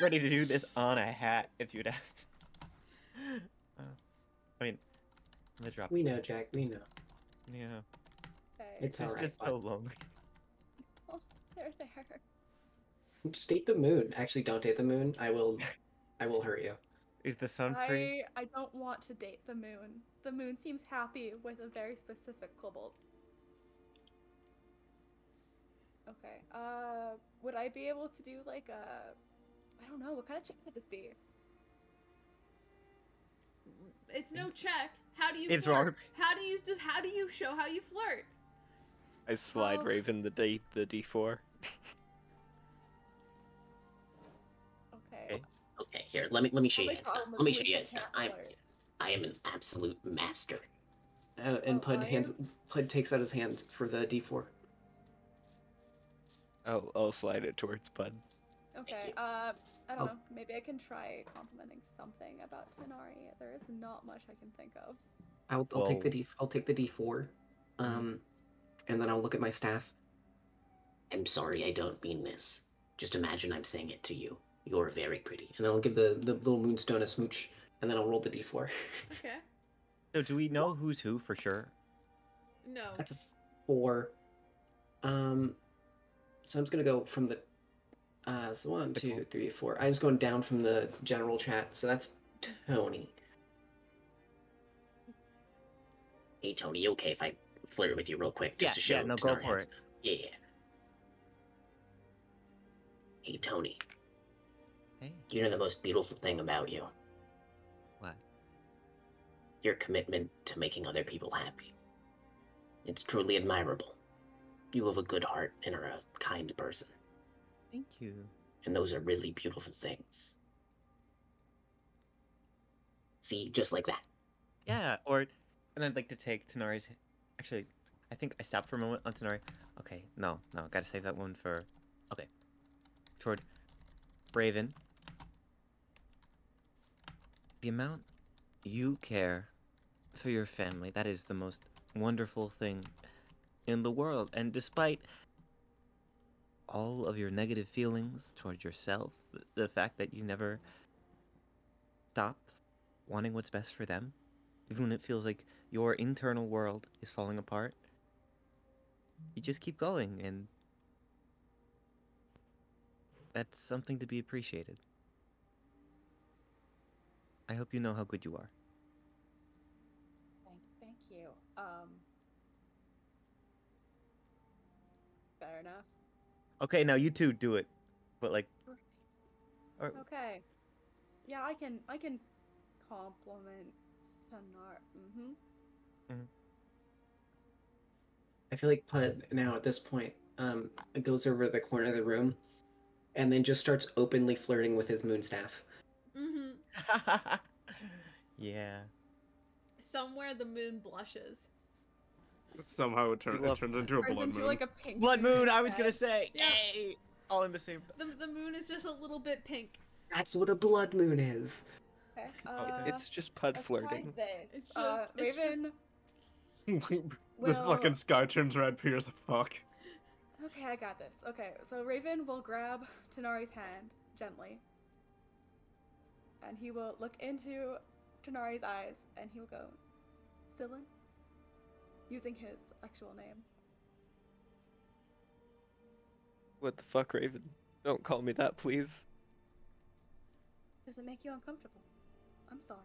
ready to do this on a hat if you'd asked. I mean, the drop.
We know, Jack. We know.
Yeah.
Okay.
It's
It's
alright.
just so lonely.
Oh, they're there.
Just date the moon. Actually, don't date the moon. I will hurt you.
Is the sun free?
I don't want to date the moon. The moon seems happy with a very specific kobold. Okay. Would I be able to do like I don't know, what kind of check would this be?
It's no check. How do you
It's
flirt?
wrong.
How do you show how you flirt?
I slide
Oh.
Raven the D4.
Okay.
okay, here, let me show you
Only
head stuff.
problem
Let me
is
show you
Lucia
head stuff.
can't flirt.
I am an absolute master.
And
Oh, are you?
Pud takes out his hand for the D4.
I'll slide it towards Pud.
Okay,
you.
I don't
Oh.
know. Maybe I can try complimenting something about Tanari. There is not much I can think of.
I'll take the D4. And then I'll look at my staff.
I'm sorry, I don't mean this. Just imagine I'm saying it to you. You're very pretty.
And then I'll give the little moonstone a smooch, and then I'll roll the D4.
Okay.
So do we know who's who for sure?
No.
That's a 4. So I'm just gonna go from the so 1, 2, 3, 4. I'm just going down from the general chat. So that's Tony.
Hey, Tony, you okay if I flirt with you real quick just to show
yeah, no, go
Tanari
for
head
it.
stuff? Yeah. Hey, Tony,
Hey.
you know the most beautiful thing about you?
What?
Your commitment to making other people happy. It's truly admirable. You have a good heart and are a kind person.
Thank you.
And those are really beautiful things. See, just like that.
Yeah, and I'd like to take Tanari's. Actually, I think I stopped for a moment on Tanari. Okay, no, gotta save that one for. Okay. Toward Raven. The amount you care for your family, that is the most wonderful thing in the world. And despite all of your negative feelings toward yourself, the fact that you never stop wanting what's best for them, even when it feels like your internal world is falling apart, you just keep going, and that's something to be appreciated. I hope you know how good you are.
Thank you. Fair enough.
Okay, now you two do it, but like, or,
Okay. Yeah, I can compliment Sonar.
I feel like Pud now at this point goes over to the corner of the room and then just starts openly flirting with his moonstaff.
yeah.
Somewhere the moon blushes.
Somehow it turns into a
Turns
blood
into
moon.
like a pink
Blood moon, I was
instead.
gonna say.
Yeah.
Hey! All in the same.
The moon is just a little bit pink.
That's what a blood moon is.
Okay.
It's just Pud
let's
flirting.
try this.
It's just-
Raven.
This
will-
fucking sky turns red, Pierce. Fuck.
Okay, I got this. Okay, so Raven will grab Tanari's hand gently, and he will look into Tanari's eyes, and he will go, Sillin, using his actual name.
What the fuck, Raven? Don't call me that, please.
Does it make you uncomfortable? I'm sorry.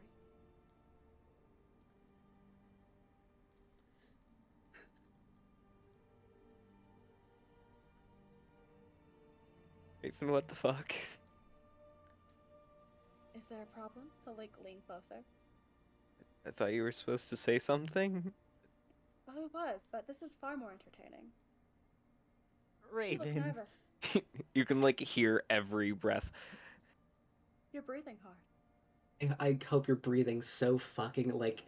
Raven, what the fuck?
Is there a problem? To like lean closer.
I thought you were supposed to say something.
Oh, it was, but this is far more entertaining. You look
Raven.
nervous.
You can like hear every breath.
You're breathing hard.
I hope you're breathing so fucking like,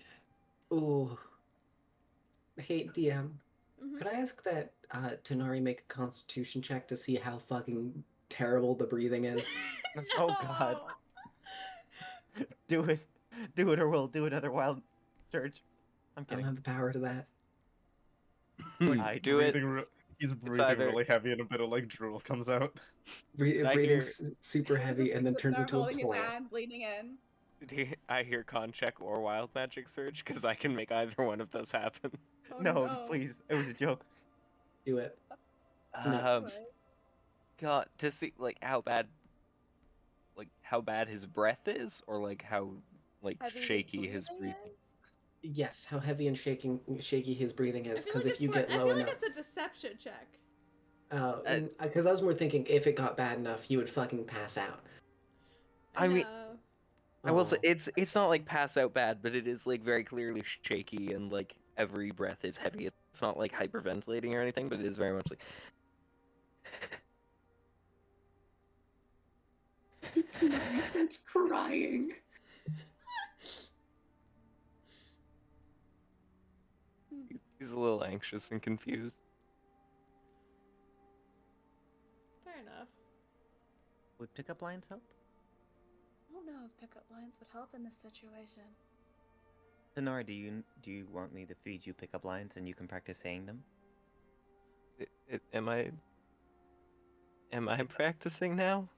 ooh. Hey, DM, could I ask that Tanari make a constitution check to see how fucking terrible the breathing is?
Oh god. Do it. Do it or we'll do another wild surge. I'm
I don't
kidding.
have the power to that.
I do it.
He's breathing
either-
really heavy and a bit of like drool comes out.
I
Breathing
hear-
super heavy and then
Sits
turns
there
into a
holding his
plant.
hand, leaning in.
I hear con check or wild magic surge because I can make either one of those happen.
Oh,
No, please. It was a joke.
Do it.
Um, God, to see like how bad his breath is, or like how like
Heavy
shaky his breathing.
is?
Yes, how heavy and shaky his breathing is. Because if you get
I
low
feel like
enough,
it's a deception check.
because I was more thinking if it got bad enough, you would fucking pass out.
I mean,
know.
I will say
Oh.
it's not like pass out bad, but it is like very clearly shaky and like every breath is heavy. It's not like hyperventilating or anything, but it is very much like.
He starts crying.
He's a little anxious and confused.
Fair enough.
Would pickup lines help?
I don't know if pickup lines would help in this situation.
Sonora, do you want me to feed you pickup lines and you can practice saying them?
Am I practicing now?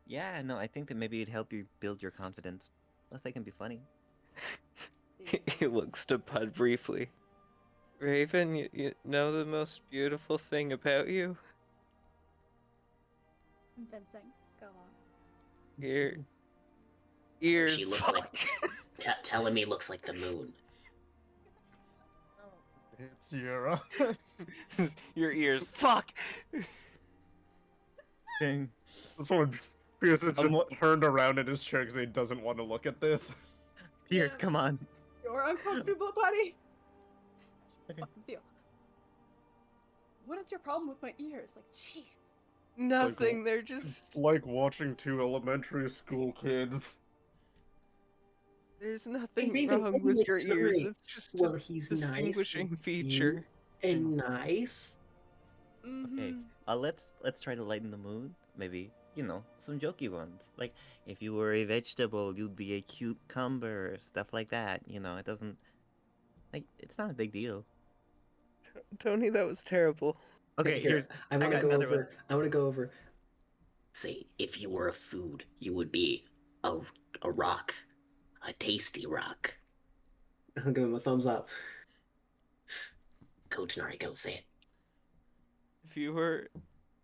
Yeah, no, I think that maybe it'd help you build your confidence. Plus, they can be funny.
He looks to Pud briefly. Raven, you know the most beautiful thing about you?
Convincing. Go on.
Your ears.
She looks like. Telling me looks like the moon.
It's your
Your ears. Fuck!
Dang.
This one, Pierce has just
mo-
turned around in his chair because he doesn't want to look at this.
Pierce,
Yeah.
come on.
You're uncomfortable, buddy.
Okay.
Fucking feel. What is your problem with my ears? Like, jeez.
Nothing, they're just.
It's like watching two elementary school kids.
There's nothing
Raven,
wrong
don't
with
be
your ears.
sorry.
It's just
Well,
a
he's
distinguishing
nice
feature.
and nice.
Okay, let's try to lighten the mood. Maybe, some jokey ones. Like, if you were a vegetable, you'd be a cucumber, stuff like that. It doesn't, it's not a big deal.
Tony, that was terrible.
Okay,
Here, I want to
got
go
another
over.
one.
I want to go over.
Say, if you were a food, you would be a rock, a tasty rock.
I'll give him a thumbs up.
Go, Tanari, go say it.
If you were,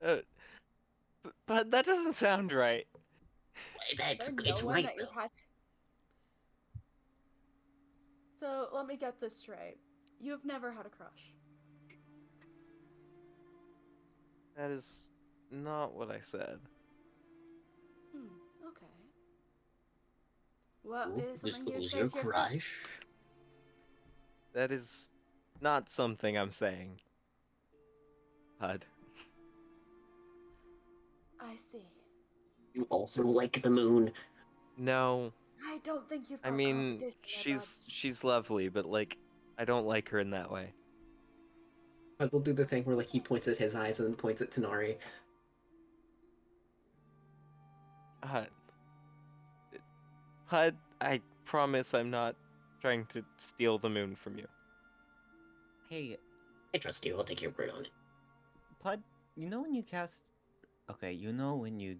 but that doesn't sound right.
That's
Is there
it's
no one
right
that you're
though.
So let me get this straight. You've never had a crush.
That is not what I said.
Okay. What
Ooh,
is
this
something you'd
was
say
your
to your crush?
crush.
That is not something I'm saying. Hud.
I see.
You also like the moon.
No,
I don't think you've
I
got
mean
competition there, bud.
she's lovely, but like I don't like her in that way.
I will do the thing where like he points at his eyes and then points at Tanari.
Hud. Hud, I promise I'm not trying to steal the moon from you.
Hey,
I trust you. I'll take your word on it.
Pud, you know when you cast... Okay, you know when you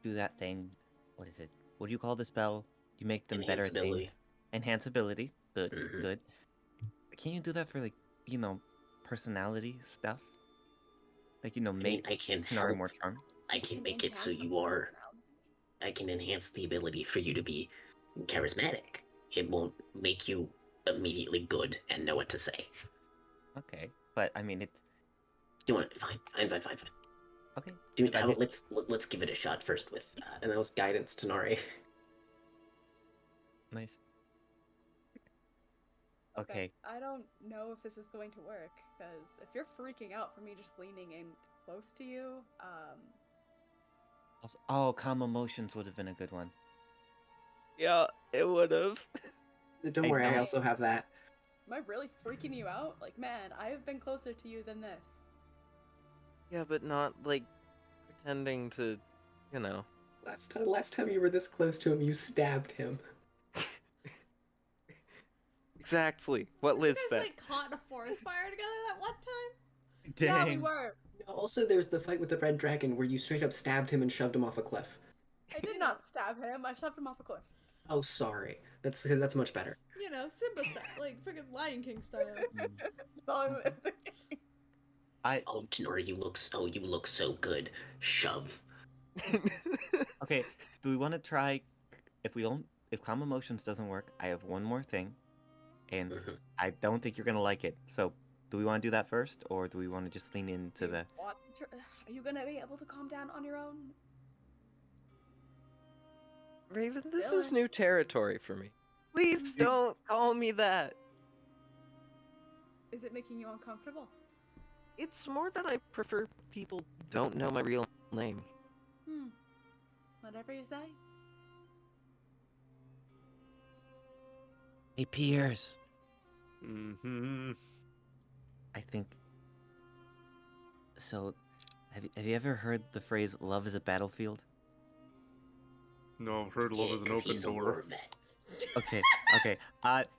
do that thing... What is it? What do you call the spell? You make them better at things. Enhanceability. Good,
Mhm.
good. Can you do that for, like, you know, personality stuff? Like, you know,
I mean,
make
I can
Tanari
help.
more charming?
I can make it so
enhance
you
the
are.
background.
I can enhance the ability for you to be charismatic. It won't make you immediately good and know what to say.
Okay, but, I mean, it's...
You want it? Fine. Fine.
Okay.
Dude,
I
how about
just-
let's give it a shot first with.
And that was guidance, Tanari.
Nice. Okay.
I don't know if this is going to work, because if you're freaking out for me just leaning in close to you,
Also, oh, calm emotions would have been a good one.
Yeah, it would have.
Don't worry, I also have that.
am I really freaking you out? Like, man, I have been closer to you than this.
Yeah, but not like pretending to, you know.
Last time you were this close to him, you stabbed him.
Exactly what Liz
You guys
said.
like caught in a forest fire together that one time?
Yeah, we were.
Also, there's the fight with the red dragon where you straight up stabbed him and shoved him off a cliff.
I did not stab him. I shoved him off a cliff.
Oh, sorry. That's much better.
You know, Simba style, like freaking Lion King style.
Oh, Tenor, you look so good. Shove.
Okay, do we want to try... If calm emotions doesn't work, I have one more thing. And
Mhm.
I don't think you're gonna like it. So, do we want to do that first, or do we want to just lean into the...
Are you gonna be able to calm down on your own?
Raven, this is
Dylan.
new territory for me. Please don't call me that.
Is it making you uncomfortable?
It's more that I prefer people don't know my real name.
Whatever you say.
Hey, Piers.
Mm-hmm.
I think... So, have you ever heard the phrase, love is a battlefield?
No, I've heard love is an
'cause
open
he's a
door.
war vet.
Okay, okay.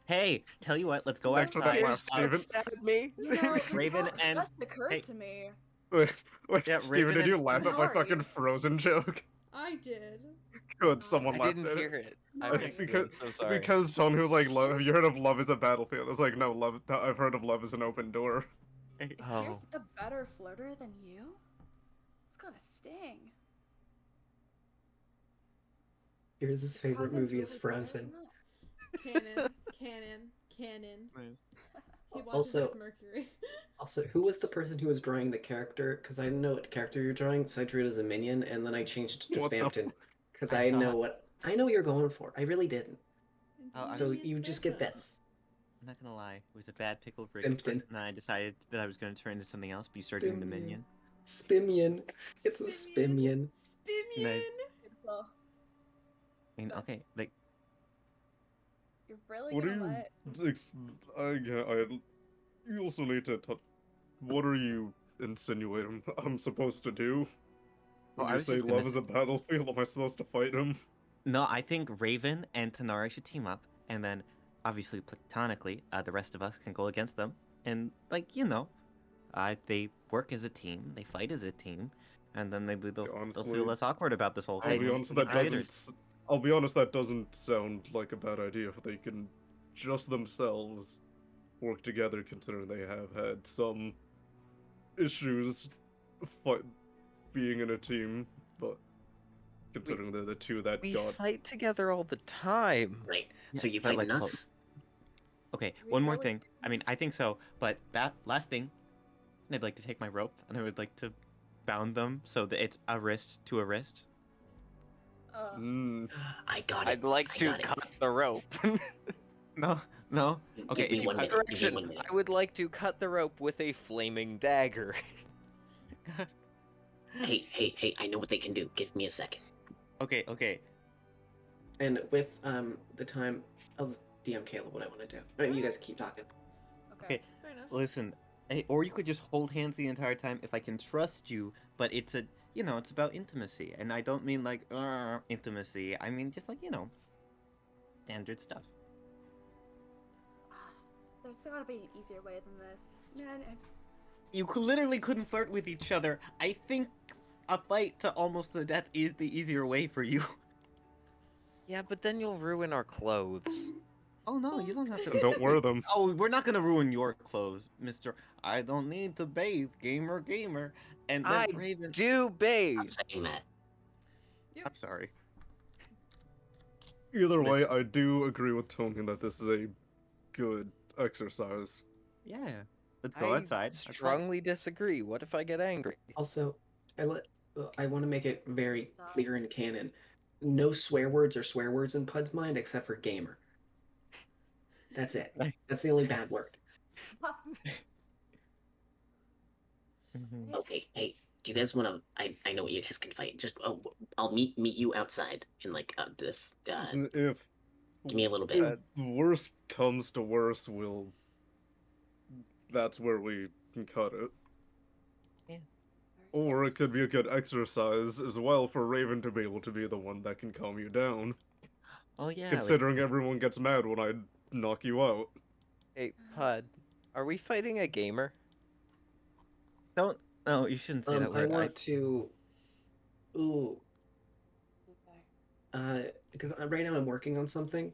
Hey, tell you what, let's go
Back to that
outside.
laugh, Steven.
Stabbed me.
You know,
Raven and...
just occurred
hey.
to me.
Wait,
Yeah,
Steven,
Raven
did you
and-
laugh at
How
my
are
fucking
you?
Frozen joke?
I did.
Good, someone
I
laughed
didn't
at
hear
it.
it.
No,
I missed it.
Because,
I'm so sorry.
because Tony was like, "Love, have you heard of love is a battlefield?" I was like, no, I've heard of love is an open door.
Is
Oh.
Pierce a better flirter than you? It's got a sting.
Here's his favorite
Cousin's
movie is
really better
Frozen.
than that.
Canon. He watches
Also-
like Mercury.
Also, who was the person who was drawing the character? Because I didn't know what character you're drawing, so I drew it as a minion, and then I changed it to
What the
Spamton. Because
I
I know
thought-
what you're going for. I really didn't.
Oh,
So
Convenient
you just get
Santa.
this.
I'm not gonna lie, it was a bad pickle for
Pimpton.
first, and then I decided that I was gonna turn into something else, but you started doing the
Spimian.
minion.
Spimian. It's a Spimian.
Spimian.
Nice.
Well,
I mean, okay, like,
you're really
What are
gonna
you?
let
You also need to. What are you insinuating I'm supposed to do?
Oh,
When
I
you
was
say
just gonna
love is a battlefield, am I supposed to fight him?
no, I think Raven and Tanara should team up, and then, obviously, platonically, the rest of us can go against them, and, like, you know, they work as a team, they fight as a team, and then maybe they'll
Honestly,
feel less awkward about this whole
I'll
thing.
be
as
honest,
the
that
creators.
doesn't. I'll be honest, that doesn't sound like a bad idea if they can just themselves work together, considering they have had some issues fight, being in a team, but considering they're the two that
We
got...
fight together all the time.
Right.
Yeah,
So you
but,
fighting
like,
us?
Okay,
We
one more
really
thing. I mean, I think so, but that last thing, I'd like to take my rope and I would like to bound them so that it's a wrist to a wrist.
Mm,
I got it.
I'd like
I
to
got it.
cut the rope.
No, no. Okay,
Give me
if you
one
cut-
minute. Give me
Correction,
1 minute.
I would like to cut the rope with a flaming dagger.
Hey, I know what they can do. Give me a second.
Okay.
And with the time, I'll just DM Caleb what I want to do. I mean, you guys keep talking.
Okay.
Fair enough.
Listen, or you could just hold hands the entire time if I can trust you, but it's it's about intimacy, and I don't mean like intimacy. I mean just like, standard stuff.
There's gotta be an easier way than this. Man,
You literally couldn't flirt with each other. I think a fight to almost the death is the easier way for you.
Yeah, but then you'll ruin our clothes.
Oh no, you don't have to.
and don't wear them.
Oh, we're not gonna ruin your clothes, Mister. I don't need to bathe, gamer. And then
I
Raven.
do bathe.
I'm saying that.
I'm sorry.
Either way, I do agree with Tony that this is a good exercise.
Yeah. Let's go outside. That's fine.
Strongly disagree. What if I get angry?
Also, I want to make it very clear in canon. No swear words or swear words in Pud's mind except for gamer. That's it. That's the only bad word.
Mhm.
Okay, hey, do you guys want to? I know what you guys can fight. Just I'll meet you outside in like
Listen, if
give me a little bit.
worst comes to worst, that's where we can cut it.
Yeah.
Or it could be a good exercise as well for Raven to be able to be the one that can calm you down.
Oh yeah.
Considering everyone gets mad when I knock you out.
Hey, Pud, are we fighting a gamer?
Don't. No, you shouldn't say that
I
word.
want to. Ooh. Because right now I'm working on something.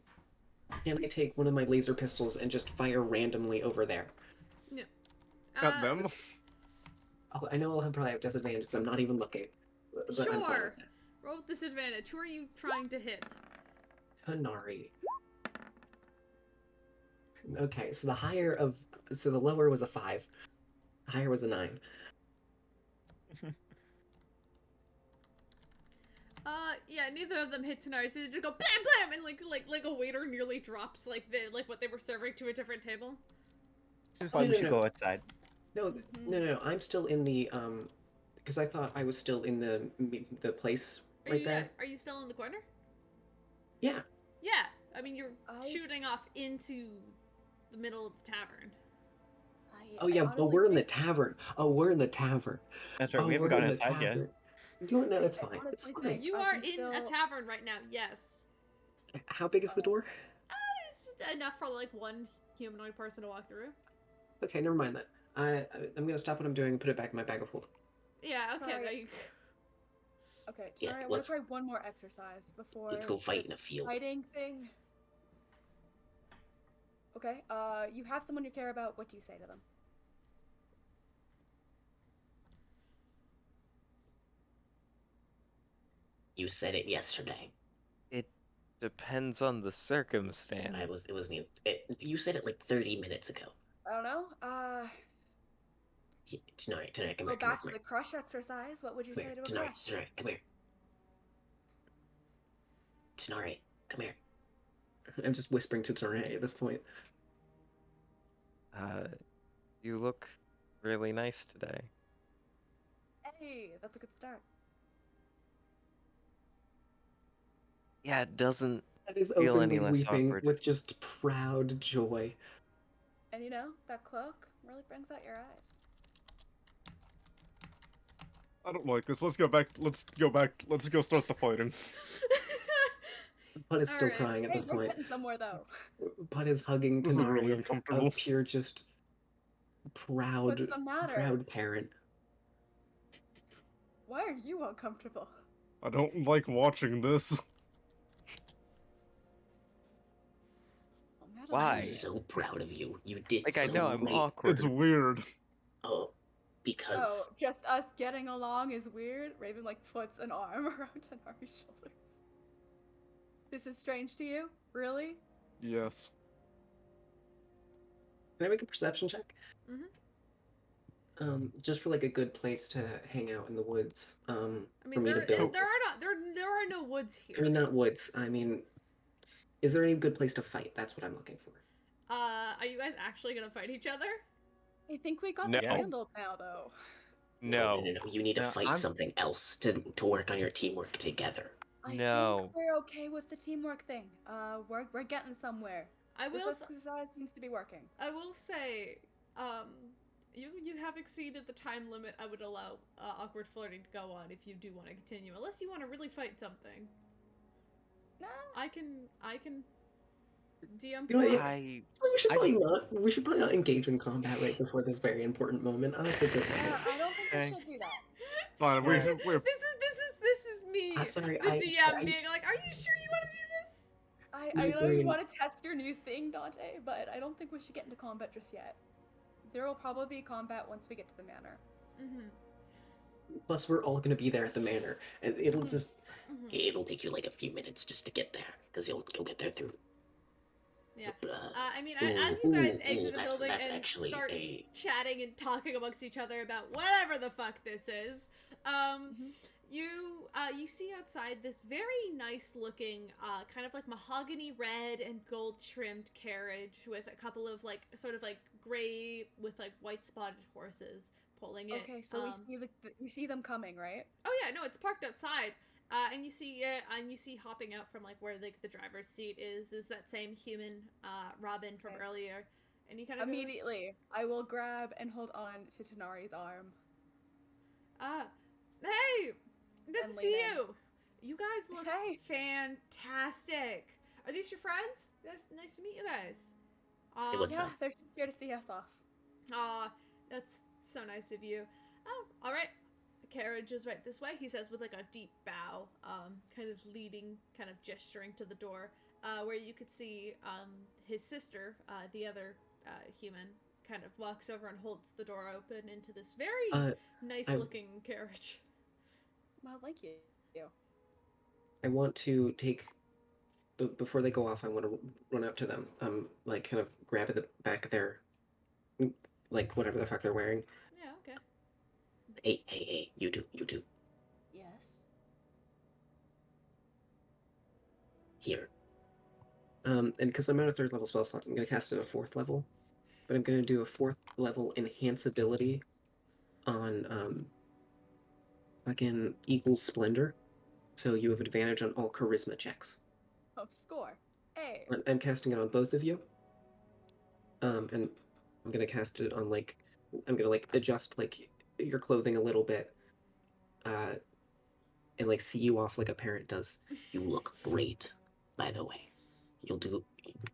Can I take one of my laser pistols and just fire randomly over there?
No.
At them?
I know I'll probably have disadvantage because I'm not even looking. But I'm fine with
Sure.
that.
Roll with disadvantage. Who are you trying to hit?
Hanari. Okay, so the lower was a 5. The higher was a 9.
Yeah, neither of them hit Tanari, so they just go blam blam, and like a waiter nearly drops like what they were serving to a different table.
This is why we should go outside.
No, no. I'm still in the because I thought I was still in the place right there.
Are you still in the corner?
Yeah.
Yeah. I mean, you're shooting off into the middle of the tavern.
Oh yeah, but we're in the tavern. Oh, we're in the tavern.
That's right.
Oh,
We haven't
we're
gone
in the
outside yet.
tavern. No, it's fine. It's
honestly
fine.
think-
You
I
are
can
in a
still-
tavern right now. Yes.
How big is the door?
It's enough for like one humanoid person to walk through.
Okay, never mind that. I'm gonna stop what I'm doing and put it back in my bag of holding.
Yeah. Okay.
Alright.
There you go.
Okay,
Yeah,
alright, I want
let's-
to try one more exercise before.
Let's go fight in
this
a field.
Fighting thing. Okay, you have someone you care about. What do you say to them?
You said it yesterday.
It depends on the circumstance.
It was you said it like 30 minutes ago.
I don't know.
Yeah, tonight, come
Go
here, come
back to
here,
the crush exercise. What would you
come
say
here,
to a
tonight,
crush?
come here. Tenari, come here.
I'm just whispering to Torre at this point.
You look really nice today.
Hey, that's a good start.
Yeah, it doesn't
That is
feel
openly
any less
weeping
awkward.
with just proud joy.
And you know, that cloak really brings out your eyes.
I don't like this. Let's go back. Let's go start the fighting.
Pud is still
Alright.
crying at
Hey,
this
we're
point.
getting somewhere though.
Pud is hugging
This is really
Tenari
uncomfortable.
of pure just proud,
What's the matter?
proud parent.
Why are you uncomfortable?
I don't like watching this.
Why?
I'm so proud of you. You did
Like,
so
I know I'm
great.
awkward.
It's weird.
Oh, because
So, just us getting along is weird? Raven, like, puts an arm around Tanari's shoulders. This is strange to you? Really?
Yes.
Can I make a perception check?
Mm-hmm.
Just for like a good place to hang out in the woods.
I
For
mean,
me to build.
there are no woods here.
I mean, not woods. I mean, is there any good place to fight? That's what I'm looking for.
Are you guys actually gonna fight each other?
I think we got
No.
this handled now, though.
No.
You need to
No,
fight
I'm-
something else to work on your teamwork together.
I
No.
think we're okay with the teamwork thing. We're getting somewhere. This exercise seems to be working.
I will say, you have exceeded the time limit I would allow awkward flirting to go on if you do want to continue, unless you want to really fight something.
No.
I can DM.
You know what,
I
We should probably not. We should probably not engage in combat right before this very important moment. Oh, that's a good
Yeah,
one.
I don't think
Okay.
we should do that.
Fine, we're
This is me,
Sorry,
the DM, being like, "Are you sure you want to do this?"
I
My
know you
brain-
want to test your new thing, Dante, but I don't think we should get into combat just yet. There will probably be combat once we get to the manor.
Mm-hmm.
Plus, we're all gonna be there at the manor, and it'll just.
Mm-hmm.
It'll take you like a few minutes just to get there, because you'll get there through.
Yeah.
the,
I mean, as you guys exit the
that's
building and
actually
start
a
chatting and talking amongst each other about whatever the fuck this is, you see outside this very nice looking, kind of like mahogany red and gold trimmed carriage with a couple of like sort of like gray with like white spotted horses pulling it.
Okay, so we see them coming, right?
Oh yeah, no, it's parked outside. And you see hopping out from like where like the driver's seat is that same human, Robin from
Okay.
earlier, and he kind of
Immediately, I will grab and hold on to Tanari's arm.
Hey, good
And
to see
lean in.
you. You guys look
Hey.
fantastic. Are these your friends? Nice to meet you guys.
Hey, what's
Yeah,
up?
they're just here to see us off.
That's so nice of you. Oh, all right. The carriage is right this way, he says with like a deep bow, kind of leading, kind of gesturing to the door, where you could see his sister, the other human, kind of walks over and holds the door open into this very nice-looking carriage.
Well, like you.
I want to take. Before they go off, I want to run up to them. Like kind of grab at the back of their, like whatever the fuck they're wearing.
Yeah, okay.
Hey, you two.
Yes.
Here. And because I'm out of 3rd level spell slots, I'm gonna cast it at a 4th level, but I'm gonna do a 4th level enhance ability on fucking Eagle Splendor, so you have advantage on all charisma checks.
Oh, score. Hey.
I'm casting it on both of you. And I'm gonna cast it on like I'm gonna like adjust like your clothing a little bit, and like see you off like a parent does.
You look great, by the way.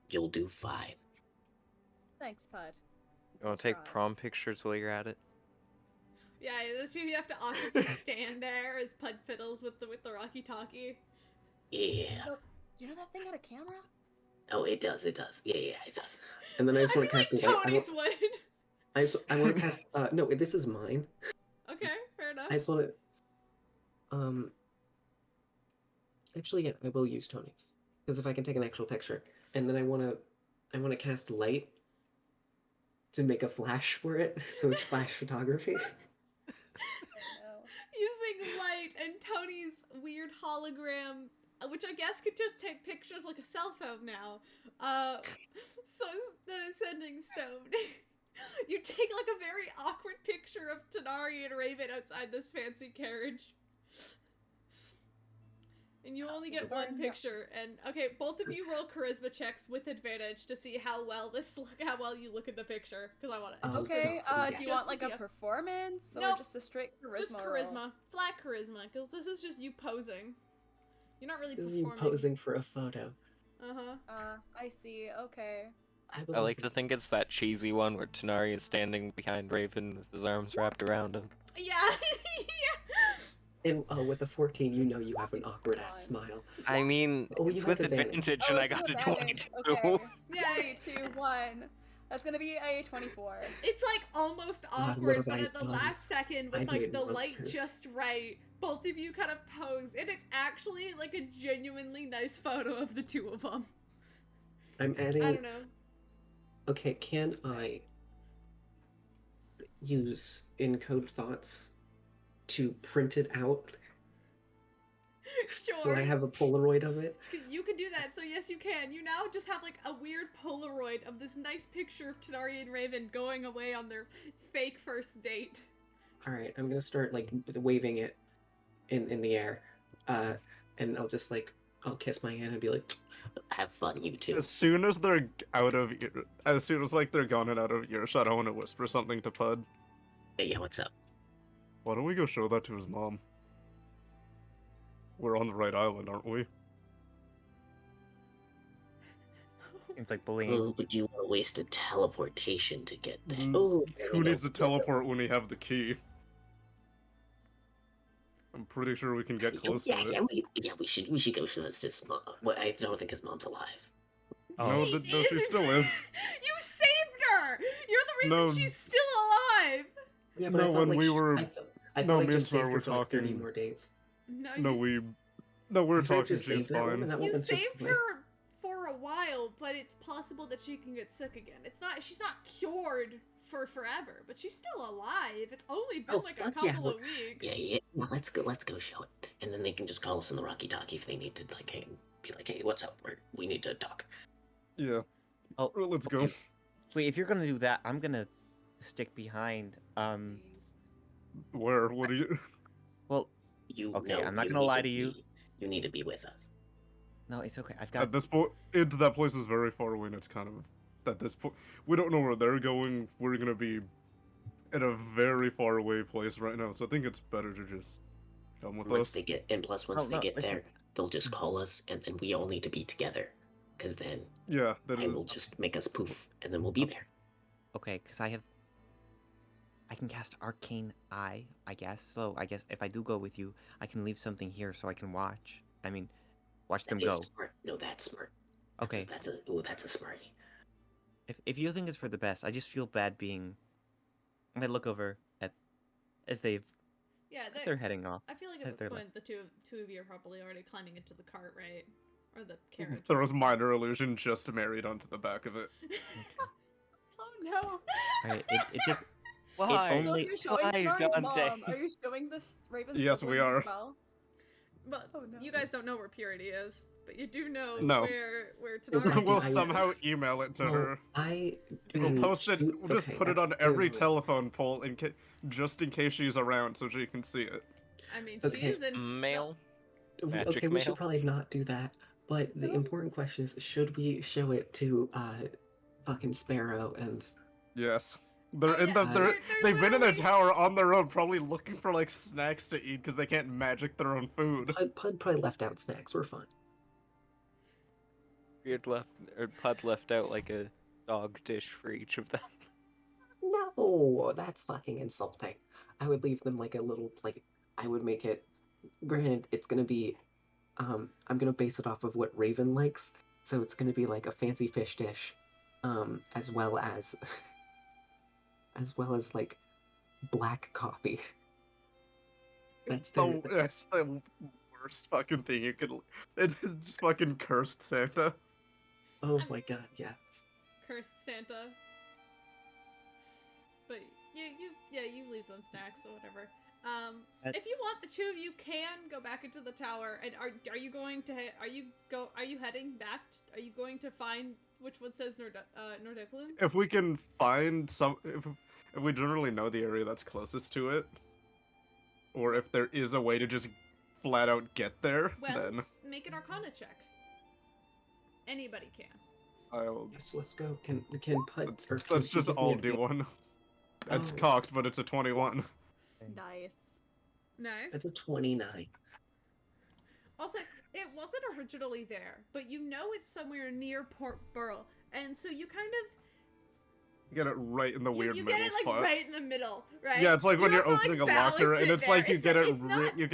You'll do fine.
Thanks, Pud.
You want to take
Try.
prom pictures while you're at it?
Yeah, that's you have to awkwardly stand there as Pud fiddles with the walkie-talkie.
Yeah.
So, you know that thing had a camera?
Oh, it does. Yeah, it does.
And then I just
I
want
feel
to cast
like
light.
Tony's would.
I want to cast. No, this is mine.
Okay, fair enough.
I just want to. Actually, yeah, I will use Tony's because if I can take an actual picture, and then I want to cast light to make a flash for it, so it's flash photography.
Using light and Tony's weird hologram, which I guess could just take pictures like a cell phone now. So the Ascending Stone. You take like a very awkward picture of Tanari and Raven outside this fancy carriage. And you only get one picture. And okay, both of you roll charisma checks with advantage to see how well you look in the picture. Because I want to.
Okay,
yeah.
do you
Just
want
to
like
see
a
if-
performance or
Nope.
just a straight charisma?
Just
roll?
charisma, flat charisma, because this is just you posing. You're not really
This is you
performing.
posing for a photo.
I see. Okay.
I like to think it's that cheesy one where Tanari is standing behind Raven with his arms wrapped around him.
Yeah.
And with a 14, you know you have an awkward ass smile.
I mean,
Oh, you
it's
have
with
advantage.
advantage,
Oh,
and I
it's an
got a
advantage.
22.
Okay.
Yay!
3, 2, 1. That's gonna be a 24.
It's like almost
God, what
awkward,
have
but
I
at the
done?
last second, with
I've
like
made
the light
monsters.
just right, both of you kind of pose, and it's actually like a genuinely nice photo of the two of them.
I'm adding.
I don't know.
Okay, can I use encode thoughts to print it out
Sure.
so I have a Polaroid of it?
You can do that, so yes, you can. You now just have like a weird Polaroid of this nice picture of Tenari and Raven going away on their fake first date.
All right, I'm gonna start like waving it in the air, and I'll kiss my hand and be like,
Have fun, you two.
As soon as they're as soon as like they're gone and out of earshot, I want to whisper something to Pud.
Hey, yeah, what's up?
Why don't we go show that to his mom? We're on the right island, aren't we?
Seems like bullying.
Oh, but you want to waste a teleportation to get there.
Mm,
Oh,
Who needs to teleport when we have the key? I'm pretty sure we can get close to it.
We should go for this. His mom. Well, I don't think his mom's alive.
No, she still is.
You saved her! You're the reason
No.
she's still alive!
yeah,
No,
I thought,
when
like,
we were-
I
no,
thought I
me and
just saved
Sar
her
were
for like 30
talking-
more days.
No,
No,
you
we're
I thought I
talking.
just
She's
saved that woman,
fine.
that
You
woman's just
saved
like-
her for a while, but it's possible that she can get sick again. She's not cured for forever, but she's still alive. It's only been
Oh,
like a
fuck yeah,
couple
well,
of weeks.
Yeah. Let's go show it, and then they can just call us in the Rocky Talkie if they need to, like, hey, be like, hey, what's up? We need to talk.
Yeah.
Oh,
Well, let's go.
okay. Wait, if you're gonna do that, I'm gonna stick behind.
Where? What are you?
Well,
You.
Okay,
no,
I'm not
you
gonna
need
lie to you.
You need to be with us.
no, it's okay. I've got.
At this point, that place is very far away, and it's kind of at this point we don't know where they're going. We're gonna be in a very far away place right now, so I think it's better to just come with
Once
us.
they get, and plus once
Oh,
they
no,
get
listen.
there, they'll just call us, and then we all need to be together, because then
Yeah, that
I will
is.
just make us poof, and then we'll be there.
Okay, because I can cast Arcane Eye, I guess. So I guess if I do go with you, I can leave something here so I can watch. I mean, watch them
That is
go.
smart. No, that's smart.
Okay.
That's a smartie.
If you think it's for the best, I just feel bad being. I look over at as they're
Yeah,
heading off.
I feel like
They're
at this
like-
point, the two of you are probably already climbing into the cart, right? Or the carriage.
There was minor illusion just married onto the back of it.
Oh no.
Alright, it just
Why?
So
only-
if you're showing
Why,
Tenari's
Dante?
mom, are you showing this Raven's
Yes, we
siblings
are.
as well?
But
Oh, no.
you guys don't know where Purity is, but you do know
No.
where
Yeah,
Tenari
We'll
I-
is.
somehow email it to
Well,
her.
We'll
We'll post it. We'll just put it on every
telephone.
telephone pole just in case she's around, so she can see it.
I mean,
Okay.
she's in
Mail. Magic
Okay, we should
mail?
probably not do that. But the
No.
important question is, should we show it to fucking Sparrow and
Yes. They're
Oh,
in
yeah,
the.
they're
They've been in the
literally-
tower on their own, probably looking for like snacks to eat because they can't magic their own food.
Pud probably left out snacks. We're fine.
Pud left out like a dog dish for each of them.
No, that's fucking insulting. I would leave them like a little plate. I would make it. Granted, it's gonna be. I'm gonna base it off of what Raven likes, so it's gonna be like a fancy fish dish, as well as, like, black coffee. That's
That's the worst fucking thing you could. It's just fucking cursed Santa.
Oh my god, yes.
Cursed Santa. But you leave them snacks or whatever. If you want, the two of you can go back into the tower. And are you going to are you heading back? Are you going to find which one says Nordeclum?
If we can find some, if we generally know the area that's closest to it, or if there is a way to just flat out get there,
Well,
then
make an Arcana check. Anybody can.
I'll.
Yes, let's go. Can Pud?
Let's,
or can
let's
you
just
give me
all
a
do
bit-
one. That's
Oh.
cocked, but it's a 21.
Nice.
Nice.
That's a 29.
Also, it wasn't originally there, but you know it's somewhere near Port Burl, and so you kind of
You get it right in the weird
you
middle
get it like
spot.
right in the middle, right?
Yeah, it's like when
You
you're
have to,
opening a
like,
locker,
balance
and
it
it's
there.
like you get it.
It's not...
You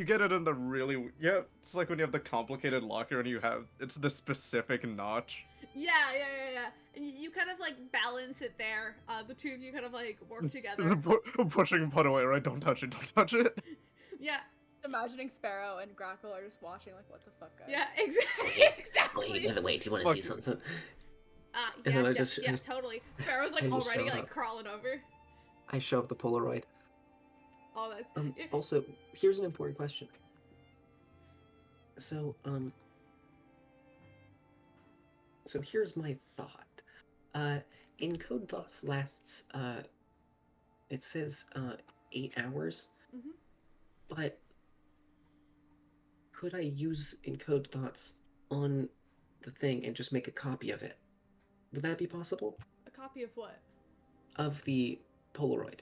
get it in the really. Yeah, it's like when you have the complicated locker, and it's the specific notch.
Yeah. And you kind of like balance it there. The two of you kind of like work together.
Pushing put away, right? Don't touch it. Don't touch it.
Yeah.
Imagining Sparrow and Grackle are just watching, like, what the fuck, guys?
Yeah, exactly.
Wait, by the way, do you want to see something?
Yeah, totally. Sparrow's like already like crawling over.
I show up the Polaroid.
Oh, that's...
Also, here's an important question. So here's my thought. Encode thoughts lasts, it says 8 hours, but could I use encode thoughts on the thing and just make a copy of it? Would that be possible?
A copy of what?
Of the Polaroid.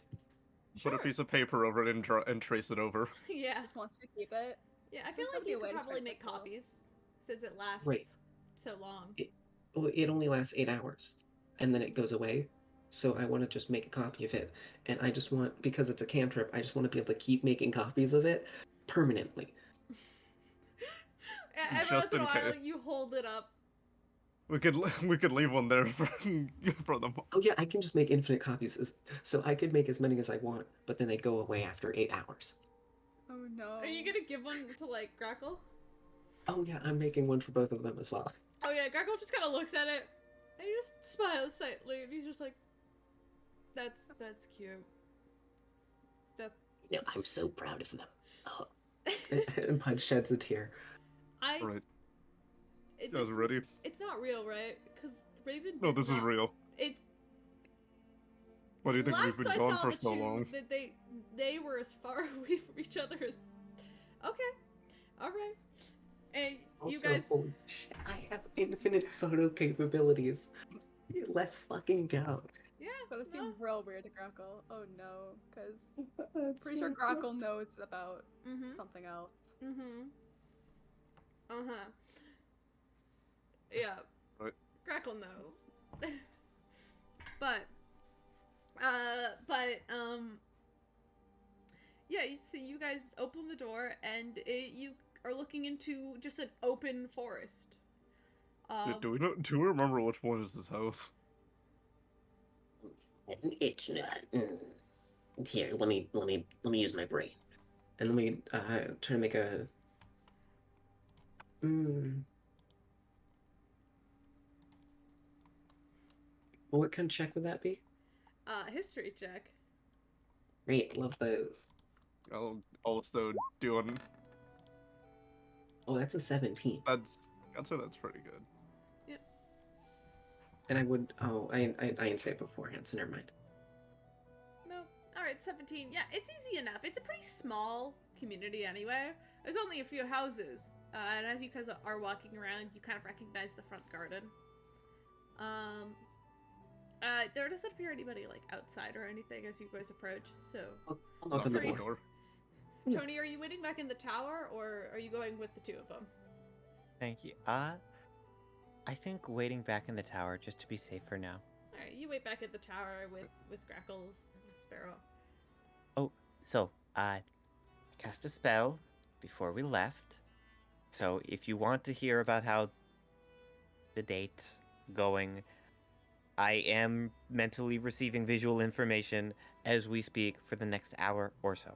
Put a piece of paper over it and trace it over.
Yeah.
Just wants to keep it.
Yeah, I feel like you could probably make copies since it lasts so long.
It only lasts 8 hours, and then it goes away. So I want to just make a copy of it, and I just want, because it's a cantrip, I just want to be able to keep making copies of it permanently.
Every once in a while, you hold it up.
We could leave one there for them.
Oh yeah, I can just make infinite copies. So I could make as many as I want, but then they go away after 8 hours.
Oh no.
Are you gonna give one to like Grackle?
Oh yeah, I'm making one for both of them as well.
Oh yeah, Grackle just kind of looks at it, and he just smiles slightly, and he's just like, "That's cute."
You know, I'm so proud of them. Oh.
And Punch sheds a tear.
Right. Guys ready?
It's not real, right? Because Raven.
No, this is real.
It's.
What do you think we've been gone for so long?
That they were as far away from each other as. Okay, all right. And
also,
you guys.
Holy shit, I have infinite photo capabilities. Let's fucking go.
Yeah,
That'll seem real weird to Grackle. Oh no, because pretty sure Grackle knows about something else.
Yeah.
Right.
Grackle knows. yeah, so you guys open the door and you are looking into just an open forest.
Do we remember which one is this house?
It's not. Here, let me use my brain.
And let me try to make a. Well, what kind of check would that be?
History check.
Great, love those.
I'll also do an.
Oh, that's a 17.
I'd say that's pretty good.
Yep.
And I would. Oh, I didn't say it beforehand, so never mind.
No. Alright, 17. Yeah, it's easy enough. It's a pretty small community anyway. There's only a few houses. And as you guys are walking around, you kind of recognize the front garden. There doesn't appear anybody like outside or anything as you guys approach, so...
I'll knock on the door.
Tony, are you waiting back in the tower, or are you going with the two of them?
Thank you. I think waiting back in the tower just to be safe for now.
Alright, you wait back at the tower with Grackles and Sparrow.
Oh, so I cast a spell before we left. So if you want to hear about how the date's going, I am mentally receiving visual information as we speak for the next hour or so.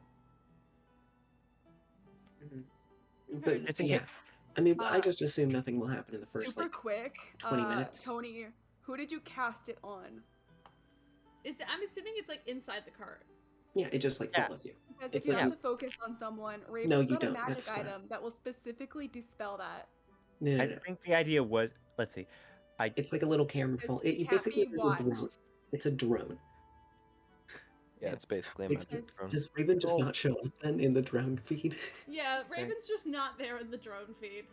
But yeah, I mean, I just assume nothing will happen in the first
Super quick.
20 minutes.
Tony, who did you cast it on?
I'm assuming it's like inside the cart.
Yeah, it just like follows you.
Because
It's
if you
like
have to focus on someone, Raven's
No, you
got a
don't.
magic
That's fine.
item that will specifically dispel that.
No.
I think the idea was, let's see,
It's like a little camera phone.
It
It
can't
basically
be
is a drone.
watched.
It's a drone.
Yeah, it's basically a
It's-
magic drone.
Does Raven just not show up then in the drone feed?
Yeah, Raven's just not there in the drone feed.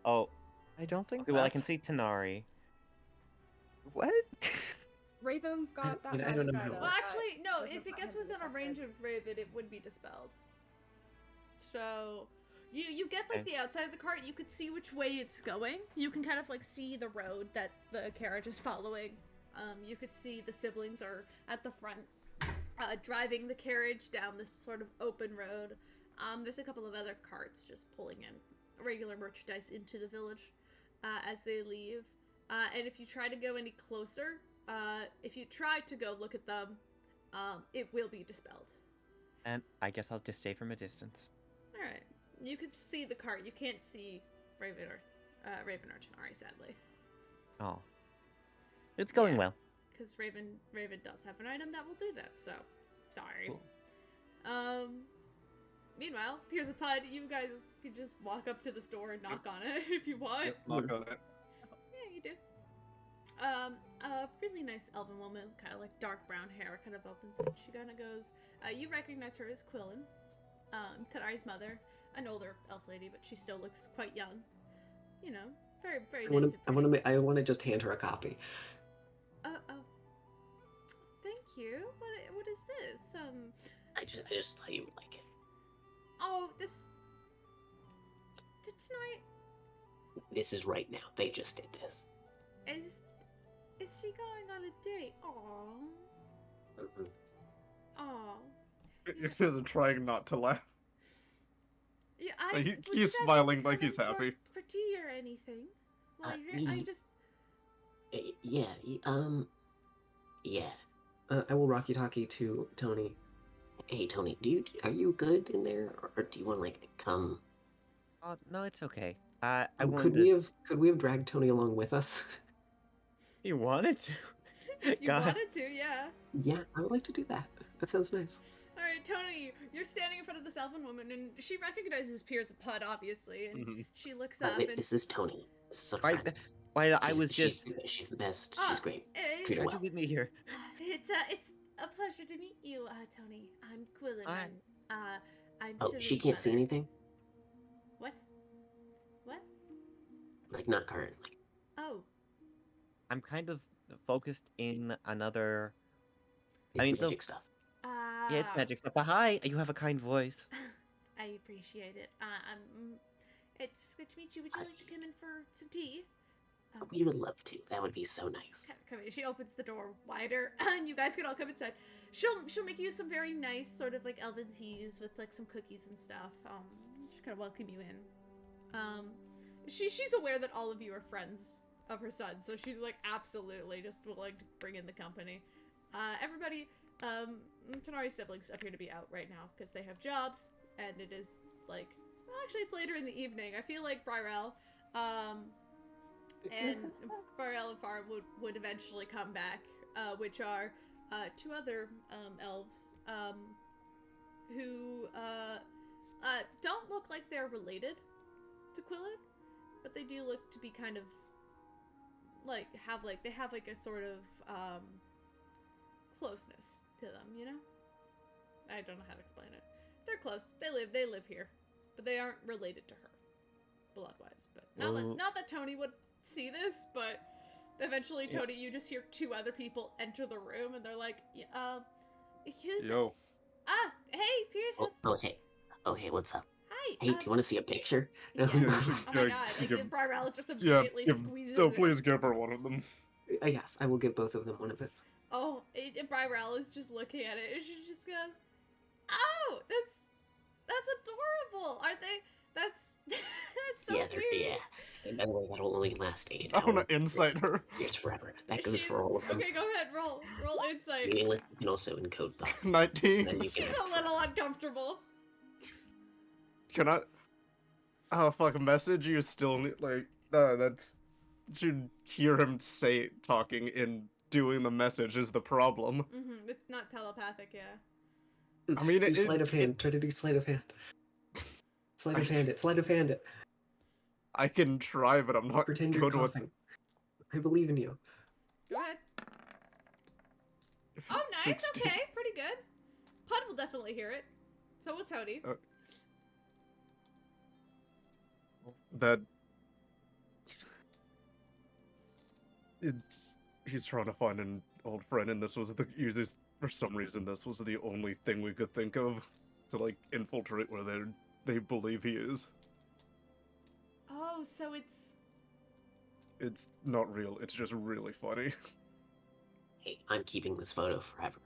oh,
I don't think.
well, I
that's-
can see Tanari.
What?
Raven's got that
I
magic
don't know how
item.
it
Well,
works.
actually, no,
doesn't
if it gets
have to be
within a range of Raven, it would be dispelled. So, you get like the outside of the cart, you could see which way it's going. You can kind of like see the road that the carriage is following. You could see the siblings are at the front, driving the carriage down this sort of open road. There's a couple of other carts just pulling in regular merchandise into the village as they leave. And if you try to go any closer, if you try to go look at them, it will be dispelled.
And I guess I'll just stay from a distance.
Alright. You can see the cart. You can't see Raven or Tanari, sadly.
Oh. It's going well.
Because Raven does have an item that will do that, so sorry.
Cool.
Meanwhile, here's a Pud. You guys could just walk up to the store and knock on it if you want.
Yep, knock on it.
Yeah, you do. A really nice elven woman, kind of like dark brown hair, kind of opens up. She kind of goes, you recognize her as Quillen, Tanari's mother, an older elf lady, but she still looks quite young. You know, very, very nice.
I want to just hand her a copy.
Oh. Thank you. What is this?
I just thought you would like it.
Oh, this... Tonight...
This is right now. They just did this.
Is she going on a date? Aww.
Mm-mm.
Aww.
He isn't trying not to laugh.
Yeah,
Like,
would
he's
you guys
smiling
to
like
come
he's
in
happy.
For tea or anything? Well, I just...
Yeah, yeah.
I will rocky-talkie to Tony.
Hey, Tony, are you good in there, or do you want to come?
Oh, no, it's okay. I
Could we have dragged Tony along with us?
You wanted to?
If you wanted to, yeah.
Yeah, I would like to do that. That sounds nice.
Alright, Tony, you're standing in front of this elven woman, and she recognizes Piers Pud, obviously, and she looks up
Wait,
and...
this is Tony. This is our friend. She's the best. She's great. Treat her well.
Get me here.
It's a pleasure to meet you, Tony. I'm Quillen. I'm
Oh, she can't see anything?
What?
Like, not currently.
Oh.
I'm kind of focused in another...
It's magic stuff.
Yeah, it's magic stuff. But hi, you have a kind voice.
I appreciate it. It's good to meet you. Would you like to come in for some tea?
We would love to. That would be so nice.
Come in. She opens the door wider, and you guys can all come inside. She'll make you some very nice sort of like elven teas with like some cookies and stuff. She'll kind of welcome you in. She's aware that all of you are friends of her son, so she's like absolutely just willing to bring in the company. Everybody, Tanari's siblings appear to be out right now because they have jobs, and it is like, well, actually it's later in the evening. I feel like Bryrell, and Bryrell and Far would eventually come back, which are two other elves who don't look like they're related to Quillen, but they do look to be kind of like they have like a sort of closeness to them, you know? I don't know how to explain it. They're close. They live here, but they aren't related to her blood-wise. But not that Tony would see this, but eventually, Tony, you just hear two other people enter the room, and they're like,
Yo.
Hey, Piers.
Oh, hey, what's up?
Hi.
Hey, do you want to see a picture?
Yeah. Oh my god, like, Bryrell just immediately squeezes it.
Please give her one of them.
Yes, I will give both of them one of it.
Oh, Bryrell is just looking at it, and she just goes, "Oh, that's adorable! Aren't they? That's so weird."
Yeah. And by the way, that'll only last 8
I
hours.
want to insight her.
It's forever. That goes for all of them.
Okay, go ahead. Roll insight.
Meaningless, you can also encode thoughts.
19.
Then you can
She's a little uncomfortable.
Can I? Oh fuck! Message you still need that's. Should hear him talking and doing the message is the problem.
Mm-hmm. It's not telepathic, yeah.
I mean,
do sleight of hand. Try to do sleight of hand. Sleight of hand it. Sleight of hand it.
I can try, but I'm not
Pretend you're
good with.
coughing. I believe in you.
Go ahead. Oh, nice.
16.
Okay, pretty good. Pud will definitely hear it. So will Tony.
That. He's trying to find an old friend, and this was the easiest. For some reason, this was the only thing we could think of to like infiltrate where they believe he is.
Oh, so
It's not real. It's just really funny.
Hey, I'm keeping this photo forever.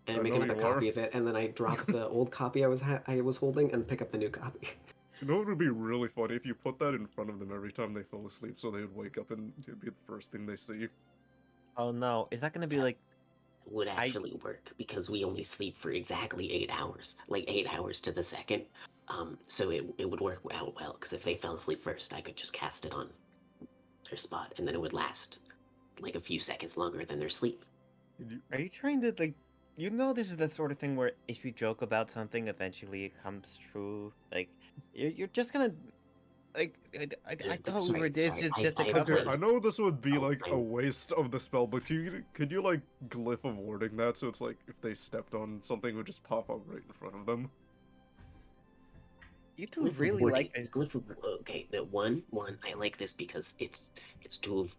And I
I
make
know
another
you are.
copy of it, and then I drop the old copy I was holding and pick up the new copy.
You know, it would be really funny if you put that in front of them every time they fell asleep, so they would wake up and it'd be the first thing they see.
Oh no, is that gonna be
Yeah.
like?
Would actually work because we only sleep for exactly 8 hours, like 8 hours to the second. So it would work out well because if they fell asleep first, I could just cast it on their spot, and then it would last like a few seconds longer than their sleep.
Are you trying to like? You know, this is the sort of thing where if you joke about something, eventually it comes true. Like, you're just gonna like. I thought we were this
Sorry.
just a
I
Okay,
couple.
I know this would be
Oh,
like a waste of the spell, but could you like glyph of wording that so it's like if they stepped on something it would just pop up right in front of them?
You two
Glyph of
really
wording.
like this.
Glyph of okay. No, one. I like this because it's two of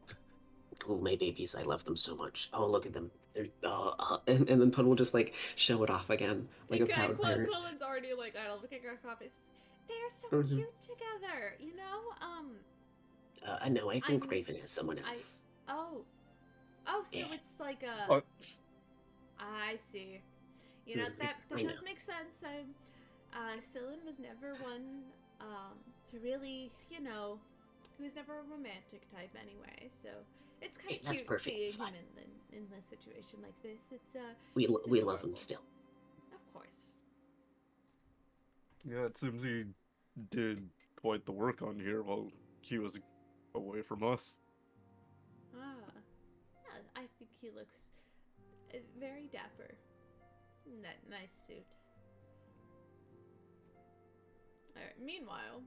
my babies. I love them so much. Oh, look at them. They're
And then Pud will just like show it off again, like a proud parent.
Quillen's already like idle looking at copies. They're so
Mhm.
cute together, you know?
no, I think
I'm-
Raven has someone else.
Oh, so
Yeah.
it's like a.
Uh,
I see. You know,
Mhm,
that
I
does
know.
make sense. Scylla was never one to really, you know, he was never a romantic type anyway. So it's kind
Hey,
of
that's
cute
perfect,
seeing
it's fine.
him in a situation like this. It's
We
it's
we love him
adorable.
still.
Of course.
yeah, it seems he did quite the work on here while he was away from us.
Ah, yeah, I think he looks very dapper. In that nice suit. Alright, meanwhile,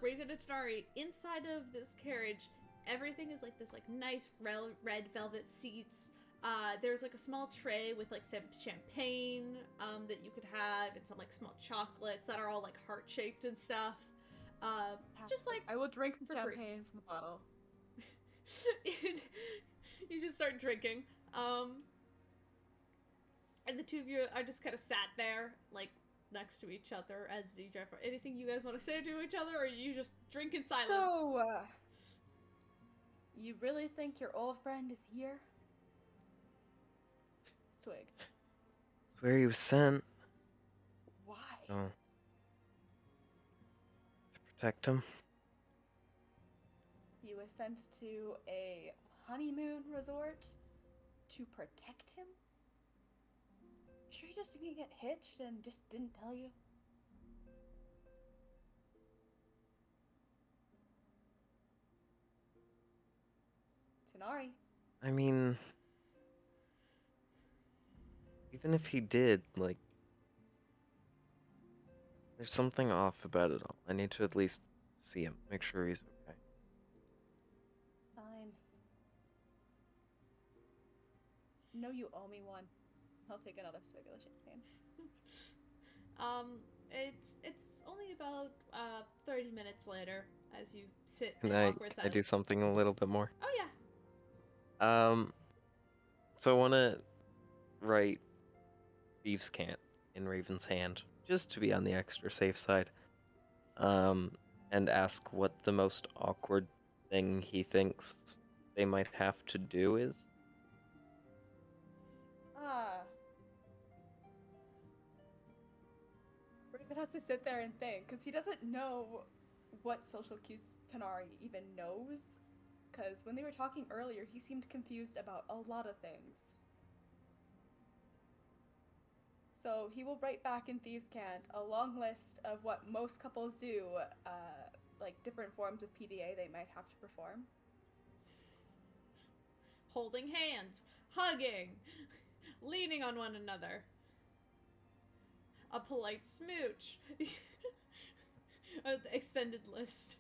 Raven and Tanari, inside of this carriage, everything is like this like nice red velvet seats. There's like a small tray with like some champagne that you could have and some like small chocolates that are all like heart-shaped and stuff. Just like
I will drink the
for free.
champagne from the bottle.
You just start drinking. And the two of you are just kind of sat there, like, next to each other as you drive. Anything you guys want to say to each other, or you just drink in silence?
So, you really think your old friend is here? Swig.
Where he was sent.
Why?
Oh. To protect him.
You were sent to a honeymoon resort to protect him? Sure he just didn't get hitched and just didn't tell you? Tanari.
I mean, even if he did, like, there's something off about it all. I need to at least see him, make sure he's okay.
Fine. No, you owe me one. I'll take another swig of the champagne.
It's only about 30 minutes later as you sit
Can
in
I
awkward silence.
do something a little bit more?
Oh yeah.
So I want to write Thieves' Cant in Raven's hand, just to be on the extra safe side. And ask what the most awkward thing he thinks they might have to do is.
Raven has to sit there and think, because he doesn't know what social cues Tanari even knows. Because when they were talking earlier, he seemed confused about a lot of things. So he will write back in Thieves' Cant a long list of what most couples do, like different forms of PDA they might have to perform.
Holding hands, hugging, leaning on one another. A polite smooch. An extended list.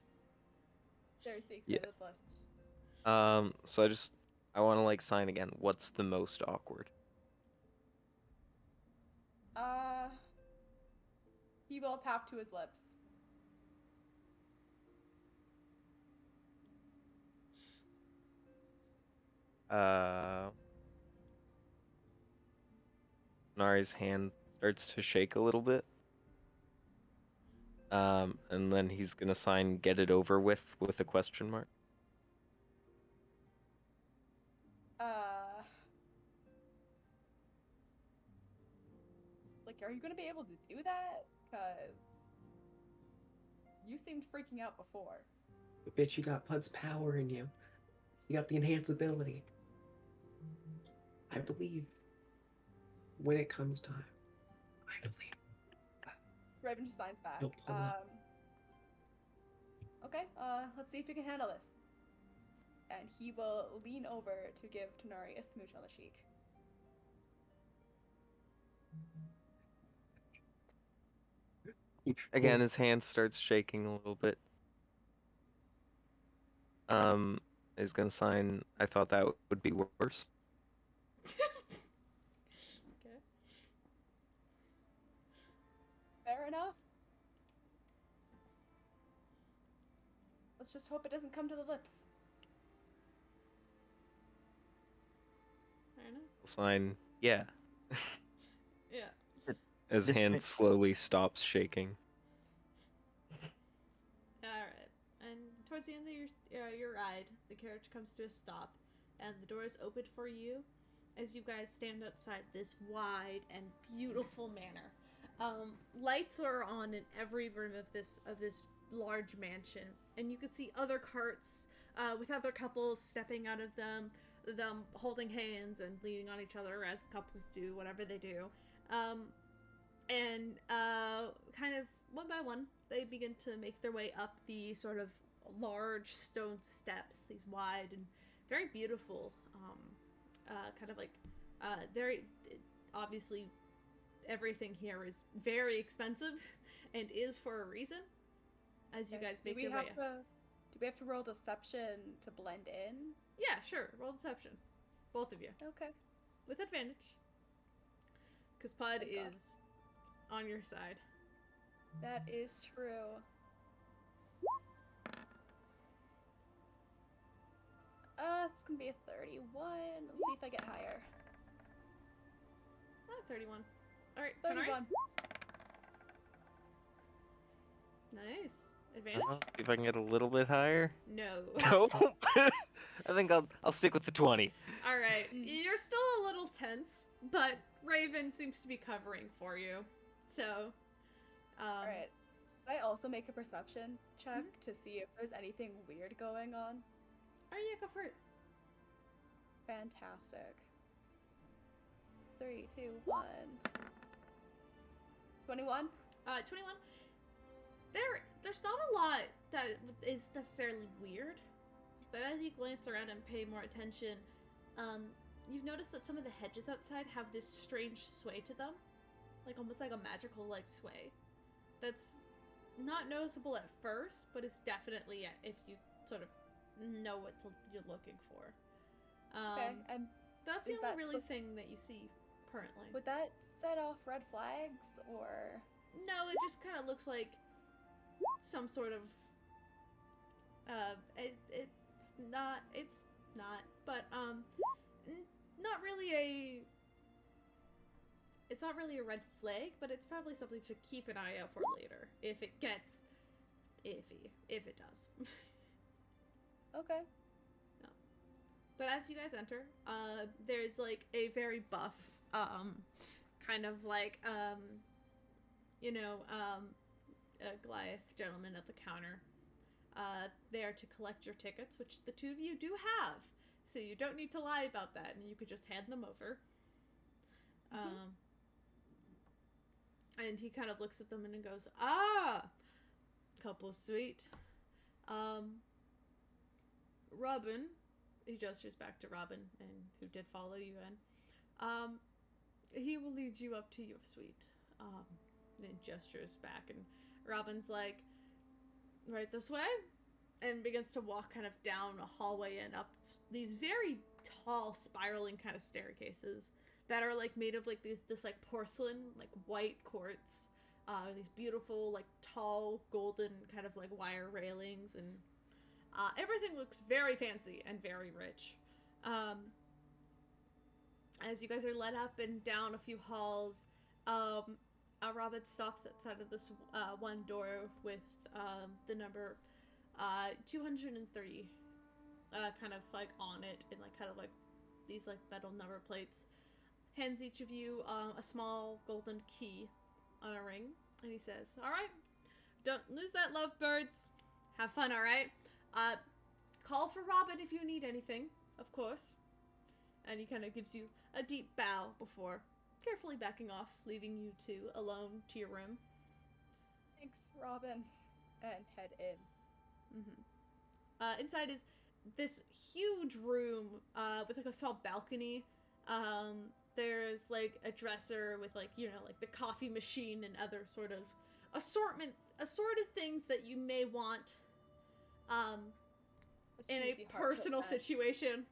There's the extended list.
So I want to like sign again. What's the most awkward?
He will tap to his lips.
Nari's hand starts to shake a little bit. And then he's gonna sign "Get it over with" a question mark.
Like, are you gonna be able to do that? Cause you seemed freaking out before.
Bitch, you got Pud's power in you. You got the enhance ability. I believe when it comes time, I believe
Raven just signs back.
you'll pull up.
Okay, let's see if you can handle this. And he will lean over to give Tonari a smooch on the cheek.
Again, his hand starts shaking a little bit. He's gonna sign. I thought that would be worse.
Okay.
Fair enough. Let's just hope it doesn't come to the lips.
Fair enough.
Sign. Yeah.
Yeah.
His
This
hand
point-
slowly stops shaking.
Alright. And towards the end of your ride, the carriage comes to a stop, and the doors open for you as you guys stand outside this wide and beautiful manor. Lights are on in every room of this large mansion, and you can see other carts with other couples stepping out of them holding hands and leaning on each other as couples do, whatever they do. And kind of one by one, they begin to make their way up the sort of large stone steps, these wide and very beautiful, kind of like very obviously everything here is very expensive and is for a reason. As you guys make your way up.
Do we have to roll deception to blend in?
Yeah, sure. Roll deception. Both of you.
Okay.
With advantage. Because Pud
Thank God.
is on your side.
That is true. It's gonna be a 31. Let's see if I get higher.
31. Alright,
31.
Nice.
See
Advantage?
if I can get a little bit higher.
No.
Nope. I think I'll stick with the 20.
Alright. You're still a little tense, but Raven seems to be covering for you. So,
Alright. Can I also make a perception check to see if there's anything weird going on?
Oh yeah, go for it.
Fantastic. 3, 2, 1. 21?
21. There's not a lot that is necessarily weird, but as you glance around and pay more attention, you've noticed that some of the hedges outside have this strange sway to them, like almost like a magical like sway. That's not noticeable at first, but it's definitely if you sort of know what you're looking for.
Okay, and
that's the
is
only
that
really thing that you see currently.
would that set off red flags, or?
No, it just kind of looks like some sort of it's not, but not really it's not really a red flag, but it's probably something to keep an eye out for later if it gets iffy, if it does.
Okay.
No. But as you guys enter, there's like a very buff kind of like a Goliath gentleman at the counter, there to collect your tickets, which the two of you do have, so you don't need to lie about that, and you could just hand them over. And he kind of looks at them and goes, couple sweet. Robin, he gestures back to Robin, and who did follow you in. He will lead you up to your suite. And gestures back, and Robin's like, right this way, and begins to walk kind of down a hallway and up these very tall, spiraling kind of staircases that are like made of like this like porcelain, like white quartz, these beautiful like tall golden kind of like wire railings, and everything looks very fancy and very rich. As you guys are led up and down a few halls, Robin stops outside of this one door with the number 203 kind of like on it, and like kind of like these like metal number plates. hands each of you a small golden key on a ring, and he says, "All right, don't lose that, lovebirds. Have fun, all right? Call for Robin if you need anything, of course." And he kind of gives you a deep bow before carefully backing off, leaving you two alone to your room.
Thanks, Robin. And head in.
Inside is this huge room with like a small balcony. There's like a dresser with like, you know, like the coffee machine and other sort of assorted things that you may want in a personal situation.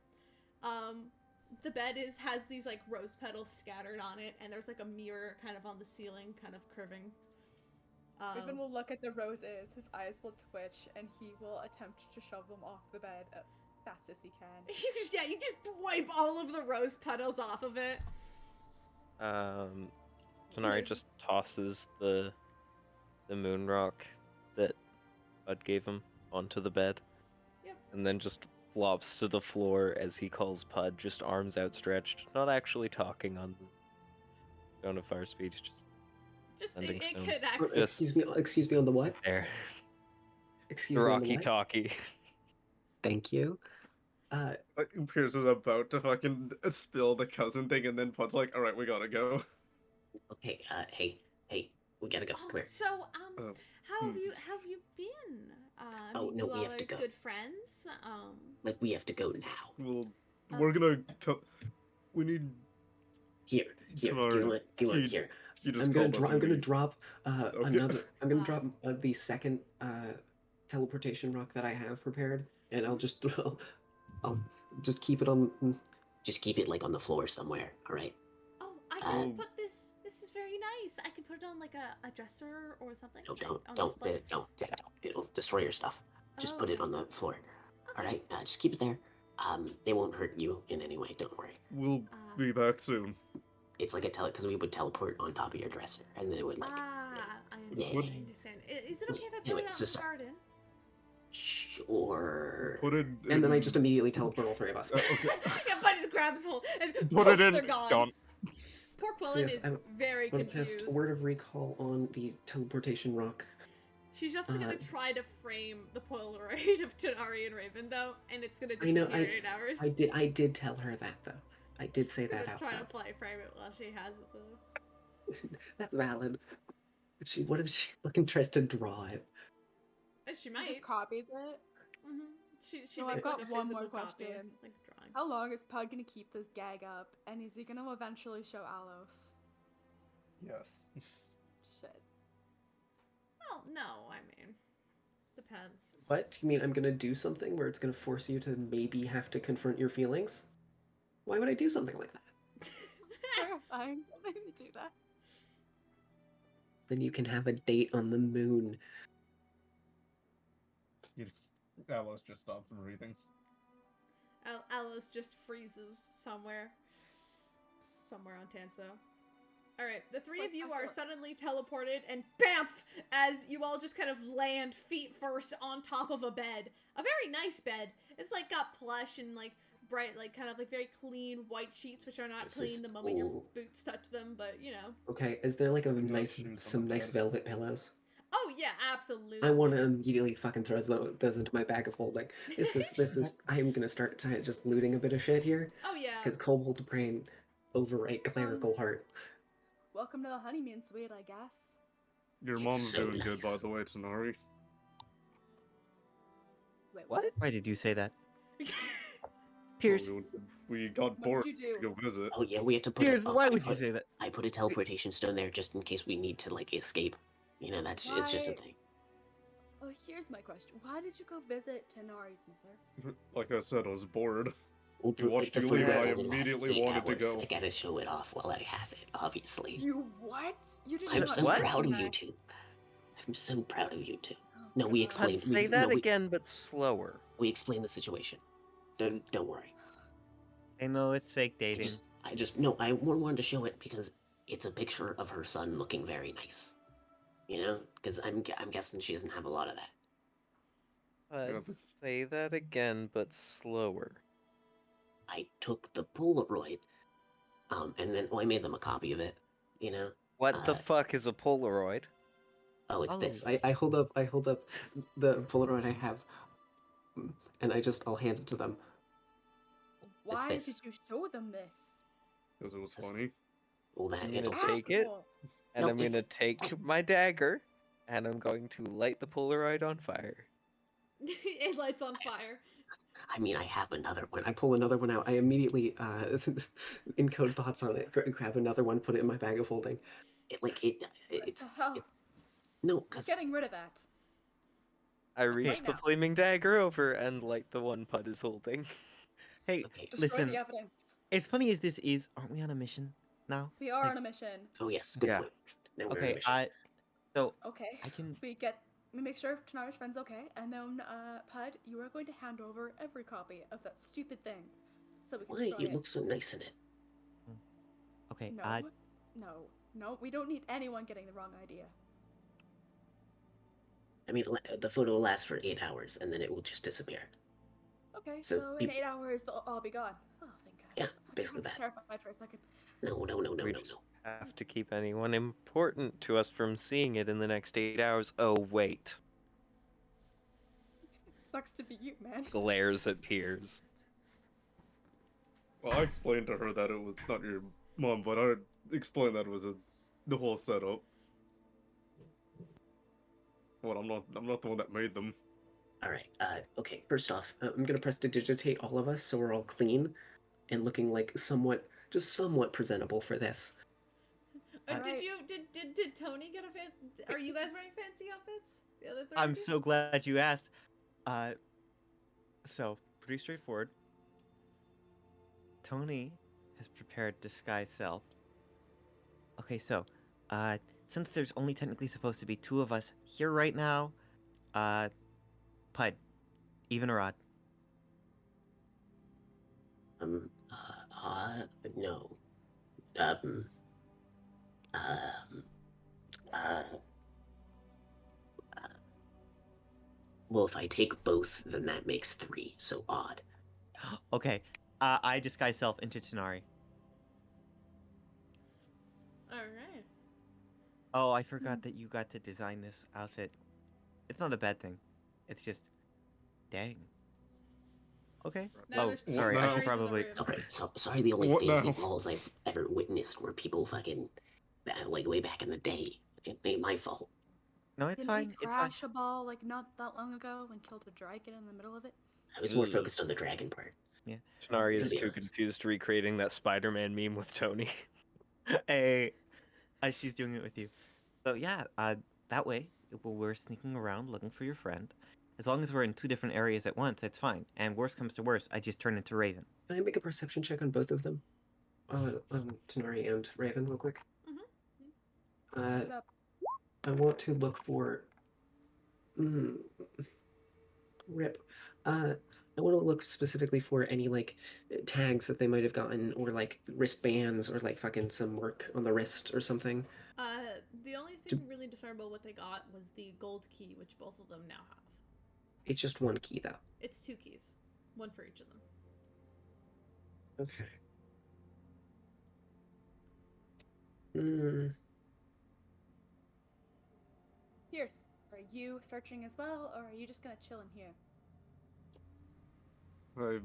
The bed has these like rose petals scattered on it, and there's like a mirror kind of on the ceiling, kind of curving.
Raven will look at the roses, his eyes will twitch, and he will attempt to shove them off the bed as fast as he can.
You just wipe all of the rose petals off of it.
Tonari just tosses the moon rock that Bud gave him onto the bed.
Yep.
And then just flops to the floor as he calls Pud, just arms outstretched, not actually talking on the Stone of Fire speech, just sending stone.
Excuse me on the what?
There.
Excuse
the
me
Rocky
on the what?
talkie.
Thank you.
Pierce is about to fucking spill the cousin thing, and then Pud's like, "Alright, we gotta go."
Okay, hey, we gotta go. Come here.
So, how have you been?
No,
you
we
all
have to
are
go.
good friends.
Like, we have to go now.
Well, we're gonna we need...
Here. Do you want here?
You just
I'm gonna drop
Okay.
I'm gonna drop the second teleportation rock that I have prepared, and I'll just keep it on.
Just keep it like on the floor somewhere. All right.
Oh, I can put this. This is very nice. I can put it on like a dresser or something.
No, don't. It'll destroy your stuff. Just put it on the floor.
Okay.
All right. Just keep it there. They won't hurt you in any way. Don't worry.
We'll be back soon.
It's like because we would teleport on top of your dresser, and then it would like.
I understand. Is it okay if I put
Anyway,
it out in the garden?
Sure.
Put it
And then I just immediately teleport all three of us.
Okay.
Yeah, Bud just grabs hold and
Put it in.
they're gone. Poor Quillen is very
I'm gonna
confused.
cast Word of Recall on the teleportation rock.
She's definitely gonna try to frame the Polaroid of Tonari and Raven though, and it's gonna disappear in 8 hours.
I did tell her that though. I did say that out
Trying
loud.
to fly frame it while she has it though.
That's valid. What if she fucking tries to draw it?
She might.
Just copies it.
She
So
makes
I've got
like a
one
physical
more
copy,
question.
like a drawing.
How long is Pug gonna keep this gag up? And is he gonna eventually show Alos?
Yes.
Shit.
Well, no, I mean, depends.
What? You mean I'm gonna do something where it's gonna force you to maybe have to confront your feelings? Why would I do something like that?
Terrifying. Don't make me do that.
Then you can have a date on the moon.
Alos just stopped breathing.
Alos just freezes somewhere on Tanso. Alright, the three of you are suddenly teleported and BAMF! As you all just kind of land feet first on top of a bed. A very nice bed. It's like got plush and like bright, like kind of like very clean white sheets, which are not clean the moment your boots touch them, but you know.
Okay, is there like some nice velvet pillows?
Oh yeah, absolutely.
I want to immediately fucking throw those into my bag of holding. This is. I am gonna start just looting a bit of shit here.
Oh yeah.
Because Kobold Brain overwrite Clerical Heart.
Welcome to the honeymoon suite, I guess.
Your mom's doing good, by the way, Tonari.
Wait,
What? Why did you say that? Pierce.
We got bored to go visit.
Oh yeah, we had to put.
Pierce, why would you say that?
I put a teleportation stone there just in case we need to like escape. You know, it's just a thing.
Oh, here's my question. Why did you go visit Tenari's mother?
Like I said, I was bored.
Well,
You watched you leave, I immediately wanted to go.
I gotta show it off while I have it, obviously.
You what? You didn't.
I'm so proud of you two. I'm so proud of you two. No, we explained.
Say that again, but slower.
We explained the situation. Don't worry.
I know it's fake dating.
I more wanted to show it because it's a picture of her son looking very nice. You know, because I'm guessing she doesn't have a lot of that.
Say that again, but slower.
I took the Polaroid And then I made them a copy of it. You know.
What the fuck is a Polaroid?
Oh, it's
Oh.
this.
I hold up the Polaroid I have, and I'll hand it to them.
Why
this.
did you show them this?
Because it was funny.
Well, that
I'm
it
gonna
also.
take it,
Asshole.
and
No,
I'm gonna
it's-
take my dagger, and I'm going to light the Polaroid on fire.
It lights on fire.
I mean, I have another one.
I pull another one out. I immediately encode thoughts on it. Grab another one, put it in my bag of holding.
It's
What the hell?
no,
We're
because
getting rid of that.
I reach
Right
the
now.
flaming dagger over and light the one Pud is holding.
Hey,
okay.
Destroy
listen.
the evidence.
As funny as this is, aren't we on a mission now?
We are
Like,
on a mission.
Oh yes, good
Yeah.
point. Now we're on a
Okay,
mission.
so
Okay.
I can.
We make sure Tanara's friend's okay, and then, Pud, you are going to hand over every copy of that stupid thing, so we can
Why
destroy
you
it.
look so nice in it?
Okay,
No, we don't need anyone getting the wrong idea.
I mean, the photo will last for 8 hours, and then it will just disappear.
Okay,
So
so in 8 hours they'll all be gone. Oh, thank God.
Yeah,
I
basically
was
that.
terrified for a second.
No.
We just have to keep anyone important to us from seeing it in the next 8 hours. Oh, wait.
Sucks to be you, man.
Glares at Piers.
Well, I explained to her that it was not your mom, but I explained that it was the whole setup. Well, I'm not the one that made them.
All right. Okay. First off, I'm gonna press to digitate all of us so we're all clean and looking like somewhat presentable for this.
Right.
Did Tony get a fan? Are you guys wearing fancy outfits? The other three?
I'm
of you?
so glad you asked. So pretty straightforward. Tony has prepared disguise self. Okay, so, since there's only technically supposed to be 2 of us here right now, Pud, even or odd?
No. Well, if I take both, then that makes 3, so odd.
Okay, I disguise self into Tanari.
Alright.
Oh, I forgot that you got to design this outfit. It's not a bad thing. It's just, dang. Okay.
Now
Oh,
there's two
sorry. I
Tanari's
should
in the
probably.
room.
Okay, so sorry. The only
What
fancy
now?
balls I've ever witnessed were people fucking, like way back in the day. It ain't my fault.
No, it's
Didn't
fine.
we
It's fine.
crash a ball like not that long ago and killed a dragon in the middle of it?
I was more
Ugh.
focused on the dragon part.
Yeah.
Tanari is
To be
too
honest.
confused recreating that Spider-Man meme with Tony.
Hey, she's doing it with you. So yeah, that way we're sneaking around looking for your friend. As long as we're in 2 different areas at once, it's fine. And worst comes to worst, I just turn into Raven.
Can I make a perception check on both of them? Tanari and Raven, real quick.
What's up?
I want to look for. Rip. I want to look specifically for any like tags that they might have gotten, or like wristbands, or like fucking some work on the wrist or something.
The only thing really discernible what they got was the gold key, which both of them now have.
It's just 1 key though.
It's 2 keys. 1 for each of them.
Okay. Hmm.
Pierce, are you searching as well, or are you just gonna chill in here?
I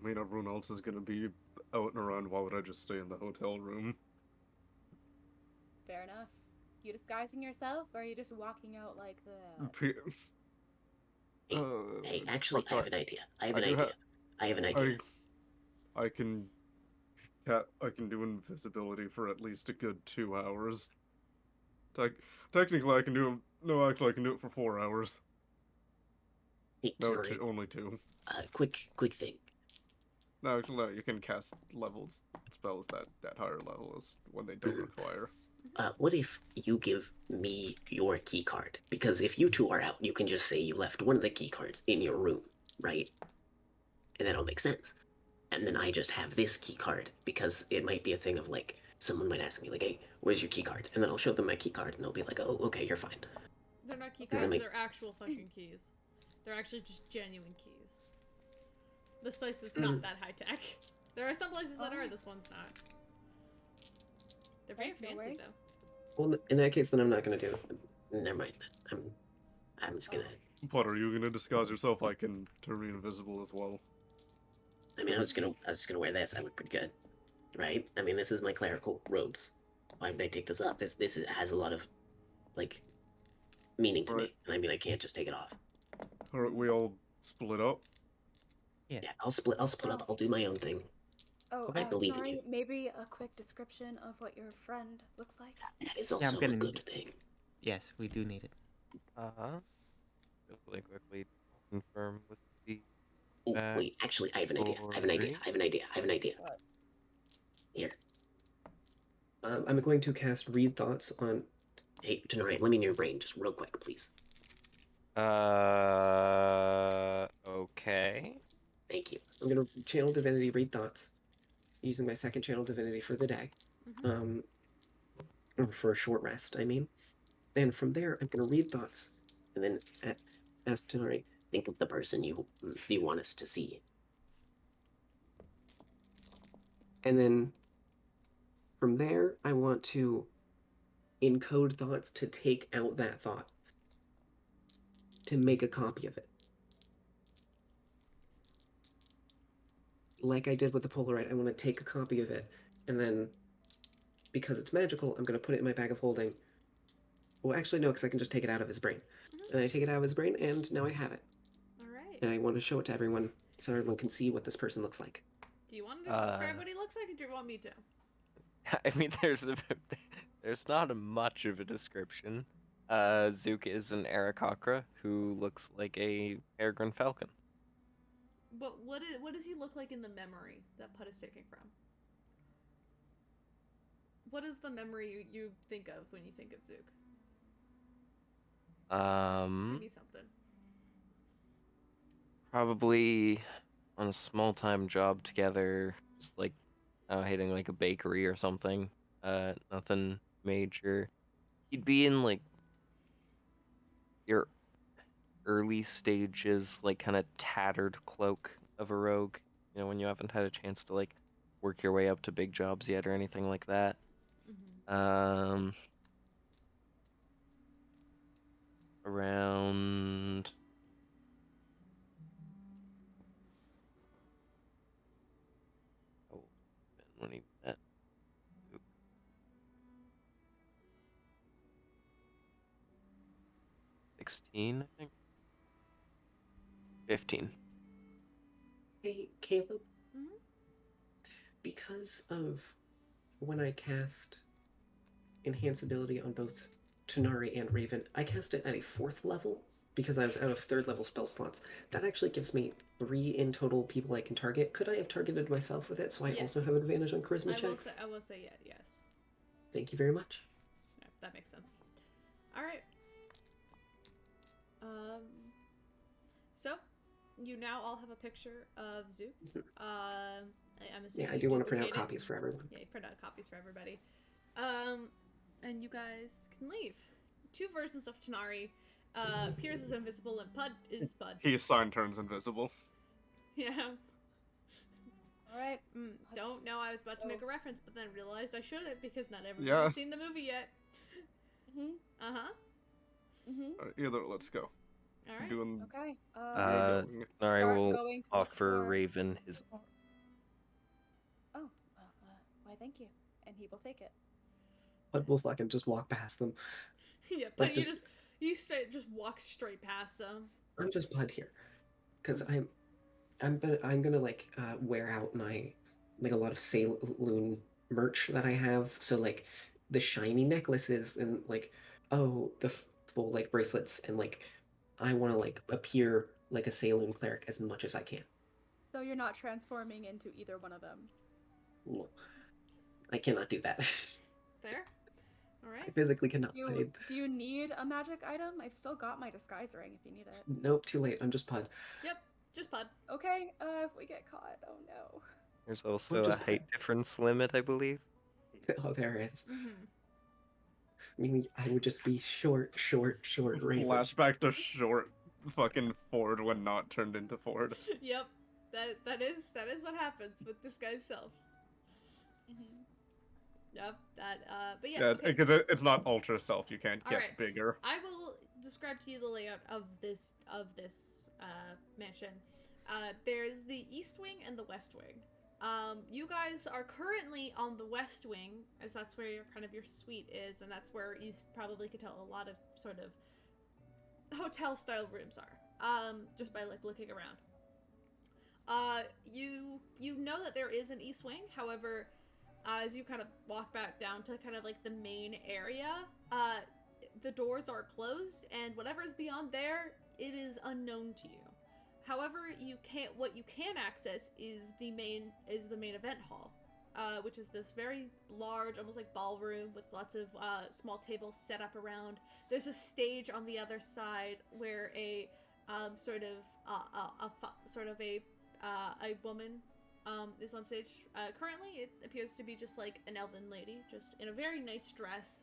mean, everyone else is gonna be out and around. Why would I just stay in the hotel room?
Fair enough. You disguising yourself, or are you just walking out like the...
Hey, actually,
fuck,
I have an idea. I have
I
an
do
idea. I have an idea.
I can do invisibility for at least a good 2 hours. Technically, I can do it. No, actually, I can do it for 4 hours.
Hey,
No,
Tanari,
only 2.
quick thing.
No, actually, no, you can cast spells that higher levels when they don't require.
What if you give me your key card? Because if you 2 are out, you can just say you left one of the key cards in your room, right? And that'll make sense. And then I just have this key card, because it might be a thing of like, someone might ask me like, hey, where's your key card? And then I'll show them my key card and they'll be like, oh, okay, you're fine.
They're not key
Does
cards,
it make-
they're actual fucking keys. They're actually just genuine keys. This place is not that high tech. There are some places that are, this one's not. They're very
No
fancy
worries.
though.
Well, in that case, then I'm not gonna do it.
Never mind. I'm just gonna.
What, are you gonna disguise yourself? I can turn invisible as well.
I mean, I was just gonna wear this. I look pretty good, right? I mean, this is my clerical robes. Why would I take this off? Has a lot of, like, meaning to
Right.
me, and I mean, I can't just take it off.
Alright, we all split up.
Yeah, I'll split up. I'll do my own thing.
Oh,
I believe in
sorry,
you.
really a quick description of what your friend looks like?
That is
I'm
also a
gonna
good
need it.
thing.
Yes, we do need it.
Really quickly confirm with the
Oh,
back
wait, actually, I have an idea.
What?
Here.
I'm going to cast Read Thoughts on.
Hey, Tenari, let me in your brain, just real quick, please.
Okay.
Thank you.
I'm gonna channel Divinity, Read Thoughts, using my second channel Divinity for the day. Or for a short rest, I mean. And from there, I'm gonna Read Thoughts, and then ask Tenari.
Think of the person you want us to see.
And then from there, I want to encode thoughts to take out that thought, to make a copy of it. Like I did with the Polaroid, I want to take a copy of it, and then, because it's magical, I'm going to put it in my bag of holding. Well, actually, no, because I can just take it out of his brain. And I take it out of his brain, and now I have it.
All right.
And I want to show it to everyone, so everyone can see what this person looks like.
Do you want to describe what he looks like, or do you want me to?
I mean, there's not much of a description. Zook is an Aarakocra who looks like a peregrine falcon.
But what does he look like in the memory that Pud is taking from? What is the memory you think of when you think of Zook? Give me something.
Probably on a small-time job together, just like hitting like a bakery or something. Nothing major. He'd be in like your early stages, like kind of tattered cloak of a rogue. You know, when you haven't had a chance to like work your way up to big jobs yet or anything like that. Around when he met 16, I think. 15.
Hey, Caleb.
Mm-hmm.
Because of when I cast Enhance ability on both Tenari and Raven, I cast it at a 4th level because I was out of 3rd level spell slots. That actually gives me 3 in total people I can target. Could I have targeted myself with it so I also have advantage on charisma checks?
I will say yes.
Thank you very much.
Yeah, that makes sense. All right. So you now all have a picture of Zook. I'm assuming
I do want to print out
duplicate it.
copies for everyone.
Yeah, you print out copies for everybody. And you guys can leave. 2 versions of Tenari. Piers is invisible and Pud is Pud.
His sign turns invisible.
Yeah.
Alright.
Don't know I was about to make a reference, but then realized I shouldn't because not everyone's
Yeah.
seen the movie yet.
Alright, either let's go.
Alright.
Doing.
Okay.
Sorry,
start
we'll
going to look
offer
for-
Raven his.
Oh, well, why thank you. And he will take it.
But we'll fucking just walk past them.
Yeah, but
Like
you just walk straight past them.
I'm just Bud here, because I'm gonna like wear out my like a lot of Saloon merch that I have. So like the shiny necklaces and like the full like bracelets, and like I want to like appear like a Saloon cleric as much as I can.
So you're not transforming into either one of them.
No, I cannot do that.
Fair. All
I
right.
physically cannot.
Do you need a magic item? I've still got my disguise ring if you need it.
Nope, too late. I'm just Pud.
Yep, just Pud.
Okay, if we get caught, oh no.
There's also
just
a height difference limit, I believe.
Oh, there it is.
Mm-hmm.
Meaning I would just be short Raven.
Flashback to short fucking Ford when not turned into Ford.
Yep, that is what happens with disguised self. Yep. But yeah.
Yeah,
Okay.
because it's not ultra self. You can't get
Alright.
bigger.
I will describe to you the layout of this mansion. There's the east wing and the west wing. You guys are currently on the west wing, as that's where your suite is, and that's where you probably could tell a lot of sort of hotel style rooms are. Just by like looking around. You know that there is an east wing. However, as you kind of walk back down to kind of like the main area, the doors are closed, and whatever is beyond there, it is unknown to you. However, what you can access is the main event hall, which is this very large, almost like ballroom with lots of small tables set up around. There's a stage on the other side where a woman is on stage. Currently, it appears to be just like an elven lady, just in a very nice dress,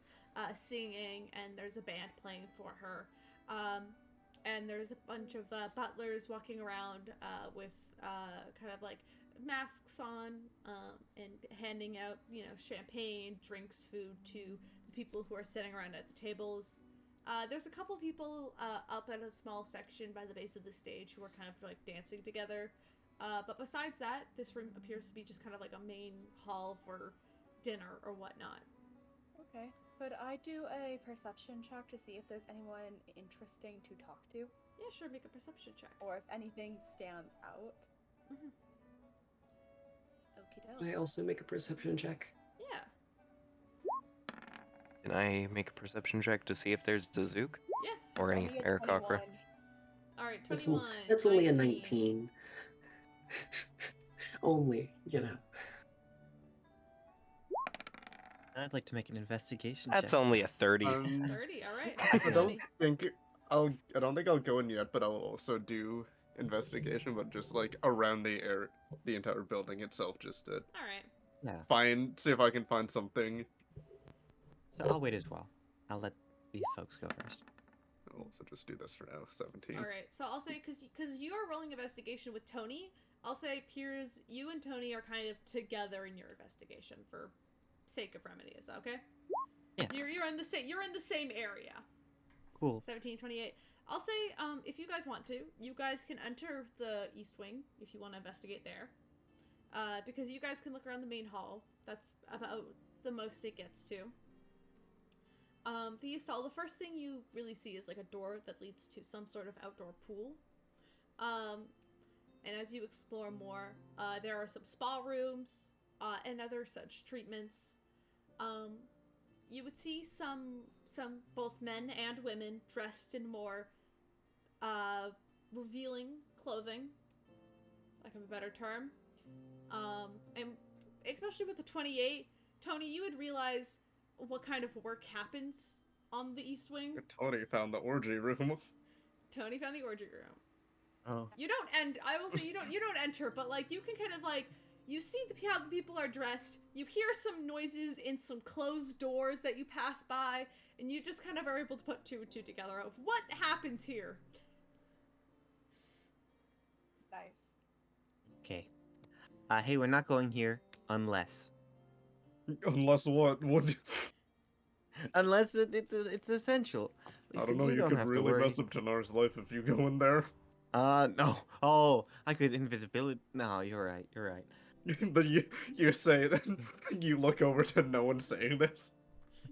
singing, and there's a band playing for her. And there's a bunch of butlers walking around with kind of like masks on and handing out, champagne, drinks, food to the people who are sitting around at the tables. There's a couple people up at a small section by the base of the stage who are kind of like dancing together. But besides that, this room appears to be just kind of like a main hall for dinner or whatnot.
Okay. Could I do a perception check to see if there's anyone interesting to talk to?
Yeah, sure, make a perception check.
Or if anything stands out?
Mm-hmm.
Okie doke.
I also make a perception check.
Yeah.
Can I make a perception check to see if there's a Zook?
Yes.
Or any
Only a
Aarakocra?
21.
Alright,
That's,
21.
that's only a 19. Only,
I'd like to make an investigation
That's
check.
only a 30.
30, alright.
I don't think I'll go in yet, but I'll also do investigation, but just like around the entire building itself, just to
Alright.
see if I can find something.
So I'll wait as well. I'll let these folks go first.
I'll also just do this for now. 17.
Alright, so I'll say, because you are rolling investigation with Tony, I'll say, Piers, you and Tony are kind of together in your investigation for sake of remedy. Is that okay?
Yeah.
You're in the same area.
Cool.
1728. I'll say, if you guys want to, you guys can enter the East Wing if you want to investigate there. Because you guys can look around the main hall. That's about the most it gets to. The East Hall, the first thing you really see is like a door that leads to some sort of outdoor pool. And as you explore more, there are some spa rooms, and other such treatments. You would see some both men and women dressed in more, revealing clothing, lack of a better term. And especially with the 28, Tony, you would realize what kind of work happens on the East Wing.
Tony found the orgy room.
Tony found the orgy room.
Oh.
You don't I will say you don't enter, but like you can kind of like, you see how the people are dressed, you hear some noises in some closed doors that you pass by, and you just kind of are able to put two and two together of what happens here.
Nice.
Okay. Hey, we're not going here unless.
Unless what? What?
Unless it's essential.
I don't know.
You
You
don't
could
have to
really
worry.
mess up Tanar's life if you go in there.
No. Oh, I could invisibility. No, you're right. You're right.
Then you say that you look over to no one saying this.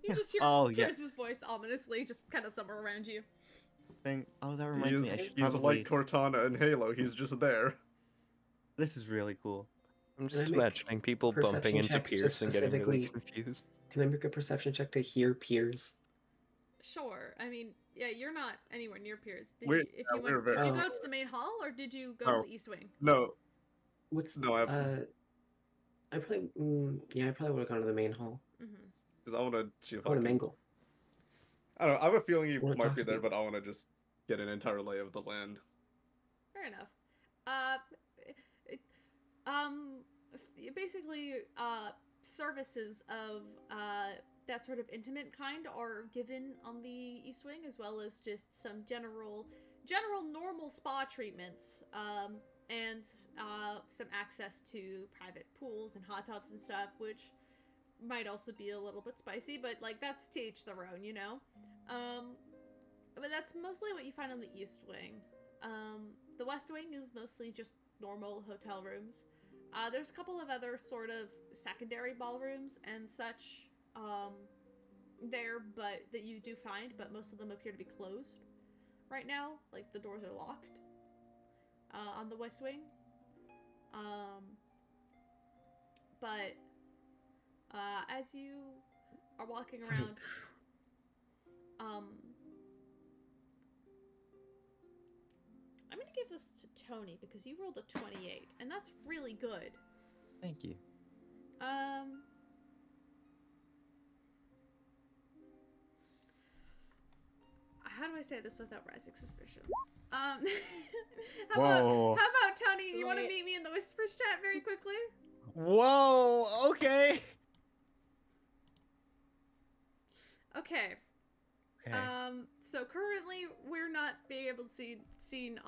You just hear Pierce's voice ominously just kind of somewhere around you.
Oh, that reminds me. I should
He's
probably...
like Cortana in Halo. He's just there.
This is really cool.
I'm just imagining people bumping into Pierce and getting really confused.
Can I make a perception check to hear Pierce?
Sure. I mean, yeah, you're not anywhere near Pierce. Did
Wait,
you
no,
did you go to the main hall or did you go to the East Wing?
No.
I probably I probably would have gone to the main hall.
Because I want to see if
I want to mingle.
I don't know. I have a feeling he
wanna
might
talk
be
to
there,
you.
but I want to just get an entire lay of the land.
Fair enough. Basically, services of that sort of intimate kind are given on the East Wing, as well as just some general normal spa treatments, and some access to private pools and hot tubs and stuff, which might also be a little bit spicy, but like that's to each their own, you know? But that's mostly what you find on the East Wing. The West Wing is mostly just normal hotel rooms. There's a couple of other sort of secondary ballrooms and such there, but that you do find, but most of them appear to be closed right now. Like the doors are locked on the West Wing. But as you are walking around, I'm gonna give this to Tony because you rolled a 28, and that's really good.
Thank you.
How do I say this without rising suspicion?
Whoa.
How about Tony? You want to
Right.
meet me in the Whispers chat very quickly?
Whoa, okay.
Okay.
Okay.
So currently we're not being able to seen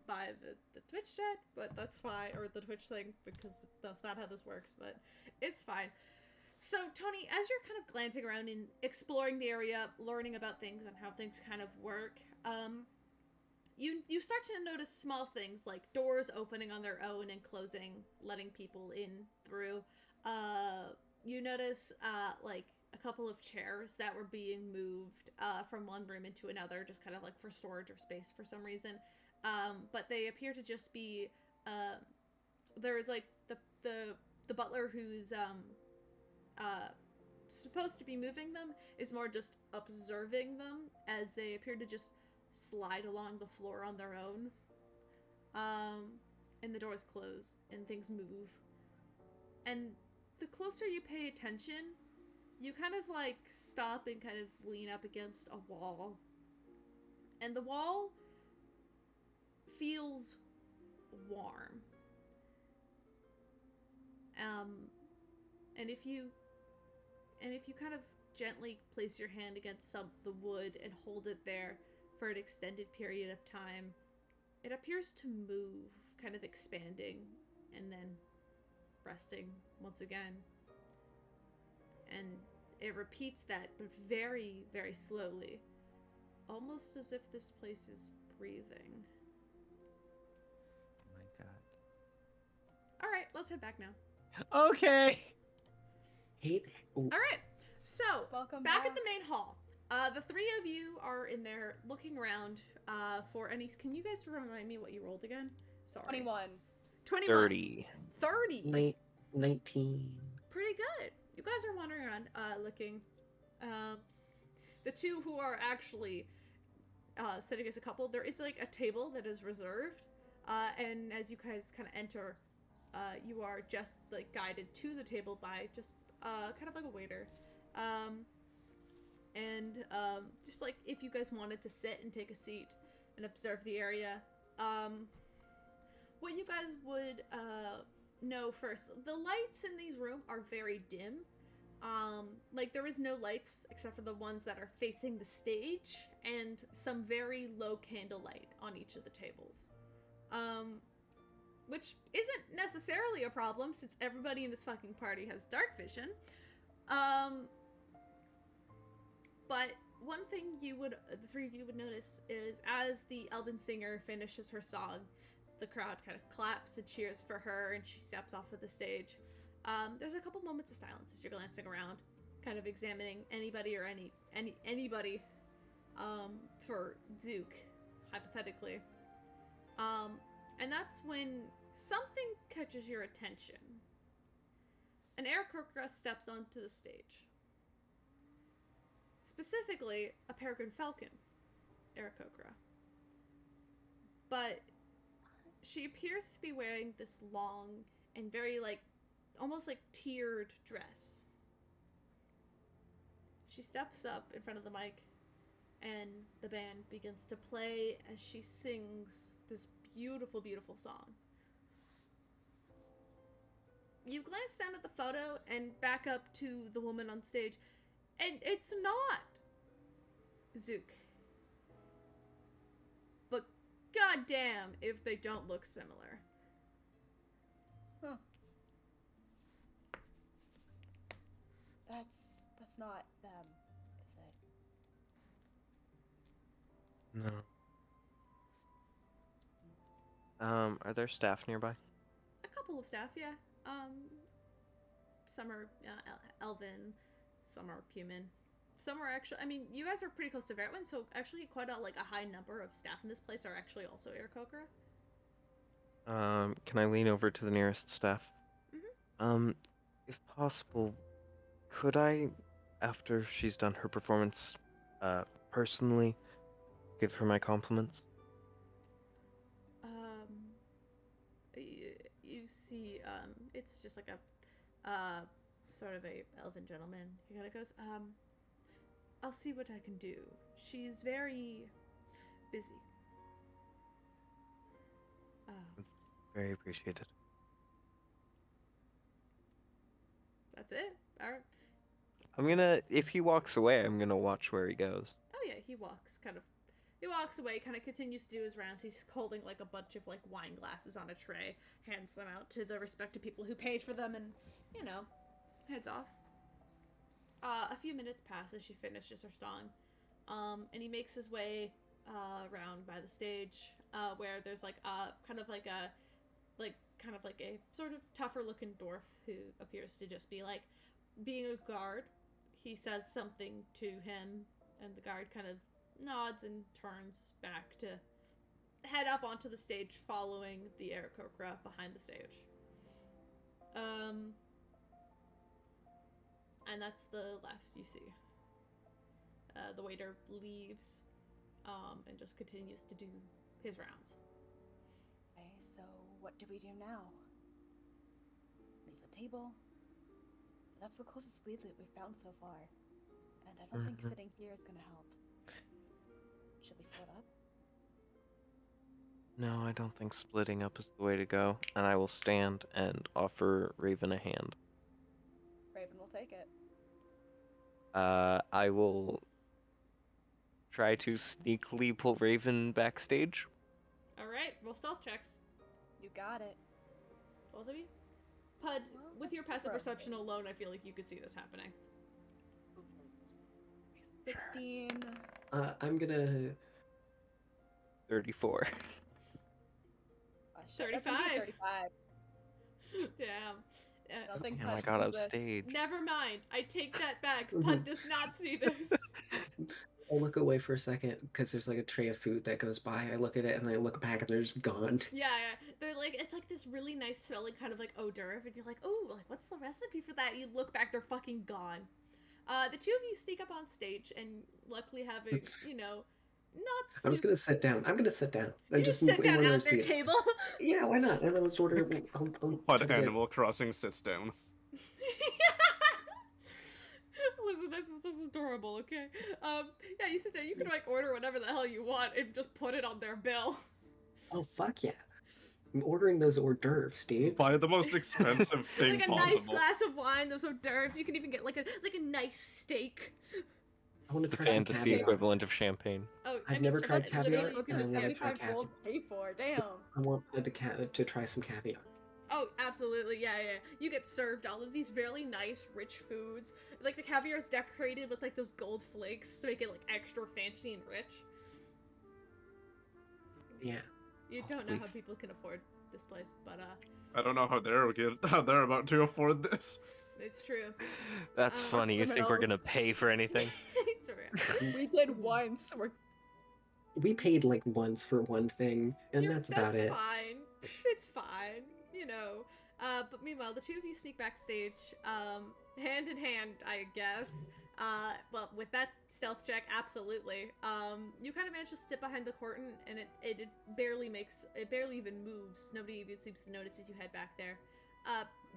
by the Twitch chat, but that's fine, or the Twitch thing, because that's not how this works, but it's fine. So Tony, as you're kind of glancing around and exploring the area, learning about things and how things kind of work, you start to notice small things like doors opening on their own and closing, letting people in through. You notice like a couple of chairs that were being moved from one room into another, just kind of like for storage or space for some reason. But they appear to just be there's like the butler who's supposed to be moving them is more just observing them as they appear to just slide along the floor on their own. And the doors close and things move. And the closer you pay attention, you kind of like stop and kind of lean up against a wall. And the wall feels warm. And if you kind of gently place your hand against the wood and hold it there for an extended period of time, it appears to move, kind of expanding and then resting once again. And it repeats that, but very, very slowly. Almost as if this place is breathing.
Oh my god.
Alright, let's head back now.
Okay.
Hey.
Alright, so,
Welcome
back
back.
at the main hall. The three of you are in there looking around for any... Can you guys remind me what you rolled again? Sorry.
21.
21.
30.
30.
19.
Pretty good. You guys are wandering around, looking. The two who are actually sitting as a couple, there is like a table that is reserved, and as you guys kind of enter, you are just like guided to the table by just kind of like a waiter. And just like if you guys wanted to sit and take a seat and observe the area, what you guys would know first, the lights in these rooms are very dim. Like there is no lights except for the ones that are facing the stage and some very low candlelight on each of the tables. Which isn't necessarily a problem since everybody in this fucking party has dark vision. But one thing the three of you would notice is as the elven singer finishes her song, the crowd kind of claps and cheers for her and she steps off of the stage. There's a couple moments of silence as you're glancing around, kind of examining anybody or anybody for Duke, hypothetically. And that's when something catches your attention. An Aarakocra steps onto the stage. Specifically, a peregrine falcon, Aarakocra. But she appears to be wearing this long and very, like, almost like tiered dress. She steps up in front of the mic, and the band begins to play as she sings this beautiful, beautiful song. You glance down at the photo and back up to the woman on stage, and it's not Zook. But goddamn if they don't look similar.
Huh. That's not them, is it?
No. Are there staff nearby?
A couple of staff, yeah. Some are elven, some are human. Some are actually, I mean, you guys are pretty close to Vertwin, so actually quite a high number of staff in this place are actually also Aarakocra.
Can I lean over to the nearest staff?
Mm-hmm.
If possible, could I, after she's done her performance, personally give her my compliments?
You see, it's just like a, sort of a elven gentleman. He kind of goes, I'll see what I can do. She's very busy.
It's very appreciated.
That's it? Alright.
If he walks away, I'm gonna watch where he goes.
Oh yeah, he walks away, kind of continues to do his rounds. He's holding a bunch of wine glasses on a tray, hands them out to the respective people who paid for them, and heads off. A few minutes pass as she finishes her song, and he makes his way around by the stage, where there's a sort of tougher looking dwarf who appears to just be being a guard. He says something to him, and the guard kind of nods and turns back to head up onto the stage, following the Aarakocra behind the stage. And that's the last you see. The waiter leaves, and just continues to do his rounds.
Okay, so what do we do now? Leave the table? That's the closest lead that we've found so far. And I don't think sitting here is gonna help. Should we split up?
No, I don't think splitting up is the way to go, and I will stand and offer Raven a hand.
Raven will take it.
I will try to sneakily pull Raven backstage.
Alright, roll stealth checks.
You got it.
Both of you? Pud,
Well,
with your passive perception alone, I feel like you could see this happening.
16.
I'm gonna.
34.
Shit, that's gonna be
35.
35.
Damn.
I don't think
Oh my
Pud
god,
sees
I'm
this.
stage.
Never mind. I take that back. Pud does not see this.
I'll look away for a second because there's a tray of food that goes by. I look at it and I look back and they're just gone.
Yeah. They're it's this really nice smelling kind of hors d'oeuvre, and you're oh, what's the recipe for that? You look back, they're fucking gone. The two of you sneak up on stage, and luckily having, not super...
I'm just gonna sit down. I'm gonna sit down.
You just sit down at their table?
Yeah, why not? And then let's order. I'll
But Animal Crossing sits down.
Listen, this is just adorable, okay? Yeah, you sit down. You can order whatever the hell you want and just put it on their bill.
Oh fuck yeah! I'm ordering those hors d'oeuvres, dude.
Buy the most expensive thing
a
possible.
nice glass of wine, those hors d'oeuvres. You can even get a nice steak.
I want to
The
try some
fantasy
caviar.
equivalent of champagne.
Oh,
I've never tried
that
caviar,
literally
Look
and
at
I'm
the
gonna try
75 gold pay for. Damn.
I want to try some caviar.
Oh, absolutely, yeah. You get served all of these really nice, rich foods. The caviar is decorated with those gold flakes to make it extra fancy and rich.
Yeah.
You don't know how people can afford this place, but
I don't know how they're about to afford this.
it's true.
That's funny. You think we're gonna pay for anything?
Sorry.
We did once.
We paid once for one thing, and that's about it.
Fine. It's fine. But meanwhile, the two of you sneak backstage, hand in hand, I guess. Well, with that stealth check, absolutely. You kind of manage to sit behind the curtain, and it barely even moves. Nobody even seems to notice as you head back there.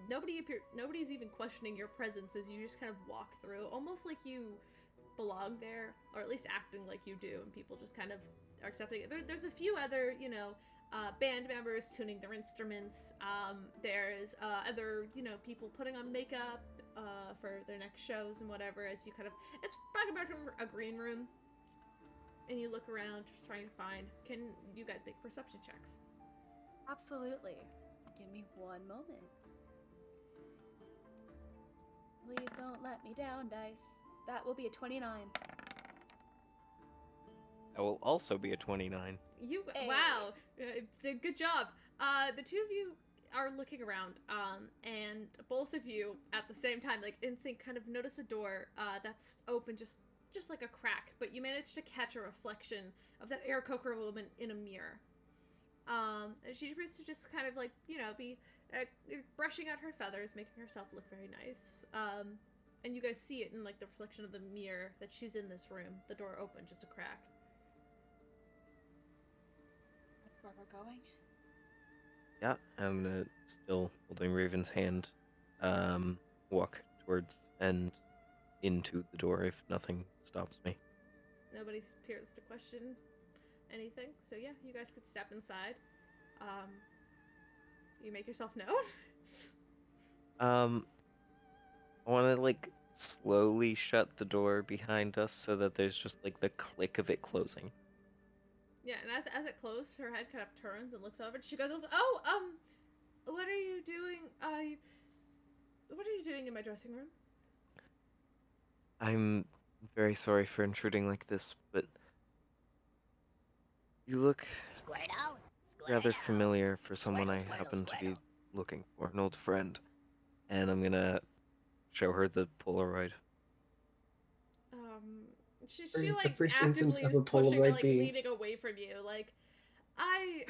Nobody's even questioning your presence as you just kind of walk through, almost like you belong there, or at least acting like you do, and people just kind of are accepting it. There's a few other, band members tuning their instruments. There's other, people putting on makeup for their next shows and whatever, as you it's back about a green room, and you look around trying to find, can you guys make perception checks?
Absolutely. Give me one moment. Please don't let me down, dice. That will be a 29.
That will also be a 29.
Hey.
Wow, good job. The two of you are looking around, and both of you at the same time, like in sync, kind of notice a door that's open, just like a crack, but you manage to catch a reflection of that Aarakocra woman in a mirror. And she appears to just kind of like, be brushing out her feathers, making herself look very nice. And you guys see it in like the reflection of the mirror that she's in this room. The door open, just a crack.
That's where we're going.
Yeah, I'm still holding Raven's hand. Walk towards and into the door if nothing stops me.
Nobody appears to question anything. So yeah, you guys could step inside. You make yourself known.
I want to like slowly shut the door behind us so that there's just like the click of it closing.
Yeah, and as it closes, her head kind of turns and looks over, and she goes, "Oh, what are you doing? What are you doing in my dressing room?"
I'm very sorry for intruding like this, but you look rather familiar for someone I happen to be looking for, an old friend. And I'm gonna show her the Polaroid.
She
The
like
first instance
actively
of
is
a
pushing,
Polaroid
like
being-
leaning away from you, like, I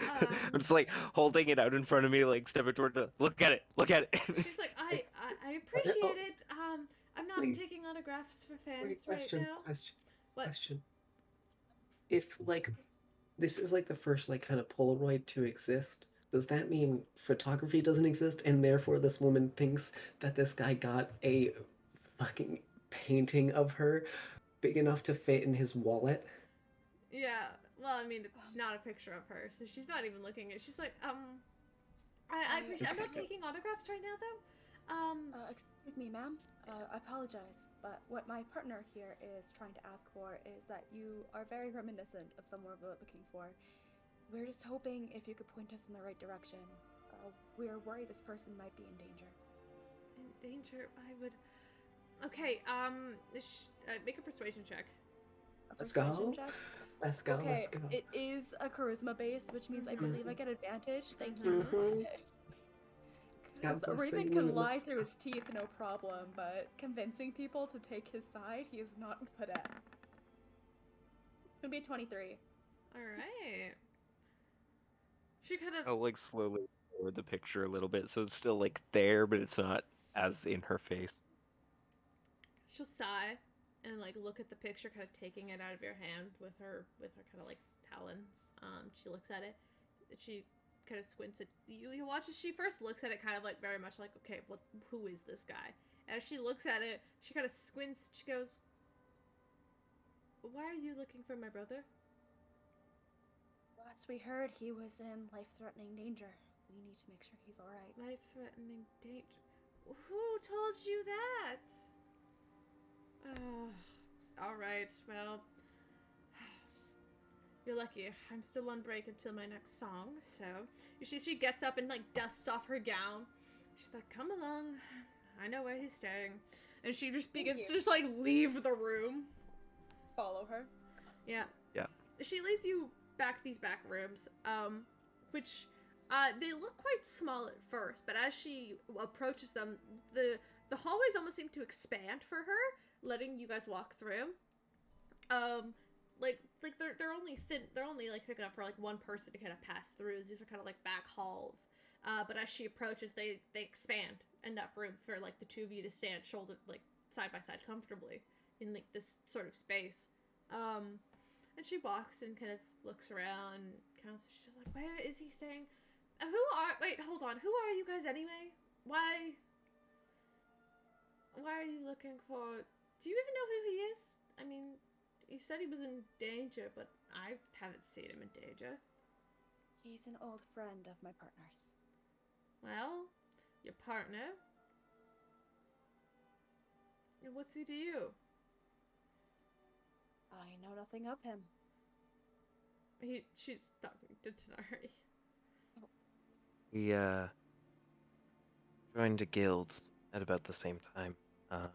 I'm just like holding it out in front of me, like stepping toward the. Look at it. Look at it.
She's like, I appreciate it. I'm not
Wait.
taking autographs for
Wait,
fans
question,
right now. What?
question. If, like, this is, like, the first, like, kind of Polaroid to exist, does that mean photography doesn't exist, and therefore this woman thinks that this guy got a fucking painting of her big enough to fit in his wallet?
Yeah. Well, I mean, it's not a picture of her, so she's not even looking at it. She's like, I appreciate. I'm not taking autographs right now, though.
Excuse me, ma'am. I apologize, but what my partner here is trying to ask for is that you are very reminiscent of someone we're looking for. We're just hoping if you could point us in the right direction. We're worried this person might be in danger.
In danger? I would. Okay. Make a persuasion check.
Let's go.
Check?
Let's go,
Okay,
let's go.
it is a charisma base, which means I believe I get advantage. Thank you.
Mhm. God
Because
bless
Raven
you,
can lie
Lewis.
through his teeth, no problem, but convincing people to take his side, he is not good at. It's gonna be a 23.
Alright. She kind of.
I'll like slowly forward the picture a little bit, so it's still like there, but it's not as in her face.
She'll sigh and like look at the picture, kind of taking it out of your hand with her kind of like talon. She looks at it. She kind of squints at you. You watch as she first looks at it, kind of like very much like, okay, who is this guy? As she looks at it, she kind of squints. She goes, "Why are you looking for my brother?"
Last we heard, he was in life-threatening danger. We need to make sure he's alright.
Life-threatening danger. Who told you that? All right. Well, you're lucky. I'm still on break until my next song. So she gets up and like dusts off her gown. She's like, "Come along. I know where he's staying." And she just begins to just like leave the room.
Follow her.
Yeah.
Yeah.
She leads you back these back rooms, which they look quite small at first, but as she approaches them, the hallways almost seem to expand for her, letting you guys walk through. Like they're only like thick enough for like one person to kind of pass through. These are kind of like back halls. But as she approaches, they expand enough room for like the two of you to stand shoulder like side by side comfortably in like this sort of space. And she walks and kind of looks around. She's just like, "Where is he staying? Wait, hold on. Who are you guys anyway? Why are you looking for? Do you even know who he is? I mean, you said he was in danger, but I haven't seen him in danger."
He's an old friend of my partner's.
Well, your partner? And what's he to you?
I know nothing of him.
She's talking to Tanari.
We joined a guild at about the same time. But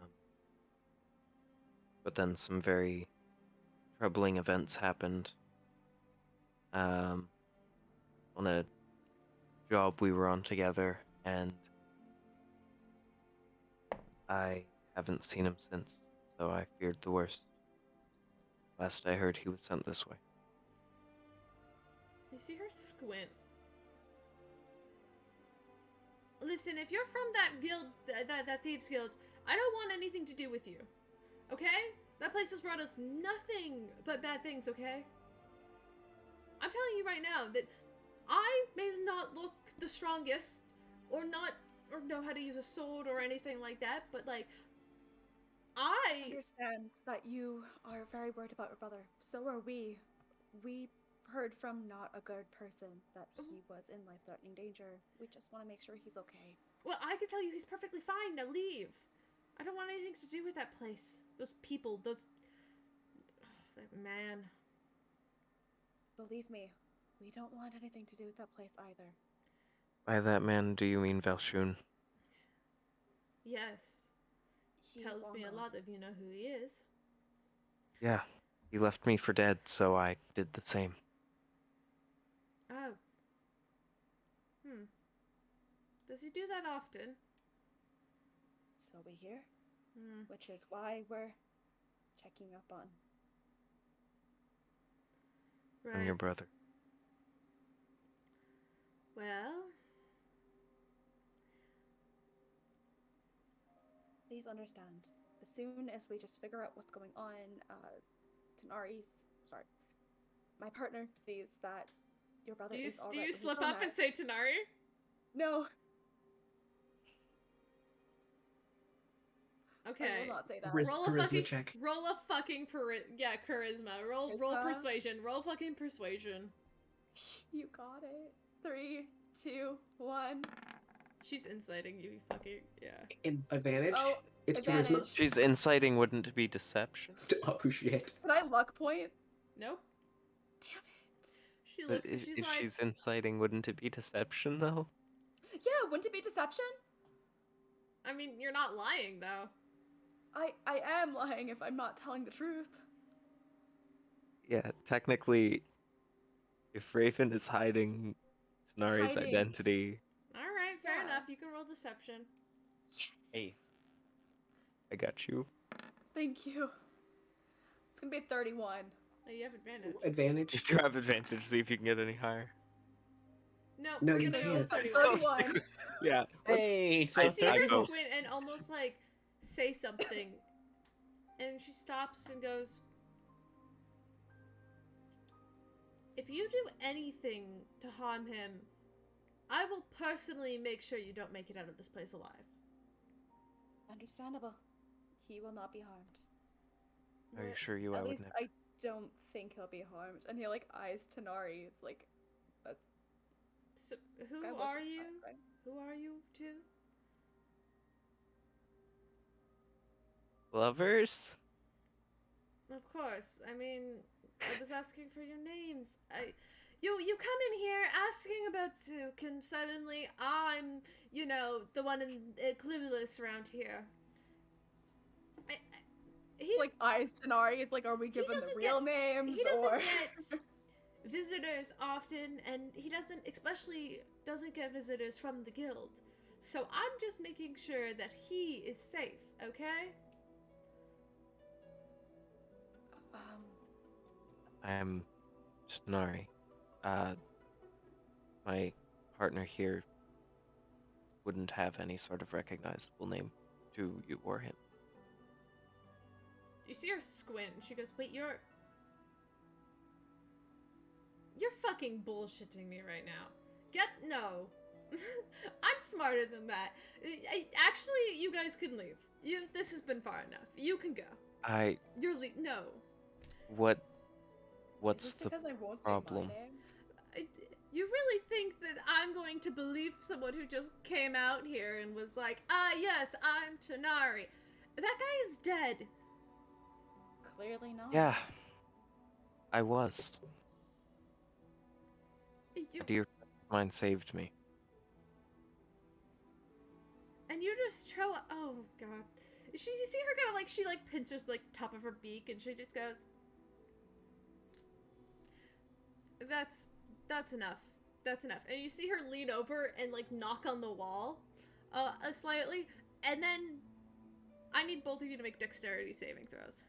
then some very troubling events happened. On a job we were on together, and I haven't seen him since, so I feared the worst. Last I heard, he was sent this way.
You see her squint. Listen, if you're from that guild, that thieves guild, I don't want anything to do with you. Okay? That place has brought us nothing but bad things, okay? I'm telling you right now that I may not look the strongest or know how to use a sword or anything like that, but like
I
I
understand that you are very worried about your brother. So are we. We heard from not a good person that he was in life-threatening danger. We just want to make sure he's okay.
Well, I can tell you he's perfectly fine. Now leave. I don't want anything to do with that place. Those people, that man.
Believe me, we don't want anything to do with that place either.
By that man, do you mean Valshun?
Yes.
He's
Tells
long
me a
gone.
lot if you know who he is.
Yeah, he left me for dead, so I did the same.
Oh. Does he do that often?
So we hear,
Hmm.
which is why we're checking up on.
Right.
I'm your brother.
Well,
Please understand, as soon as we just figure out what's going on, my partner sees that your brother is all
do
right
you
with his
slip
own
up and
life.
say Tanari?
No, I
Okay.
will not say that.
Roll a
Charisma
fucking
check.
Roll a fucking charisma. Roll
Charisma.
persuasion. Roll fucking persuasion.
You got it. 3, 2, 1.
She's inciting you. Fucking yeah.
Advantage?
Oh,
It's
advantage.
She's inciting, wouldn't it be deception?
charisma. Oh, shit.
Can I luck point?
Nope.
Damn it.
She
But
looks and she's
if
like,
she's inciting, wouldn't it be deception, though?
Yeah, wouldn't it be deception?
I mean, you're not lying though.
I am lying if I'm not telling the truth.
Yeah, technically, if Raven is hiding Tanari's
Hiding.
identity,
All right, fair
Yeah.
enough. You can roll deception.
Yes.
Hey. I got you.
Thank you. It's gonna be a 31.
Oh, you have advantage.
Advantage?
You do have advantage, see if you can get any higher.
No,
No,
we're
you
gonna go with
can't.
31.
Yeah.
Hey,
I
so
see her
go.
squint and almost like say something, and she stops and goes, "If you do anything to harm him, I will personally make sure you don't make it out of this place alive."
Understandable. He will not be harmed.
Are you sure you
At
would
least
never?
I don't think he'll be harmed. And he like eyes Tanari. It's like,
So,
this
who
guy
are
wasn't
you?
harmed, right?
Who are you two?
Lovers?
Of course. I mean, I was asking for your names. You come in here asking about Zook, and suddenly I'm, the one clueless around here. He
Like eyes Tanari. It's like, are we given the
doesn't
real names
he doesn't
or?
get visitors often, and he especially doesn't get visitors from the guild. So I'm just making sure that he is safe. Okay?
I'm Tanari. My partner here wouldn't have any sort of recognizable name to you or him.
You see her squint. She goes, "Wait, you're fucking bullshitting me right now. No. I'm smarter than that. Actually, you guys can leave. This has been far enough. You can go. No.
What's
Just
the
because I won't say
problem?
my name?
You really think that I'm going to believe someone who just came out here and was like, yes, I'm Tanari. That guy is dead.
Clearly not.
Yeah, I was. A dear friend of mine saved me.
And you just oh god. you see her kind of like, she like pinches like top of her beak and she just goes, that's enough. That's enough. And you see her lean over and like knock on the wall slightly, and then I need both of you to make dexterity saving throws.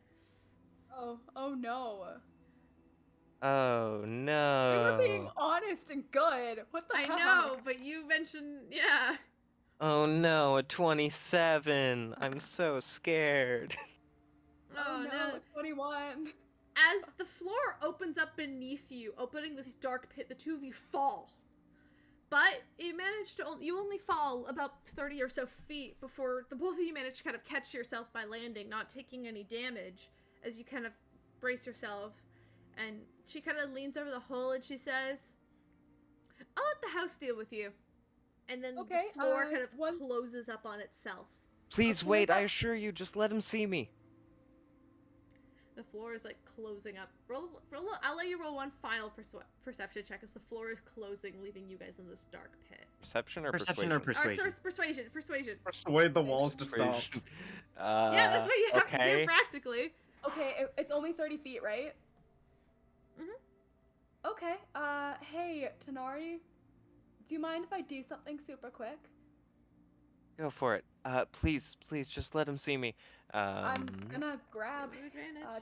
Oh no.
Oh no.
We were being honest and good. What the heck?
I know, but you mentioned, yeah.
Oh no, a 27. I'm so scared.
Oh no, 21.
As the floor opens up beneath you, opening this dark pit, the two of you fall. But you managed to, you only fall about 30 or so feet before the both of you manage to kind of catch yourself by landing, not taking any damage as you kind of brace yourself. And she kind of leans over the hole and she says, I'll let the house deal with you. And then the floor kind of closes up on itself.
Please wait, I assure you, just let him see me.
The floor is like closing up. I'll let you roll one final perception check as the floor is closing, leaving you guys in this dark pit.
Perception or
Perception
persuasion?
or
Persuasion.
Persuade the walls to stop.
Yeah, that's what you have to do practically.
Okay, it's only 30 feet, right?
Mm-hmm.
Okay, hey, Tanari, do you mind if I do something super quick?
Go for it. Please, just let him see me.
I'm gonna grab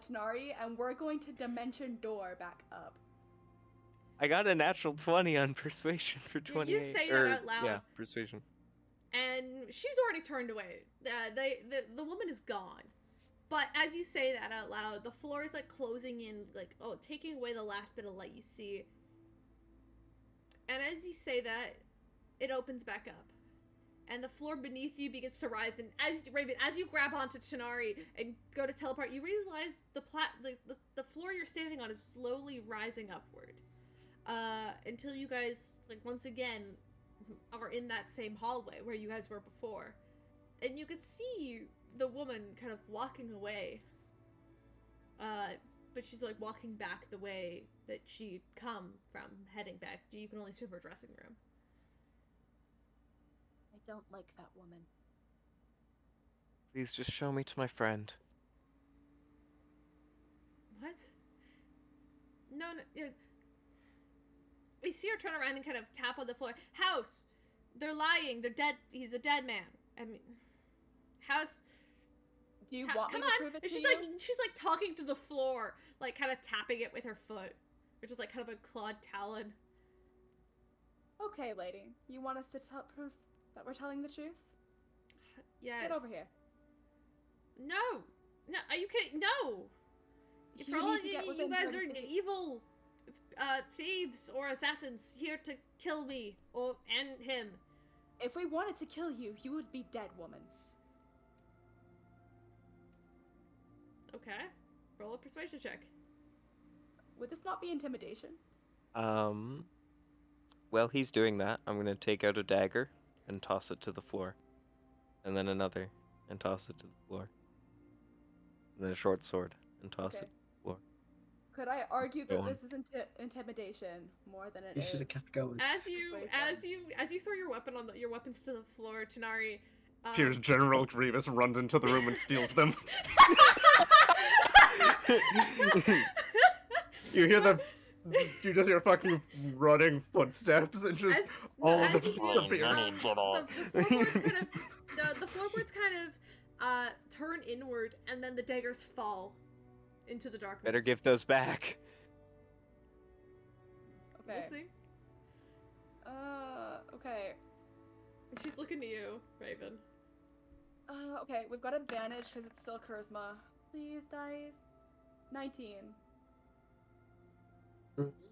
Tanari, and we're going to dimension door back up.
I got a natural 20 on persuasion for 28.
You say that out loud.
Yeah, persuasion.
And she's already turned away. The woman is gone. But as you say that out loud, the floor is like closing in, like, taking away the last bit of light you see. And as you say that, it opens back up. And the floor beneath you begins to rise, and as you grab onto Chinari and go to teleport, you realize the floor you're standing on is slowly rising upward, until you guys, like, once again are in that same hallway where you guys were before, and you could see the woman kind of walking away, but she's like walking back the way that she'd come from, heading back. You can only see her dressing room.
I don't like that woman.
Please just show me to my friend.
What? No. You see her turn around and kind of tap on the floor. House! They're lying. They're dead. He's a dead man. I mean, House.
Do you want me to prove it to you?
She's like talking to the floor, like kind of tapping it with her foot, which is like kind of a clawed talon.
Okay, lady. You want us to prove that we're telling the truth?
Yes.
Get over here.
No, are you kidding? No. For all you guys are evil thieves or assassins here to kill me and him.
If we wanted to kill you, you would be dead, woman.
Okay. Roll a persuasion check.
Would this not be intimidation?
Well, he's doing that. I'm gonna take out a dagger and toss it to the floor. And then another, and toss it to the floor. And then a short sword, and toss it to the floor.
Could I argue that this is intimidation more than it is?
You should have kept going.
As you throw your weapons to the floor, Tanari.
Here's General Grievous runs into the room and steals them. You just hear fucking running footsteps and just
the floorboards kind of turn inward, and then the daggers fall into the darkness.
Better give those back.
Okay.
We'll see.
Okay.
She's looking to you, Raven.
Okay, we've got advantage because it's still charisma. Please, dice. 19.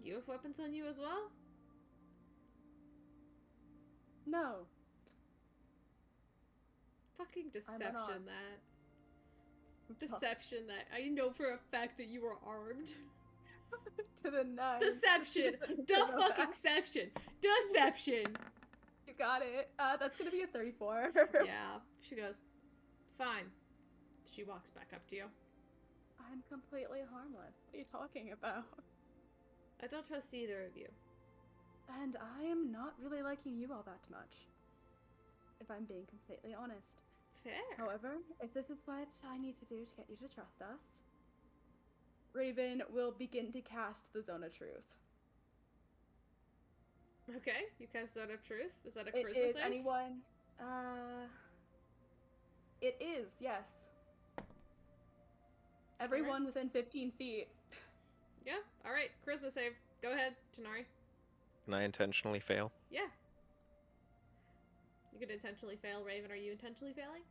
You have weapons on you as well?
No.
Fucking deception that. Deception that. I know for a fact that you were armed.
To the nine.
Deception! Deception! Deception!
You got it. That's gonna be a 34.
Yeah. She goes, fine. She walks back up to you.
I'm completely harmless. What are you talking about?
I don't trust either of you.
And I am not really liking you all that much. If I'm being completely honest.
Fair.
However, if this is what I need to do to get you to trust us, Raven will begin to cast the Zone of Truth.
Okay, you cast Zone of Truth. Is that a
It
charisma
is
save?
anyone. It is, yes. Everyone within 15 feet.
Yeah. All right. Charisma save. Go ahead, Tanari.
Can I intentionally fail?
Yeah. You could intentionally fail. Raven, are you intentionally failing?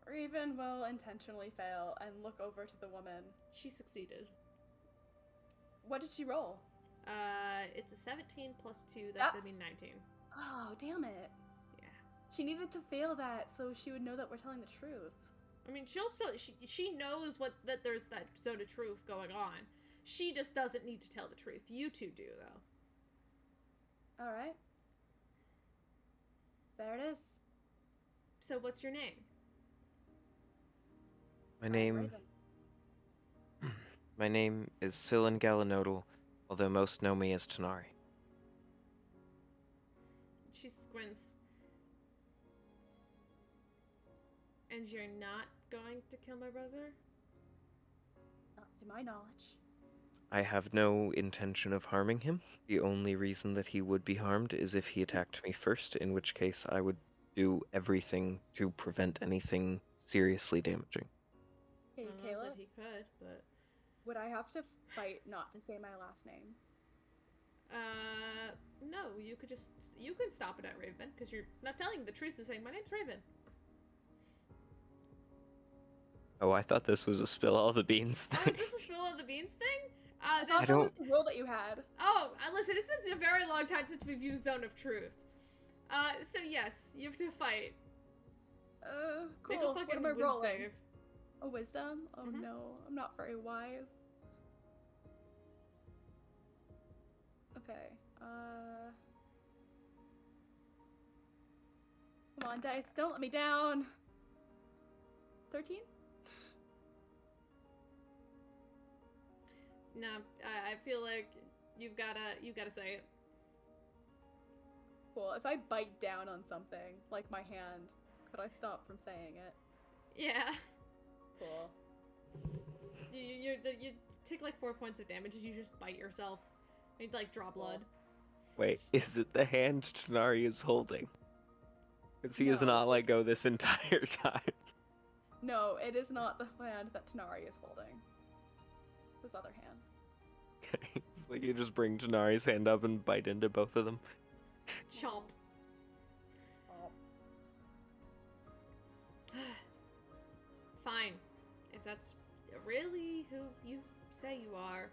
Raven will intentionally fail and look over to the woman.
She succeeded.
What did she roll?
It's a 17 plus 2. That's gonna be 19.
Oh, damn it.
Yeah.
She needed to fail that so she would know that we're telling the truth.
I mean, she knows that there's that Zone of Truth going on. She just doesn't need to tell the truth. You two do, though.
All right. There it is.
So what's your name?
My name...
Raven.
My name is Silan Galanodal, although most know me as Tanari.
She squints. And you're not going to kill my brother?
Not to my knowledge.
I have no intention of harming him. The only reason that he would be harmed is if he attacked me first, in which case I would do everything to prevent anything seriously damaging.
Hey,
I don't know
Caleb,
that he could, but...
would I have to fight not to say my last name?
No, you can stop it at Raven, because you're not telling the truth to saying, my name's Raven.
Oh, I thought this was a spill all the beans
Oh,
thing.
is this a spill of the beans thing?
I thought that
don't-
was the rule that you had.
Oh, listen, it's been a very long time since we've used Zone of Truth. So yes, you have to fight.
Cool.
Make a
What
fucking
am I
whiz
rolling?
save.
A wisdom? Oh
Mhm.
no, I'm not very wise. Okay, come on, dice, don't let me down. 13?
No, I feel like you've gotta say it.
Cool. If I bite down on something, like my hand, could I stop from saying it?
Yeah.
Cool.
You take like 4 points of damage as you just bite yourself. You'd like draw blood.
Wait, is it the hand Tanari is holding? Because he has
No,
not let
it's-
go this entire time.
No, it is not the hand that Tanari is holding. This other hand.
Okay, it's like you just bring Tanari's hand up and bite into both of them.
Chomp.
Oh.
Fine. If that's really who you say you are.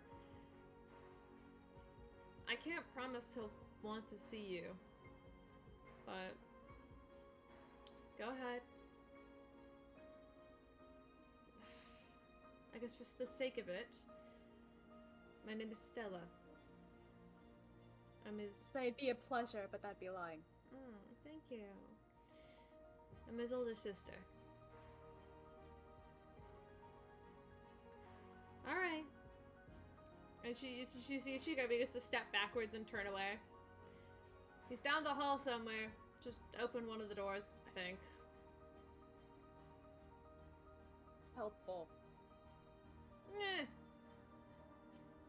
I can't promise he'll want to see you. But go ahead. I guess just for the sake of it. My name is Stella. I'm his...
So it'd be a pleasure, but that'd be lying.
Oh, thank you. I'm his older sister. Alright. And she begins to step backwards and turn away. He's down the hall somewhere. Just open one of the doors, I think.
Helpful.
Eh.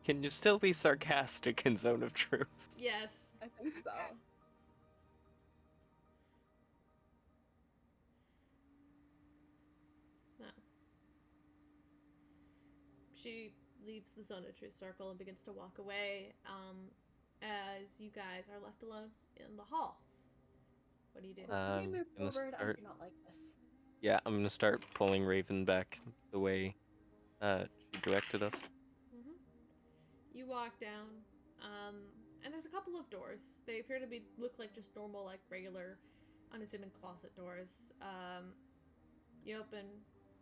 Can you still be sarcastic in Zone of Truth?
Yes.
I think so.
No. She leaves the Zone of Truth circle and begins to walk away, as you guys are left alone in the hall. What do you do?
Can we move
gonna
forward? I
start-
do not like this.
Yeah, I'm gonna start pulling Raven back the way she directed us.
Mm-hmm. You walk down, and there's a couple of doors. They appear to look like just normal, like regular, unassuming closet doors. You open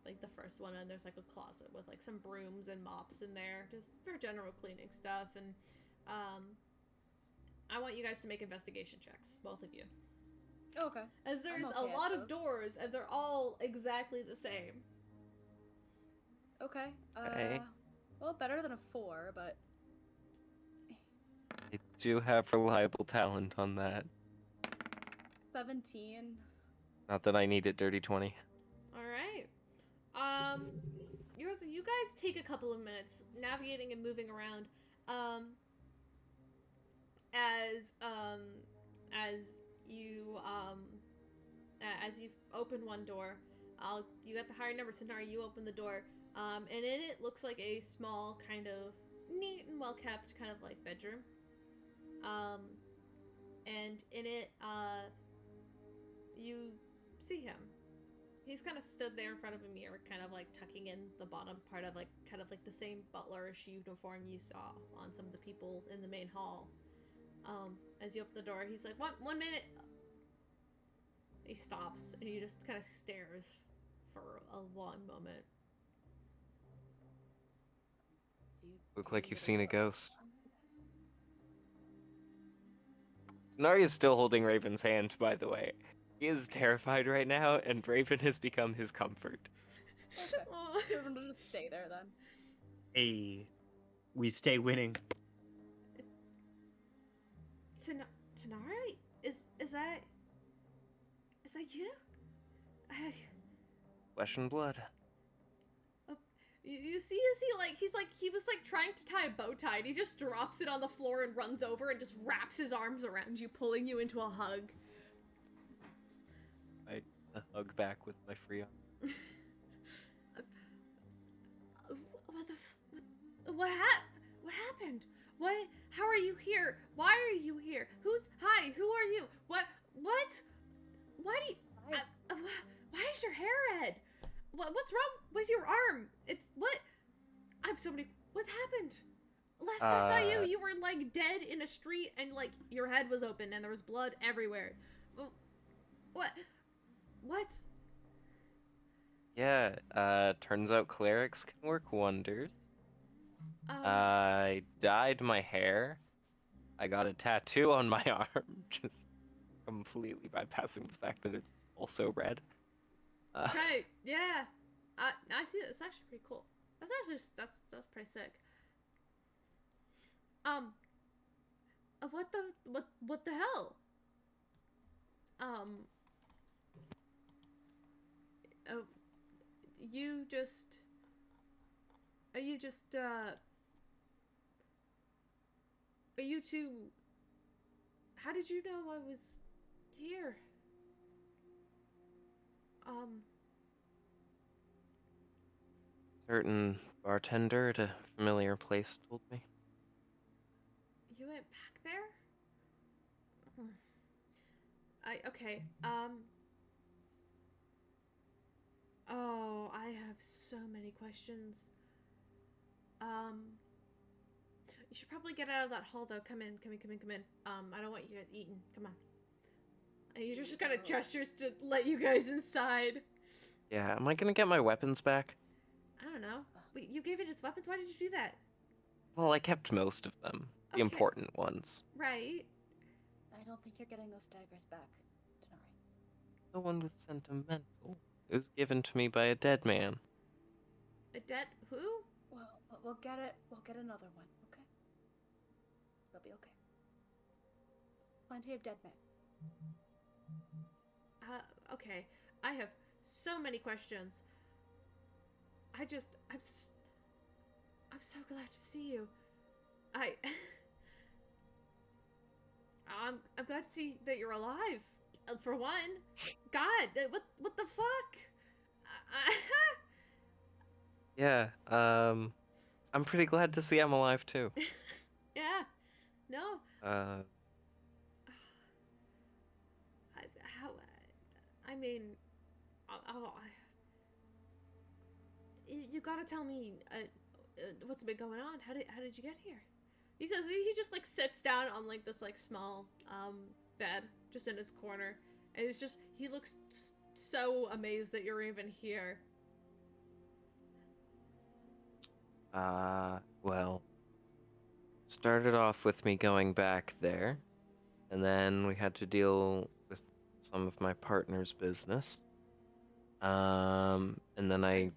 like the first one, and there's like a closet with like some brooms and mops in there, just for general cleaning stuff. And I want you guys to make investigation checks, both of you,
Okay.
as there's
okay
a
at
lot of
those.
doors, and they're all exactly the same.
Okay.
Okay.
Well, better than a 4, but
I do have reliable talent on that.
17.
Not that I need it, dirty 20.
All right. You guys take a couple of minutes navigating and moving around. As you as you open one door, you got the higher number, so now you open the door. And in it looks like a small, kind of neat and well kept, kind of like bedroom. And in it, you see him. He's kind of stood there in front of a mirror, kind of like tucking in the bottom part of kind of like the same butlerish uniform you saw on some of the people in the main hall. As you open the door, he's like, one minute. He stops and he just kind of stares for a long moment.
Look like you've seen a ghost. Nari is still holding Raven's hand, by the way. He is terrified right now, and Raven has become his comfort.
Okay. Raven will just stay there then.
Hey, we stay winning.
Tanari? Is that you?
Flesh and blood.
You see, he was trying to tie a bow tie, and he just drops it on the floor and runs over and just wraps his arms around you, pulling you into a hug.
I hug back with my free arm.
What happened? How are you here? Why are you here? Hi, who are you? What? Why do you, why is your hair red? What's wrong with your arm? What happened? Last I saw you were like dead in a street and like your head was open and there was blood everywhere. What?
Yeah, turns out clerics can work wonders. I dyed my hair. I got a tattoo on my arm, just completely bypassing the fact that it's also red.
Right, yeah. I see that. It's actually pretty cool. That's pretty sick. What the hell? Are you two, how did you know I was here?
Certain bartender at a familiar place told me.
You went back there? Okay, oh, I have so many questions. You should probably get out of that hall, though. Come in. I don't want you to get eaten. Come on. And he just kind of gestures to let you guys inside.
Yeah, am I gonna get my weapons back?
I don't know. Wait, you gave it its weapons? Why did you do that?
Well, I kept most of them. The important ones.
Right.
I don't think you're getting those daggers back, Tanari.
The one was sentimental. It was given to me by a dead man.
A dead who?
Well, we'll get it. We'll get another one, okay? It'll be okay. Plenty of dead men.
Okay. I have so many questions. I'm so glad to see you. I'm glad to see that you're alive. For one. God, what the fuck?
Yeah, I'm pretty glad to see I'm alive too.
Yeah. No. You gotta tell me what's been going on. How did you get here? He says he just like sits down on like this like small bed just in his corner, and he looks so amazed that you're even here.
Well, started off with me going back there, and then we had to deal with some of my partner's business. And then I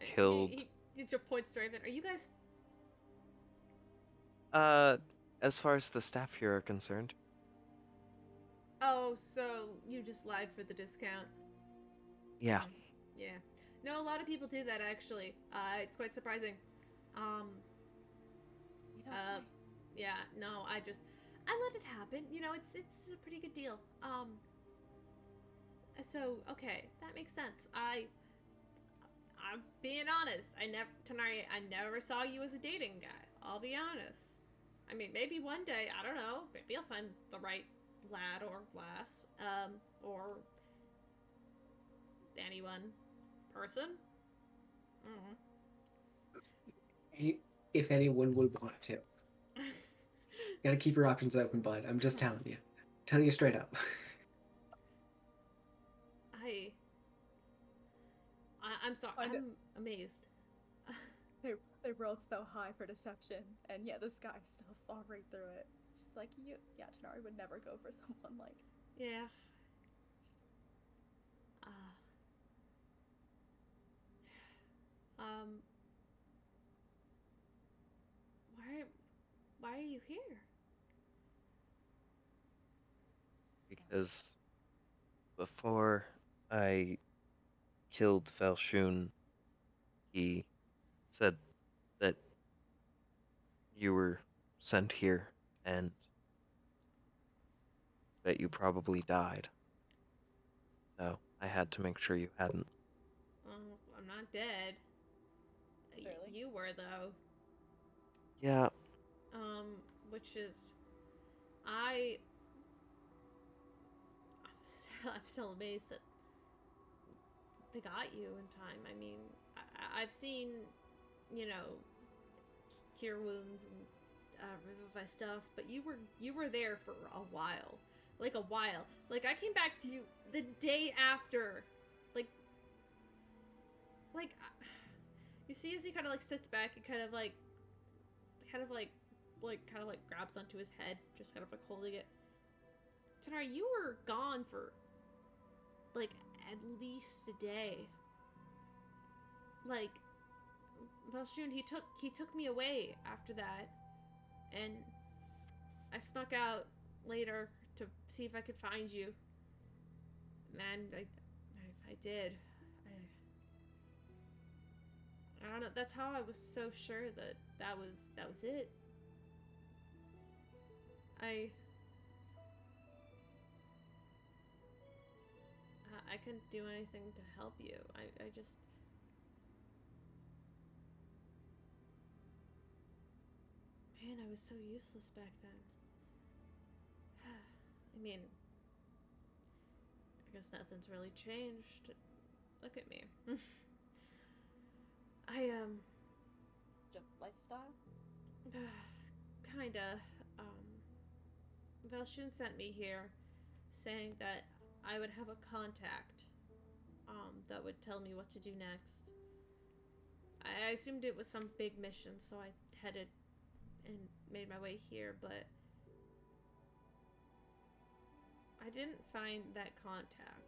killed.
He just points to Raven. Are you guys?
As far as the staff here are concerned.
Oh, so you just lied for the discount?
Yeah.
Yeah. No, a lot of people do that, actually. It's quite surprising.
You don't say.
Yeah, no, I let it happen. You know, it's a pretty good deal. So, okay, that makes sense. I'm being honest. Tonight, I never saw you as a dating guy. I'll be honest. I mean, maybe one day, I don't know, maybe I'll find the right lad or lass, or anyone, person.
If anyone would want to. Gotta keep your options open, bud. I'm just telling you. Telling you straight up.
I'm sorry. I'm amazed.
They rolled so high for deception, and yet this guy still saw right through it. Just like Tanari would never go for someone like.
Yeah. Why are you here?
Because before I killed Velshun, he said that you were sent here and that you probably died. So I had to make sure you hadn't.
Oh, I'm not dead.
Really?
You were, though.
Yeah.
Which is... I'm still amazed that they got you in time. I mean, I've seen, you know, cure wounds and revivify stuff, but you were there for a while. Like, a while. Like, I came back to you the day after. Like, you see as he kind of, like, sits back and kind of, like, grabs onto his head, just kind of, like, holding it. Tanari, you were gone for, like, at least a day. Like, Velshun, he took me away after that, and I snuck out later to see if I could find you. Man, I did. I don't know. That's how I was so sure that was it. I couldn't do anything to help you. I just... Man, I was so useless back then. I mean, I guess nothing's really changed. Look at me.
Just lifestyle?
Kinda. Velshun sent me here saying that I would have a contact that would tell me what to do next. I assumed it was some big mission, so I headed and made my way here, but I didn't find that contact.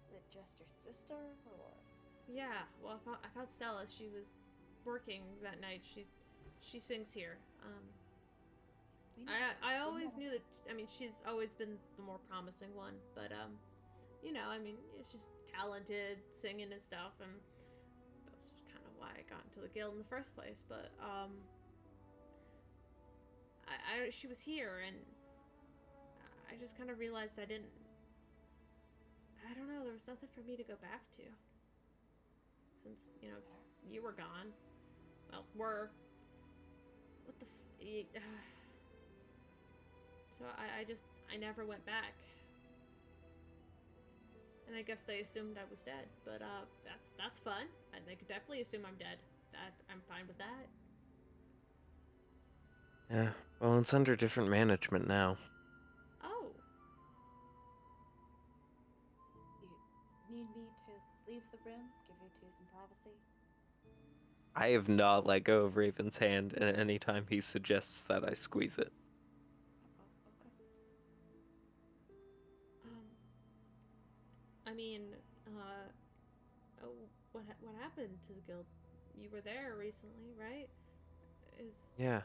Is it just your sister, or?
Yeah, well, I found Stella. She was working that night. She sings here. I always knew that. I mean, she's always been the more promising one, but you know, I mean, she's talented, singing and stuff, and that's kind of why I got into the guild in the first place. But she was here, and I just kind of realized I don't know, there was nothing for me to go back to. Since, you know, you were gone. Well, what the so I never went back. And I guess they assumed I was dead, but that's fun. And they could definitely assume I'm dead. I'm fine with that.
Yeah, well, it's under different management now.
Oh.
You need me to leave the room? Give you two some privacy?
I have not let go of Raven's hand, and any time he suggests that, I squeeze it.
Oh, okay.
I mean, what happened to the guild? You were there recently, right?
Yeah.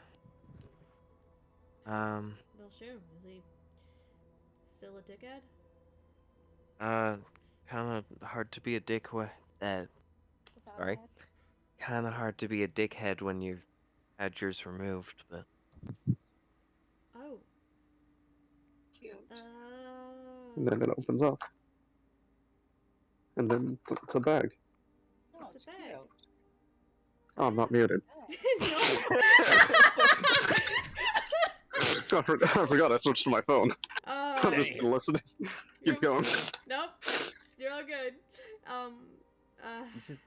Velshun, is he still a dickhead?
Kind of hard to be a dick
Without
sorry.
that.
Kind of hard to be a dickhead when you've had yours removed, but
Oh.
Cute.
Oh.
And then it opens up. And then it's a bag.
No,
It's
it's
a bag.
cute.
Oh, I'm not muted.
No.
I forgot I switched to my phone. I'm just
Hey.
listening.
You're-
Keep going.
Nope. You're all good.
This is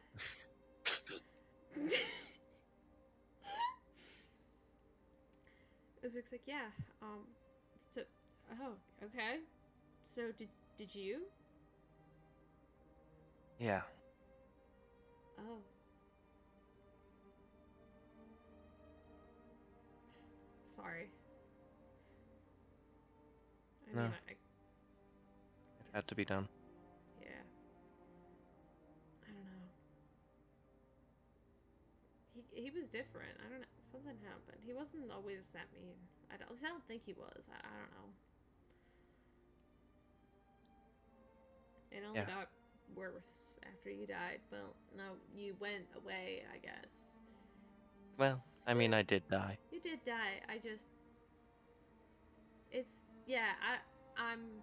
Izuk's like, yeah, so, oh, okay. So, did you?
yeah.
Oh. Sorry. I
No.
mean,
It had to be done.
Yeah. I don't know. He was different. I don't know. Something happened. He wasn't always that mean. At least I don't think he was. I don't know. It only
Yeah.
got worse after you died. Well, no, you went away, I guess.
Well, I mean, I did die.
You did die. I just... It's... Yeah, I'm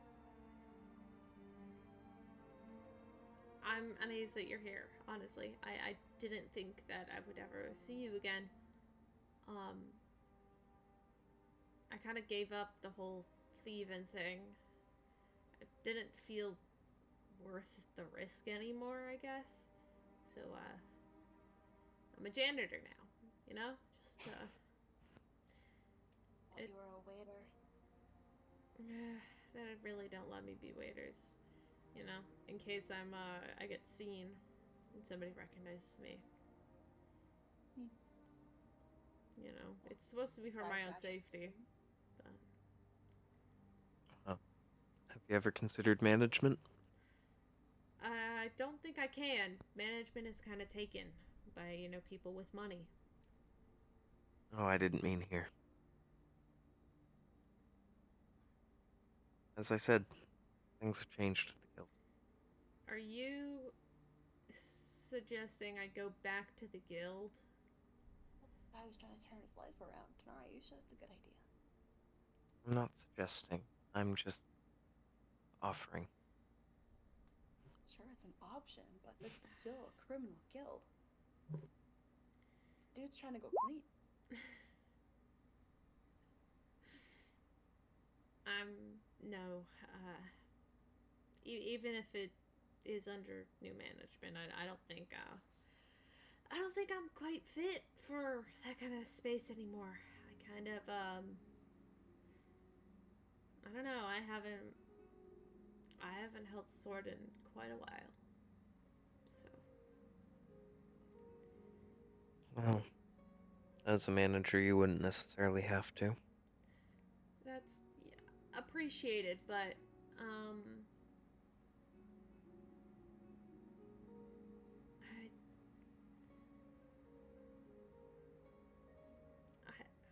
amazed that you're here, honestly. I didn't think that I would ever see you again. I kind of gave up the whole thieving thing. It didn't feel worth the risk anymore, I guess. So, I'm a janitor now, you know? Just,
You were a waiter.
They really don't let me be waiters, you know? In case I get seen and somebody recognizes me. You know, it's supposed to be for my own safety.
Have you ever considered management?
I don't think I can. Management is kind of taken by, you know, people with money.
Oh, I didn't mean here. As I said, things have changed at the guild.
Are you suggesting I go back to the guild?
This guy was trying to turn his life around. Alright, you sure it's a good idea.
I'm not suggesting. I'm just offering.
Sure, it's an option, but it's still a criminal guild. This dude's trying to go clean.
No, even if it is under new management, I don't think I'm quite fit for that kind of space anymore. I kind of, I don't know, I haven't held sword in quite a while, so.
Well, as a manager, you wouldn't necessarily have to.
That's, yeah, appreciated, but,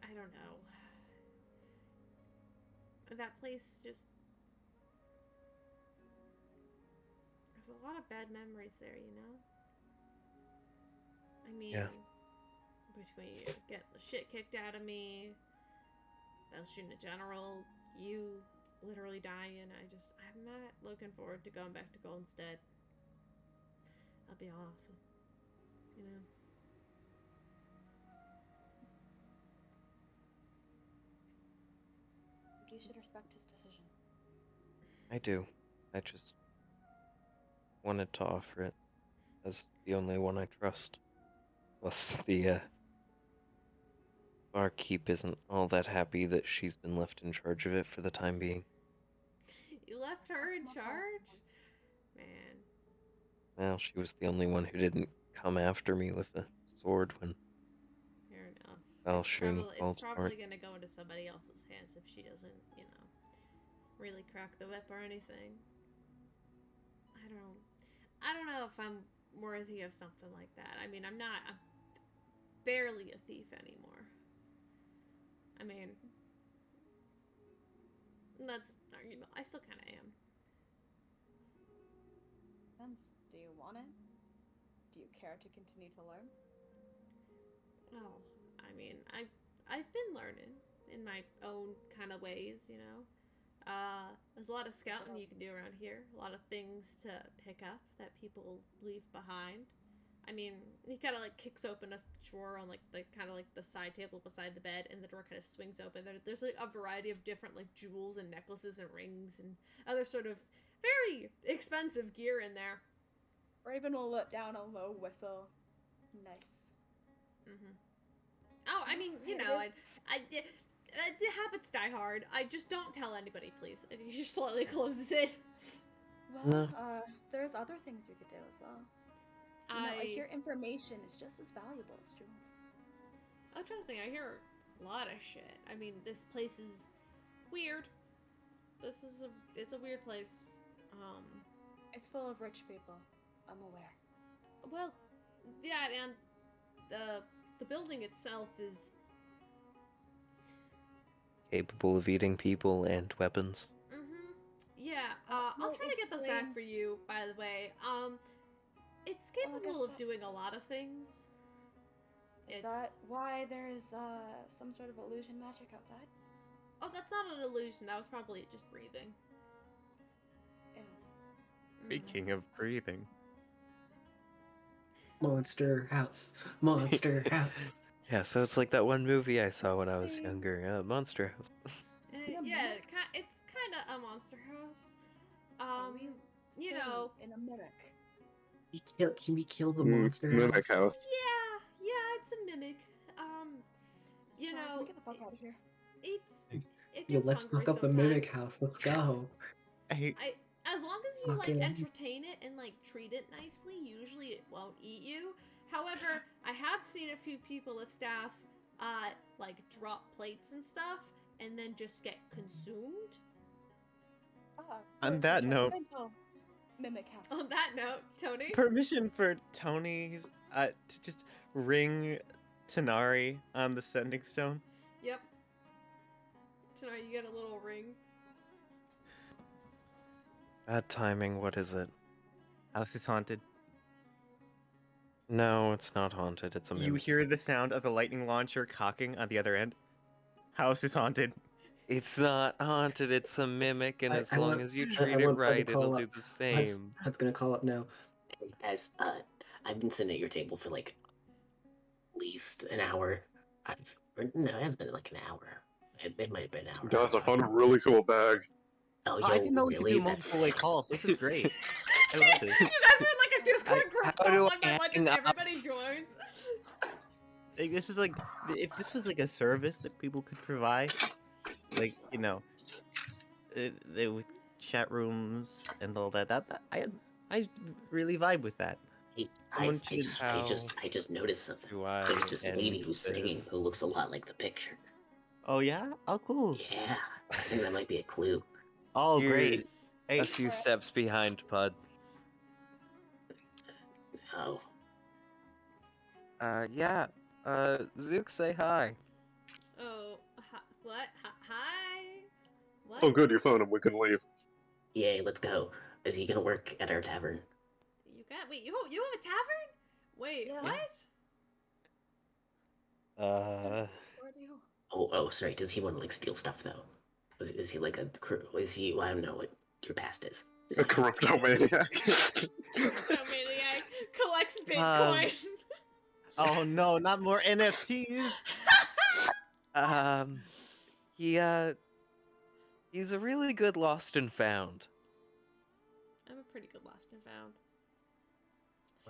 I don't know. That place just... There's a lot of bad memories there, you know? I mean...
Yeah.
Between getting the shit kicked out of me, Belgian in general, you literally dying, I'm not looking forward to going back to Goldenstead. That'll be awesome. You know?
You should respect his decision.
I do. I just wanted to offer it as the only one I trust. Plus, the barkeep isn't all that happy that she's been left in charge of it for the time being.
You left her in charge? Man.
Well, she was the only one who didn't come after me with a sword when
Fair enough.
it's
probably gonna go into somebody else's hands if she doesn't, you know, really crack the whip or anything. I don't know if I'm worthy of something like that. I mean, I'm barely a thief anymore. I mean, that's arguable. I still kind of am.
Depends. Do you want it? Do you care to continue to learn?
Well, I mean, I've been learning in my own kind of ways, you know. There's a lot of scouting you can do around here. A lot of things to pick up that people leave behind. I mean, he kind of like kicks open a drawer on like the kind of like the side table beside the bed, and the door kind of swings open. There's like a variety of different like jewels and necklaces and rings and other sort of very expensive gear in there.
Raven will let down a low whistle. Nice.
Mm-hmm. Oh, I mean, you know, the habits die hard. I just don't tell anybody, please. And he just slowly closes it.
Well, there's other things you could do as well. You know, I hear information is just as valuable as jewels.
Oh, trust me, I hear a lot of shit. I mean, this place is weird. It's a weird place.
It's full of rich people. I'm aware.
Well, yeah, and the building itself is
capable of eating people and weapons.
Mm-hmm. Yeah. I'll try to get those back for you. By the way, it's capable of doing a lot of things.
Is that why there is some sort of illusion magic outside?
Oh, that's not an illusion. That was probably just breathing.
Ew.
Speaking of breathing.
Monster house. Monster house.
Yeah, so it's like that one movie I saw when I was younger, Monster House.
Yeah, it's kind of a monster house. You know,
in a mimic.
Can we kill the monster
Mimic
house?
house.
Yeah, it's a mimic. You know,
can we get the fuck out of here?
It
Yo,
gets
let's
hungry
fuck up the
sometimes.
mimic house. Let's go.
As long as you
Okay.
like entertain it and like treat it nicely, usually it won't eat you. However, I have seen a few people of staff like drop plates and stuff and then just get consumed.
On that note,
Mimic house.
On that note, Tony.
permission for Tony's to just ring Tanari on the sending stone.
Yep. Tonight you get a little ring.
Bad timing, what is it?
House is haunted.
No, it's not haunted, it's a
You
mimic.
hear the sound of the lightning launcher cocking on the other end. House is haunted.
It's not haunted, it's a mimic, and as long as you
I
treat it
want Fred to
right,
call
it'll
up.
do the same.
Hud's gonna call up now.
Hey guys, I've been sitting at your table for like at least an hour. No, it has been like an hour. It might have been an hour.
Guys, I found a really cool bag.
Oh,
I didn't know we could do multiple way calls. This is great. I love this.
You guys are like a Discord group
how do
call
I
on my
hang up?
everybody joins.
Like, this is like, if this was like a service that people could provide, like, you know, they with chat rooms and all that. I really vibe with that.
Hey,
Someone
I
should-
just noticed something.
Do I
There's this lady
end
who's singing
this?
who looks a lot like the picture.
Oh yeah? Oh cool.
Yeah, I think that might be a clue.
Oh
You're
great. Hey,
A few steps behind Pud.
Oh,
Yeah. Zook, say hi.
Oh, what? Hi? What?
Oh, good, you phoned him. We can leave.
yay, let's go. Is he gonna work at our tavern?
Wait, you have a tavern? Wait,
Yeah.
what?
Where do you?
Oh, sorry. Does he want to like steal stuff though? Is he like a crew? Is he? Well, I don't know what your past is.
A kleptomaniac.
Maniac collects Bitcoin.
oh no, not more NFTs.
He's a really good lost and found.
I'm a pretty good lost and found.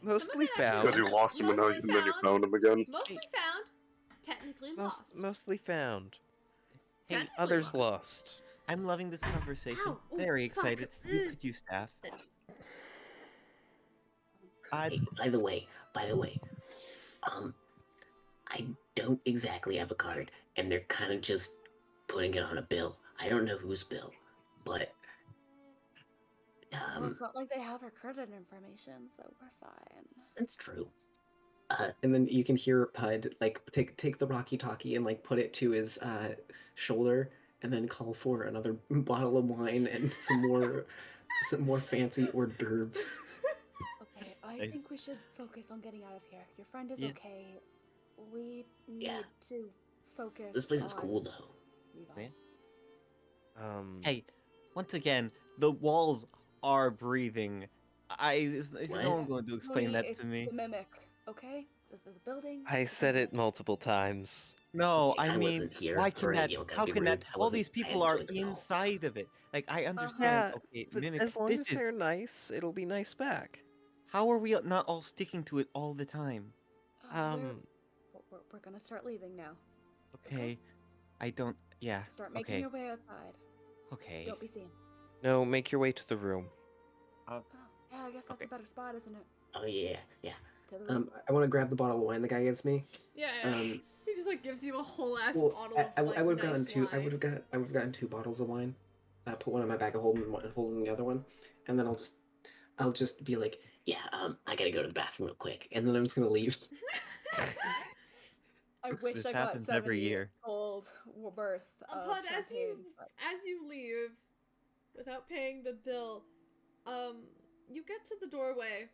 Mostly
it actually
found.
Because you lost him and
Mostly
then you
found.
found him again.
Mostly found, technically lost.
Mostly found.
Hey,
Technically
Others
lost.
lost.
I'm loving this conversation.
Ow, ooh,
Very
fuck.
excited. You could use staff.
Hey, by the way, I don't exactly have a card, and they're kind of just putting it on a bill. I don't know whose bill, but
Well, it's not like they have our credit information, so we're fine.
that's true.
And then you can hear Pud like take the Rocky Talkie and like put it to his shoulder, and then call for another bottle of wine and some more fancy hors d'oeuvres.
I think we should focus on getting out of here. Your friend is
Yeah.
okay. We need
Yeah.
to focus.
This place is
on
cool though.
Levi.
Yeah. Hey, once again, the walls are breathing. Is
What?
no one going to explain that
it's
to me?
the mimic, okay? The building.
I said it multiple times.
No,
Okay,
I
I
mean,
wasn't here.
why can
Alright,
that?
you don't gotta
How
be
can that?
rude. I
All
wasn't-
these
I
people
hadn't
are
joined at all.
inside of it. Like, I understand.
Yeah,
Okay,
but
mimic.
as long
This
as
is.
they're nice, it'll be nice back.
How are we not all sticking to it all the time?
We're gonna start leaving now.
Okay, I don't. Yeah.
Start making
Okay.
your way outside.
Okay.
Don't be seen.
No, make your way to the room.
Oh, yeah, I guess that's
Okay.
a better spot, isn't it?
Oh yeah, yeah.
To the room.
I want to grab the bottle of wine the guy gives me.
Yeah. He just like gives you a whole ass
Well,
bottle of like,
I would have
nice
gotten two. I
wine.
would have gotten 2 bottles of wine. Put one in my bag of holding the other one, and then I'll just be like,
Yeah, I gotta go to the bathroom real quick. And then I'm just gonna leave.
I wish
This
I got
happens every
70
year.
gold worth of
But as
champagne, but
you leave, without paying the bill, you get to the doorway,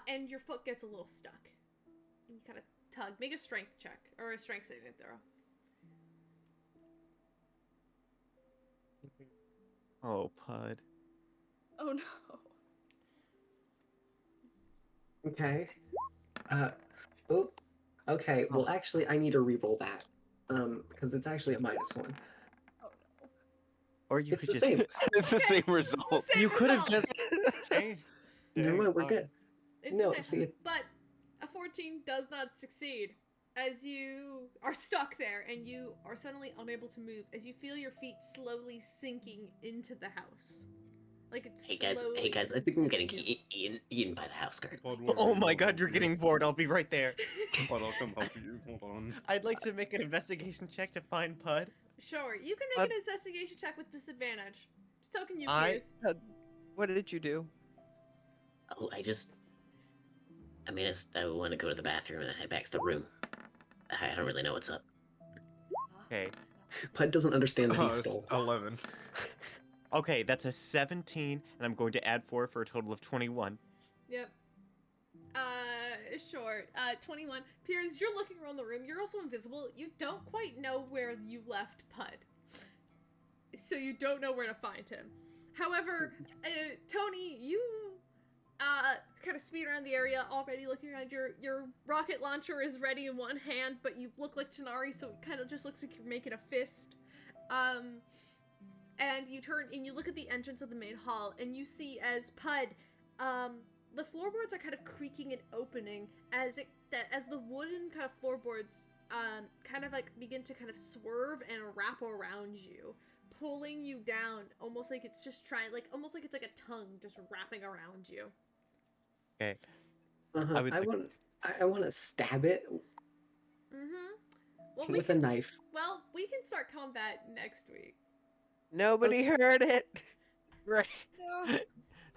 and your foot gets a little stuck. And you kind of tug. Make a strength check or a strength saving throw.
Oh, Pud.
oh no.
okay. Oh, okay. Well, actually, I need to re-roll that. Because it's actually a -1.
Oh no.
Or you
It's
could
the
just.
same.
It's the
Okay,
same
it's the
result.
same
You could have
result.
just changed.
Never mind, we're good.
It's
No,
the same.
see,
But a 14 does not succeed as you are stuck there and you are suddenly unable to move as you feel your feet slowly sinking into the house. Like it's
Hey guys,
slowly
I think I'm getting
consuming you.
eaten by the house guard.
Oh my God, you're getting bored. I'll be right there.
But I'll come help you. Hold on.
I'd like to make an investigation check to find Pud.
Sure, you can make an investigation check with disadvantage. So can you,
I-
please?
What did you do?
Oh, I want to go to the bathroom and head back to the room. I don't really know what's up.
Okay.
Pud doesn't understand that he
It's
stole.
11.
Okay, that's a 17, and I'm going to add 4 for a total of 21.
Yep. Sure. 21. Piers, you're looking around the room. You're also invisible. You don't quite know where you left Pud. So you don't know where to find him. However, Tony, you, kind of speed around the area, already looking around. Your rocket launcher is ready in one hand, but you look like Tanari, so it kind of just looks like you're making a fist. And you turn and you look at the entrance of the main hall, and you see as Pud, the floorboards are kind of creaking and opening as the wooden kind of floorboards kind of like begin to kind of swerve and wrap around you, pulling you down, almost like it's just almost like it's like a tongue just wrapping around you.
Okay.
I
would like-
I want to stab it
Well,
with a knife.
Well, we can start combat next week.
Nobody heard it.
Right.
No.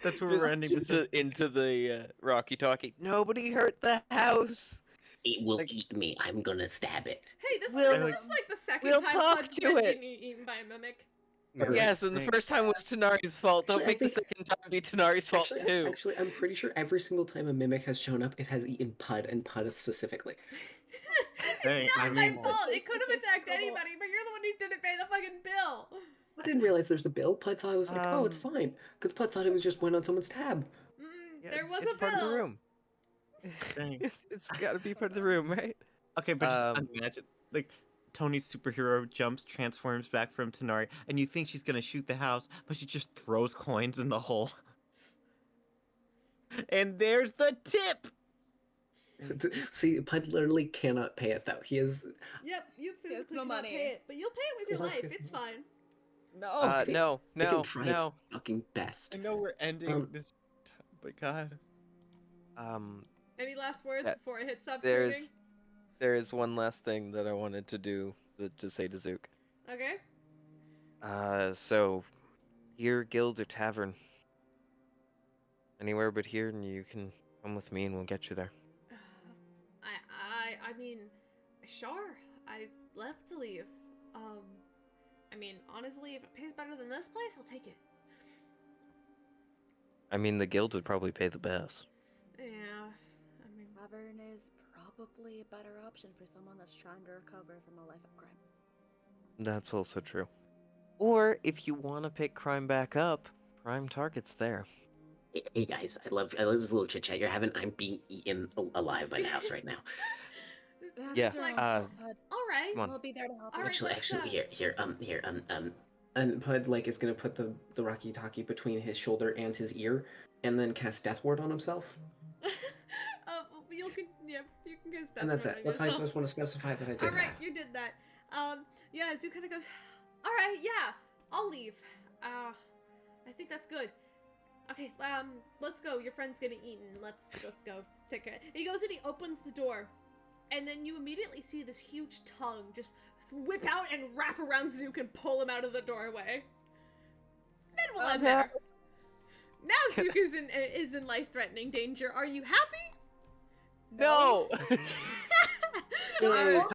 That's where
Just
we're ending this.
into the Rocky Talkie. Nobody hurt the house.
It will
Like-
eat me. I'm gonna stab it.
Hey, this
We'll-
is like the second
we'll
time
talk
Pud's
to
been
it.
eaten by a mimic.
Alright.
Yes, and the
Thanks.
first time was Tanari's fault. Don't
Actually, I
make the
think-
second time be Tanari's fault too.
Actually, I'm pretty sure every single time a mimic has shown up, it has eaten Pud, and Pud specifically.
Hey,
It's not
I
my
mean-
fault. It could have
It's
attacked
trouble.
anybody, but you're the one who didn't pay the fucking bill.
I didn't realize there's a bill. Pud thought it was like, oh, it's
Um,
fine. Because Pud thought it was just went on someone's tab.
Yeah,
There was
it's
a
part of the
bill.
room.
Dang.
It's got to be part of the room, right?
Okay, but just
Um,
imagine, like, Tony's superhero jumps, transforms back from Tanari, and you think she's gonna shoot the house, but she just throws coins in the hole. And there's the tip!
See, Pud literally cannot pay it, though. He is...
Yep, you physically
no
cannot
money.
pay it, but you'll pay it with your
Let's
life.
get-
It's fine.
No!
No,
It can
no,
try
no.
its fucking best.
I know we're ending this, but God.
Any last words
That-
before I hit stop streaming?
There is one last thing that I wanted to do to say to Zook.
Okay.
So, here, guild or tavern. Anywhere but here, and you can come with me, and we'll get you there.
I mean, sure. I'd love to leave. I mean, honestly, if it pays better than this place, I'll take it.
I mean, the guild would probably pay the best.
Yeah, I mean,
Tavern is probably a better option for someone that's trying to recover from a life of crime.
That's also true. Or if you want to pick crime back up, prime target's there.
Hey guys, I love this little chit chat you're having. I'm being eaten alive by the house right now.
Yeah,
it's like,
uh,
all right,
come on.
We'll be there to help
all
you.
right, let's,
Actually, and Pud like is gonna put the Rocky Talkie between his shoulder and his ear, and then cast Death Ward on himself.
you can go step
And that's
on
it. That's how I
yourself.
just want to specify that I did
All right,
that.
you did that. Yeah, Zoo kind of goes, all right, yeah, I'll leave. I think that's good. Okay, let's go. Your friend's getting eaten. Let's go. Take it. He goes and he opens the door, and then you immediately see this huge tongue just whip out and wrap around Zook and pull him out of the doorway. Then we'll end there. Now Zook is in life-threatening danger. Are you happy?
No!
Well,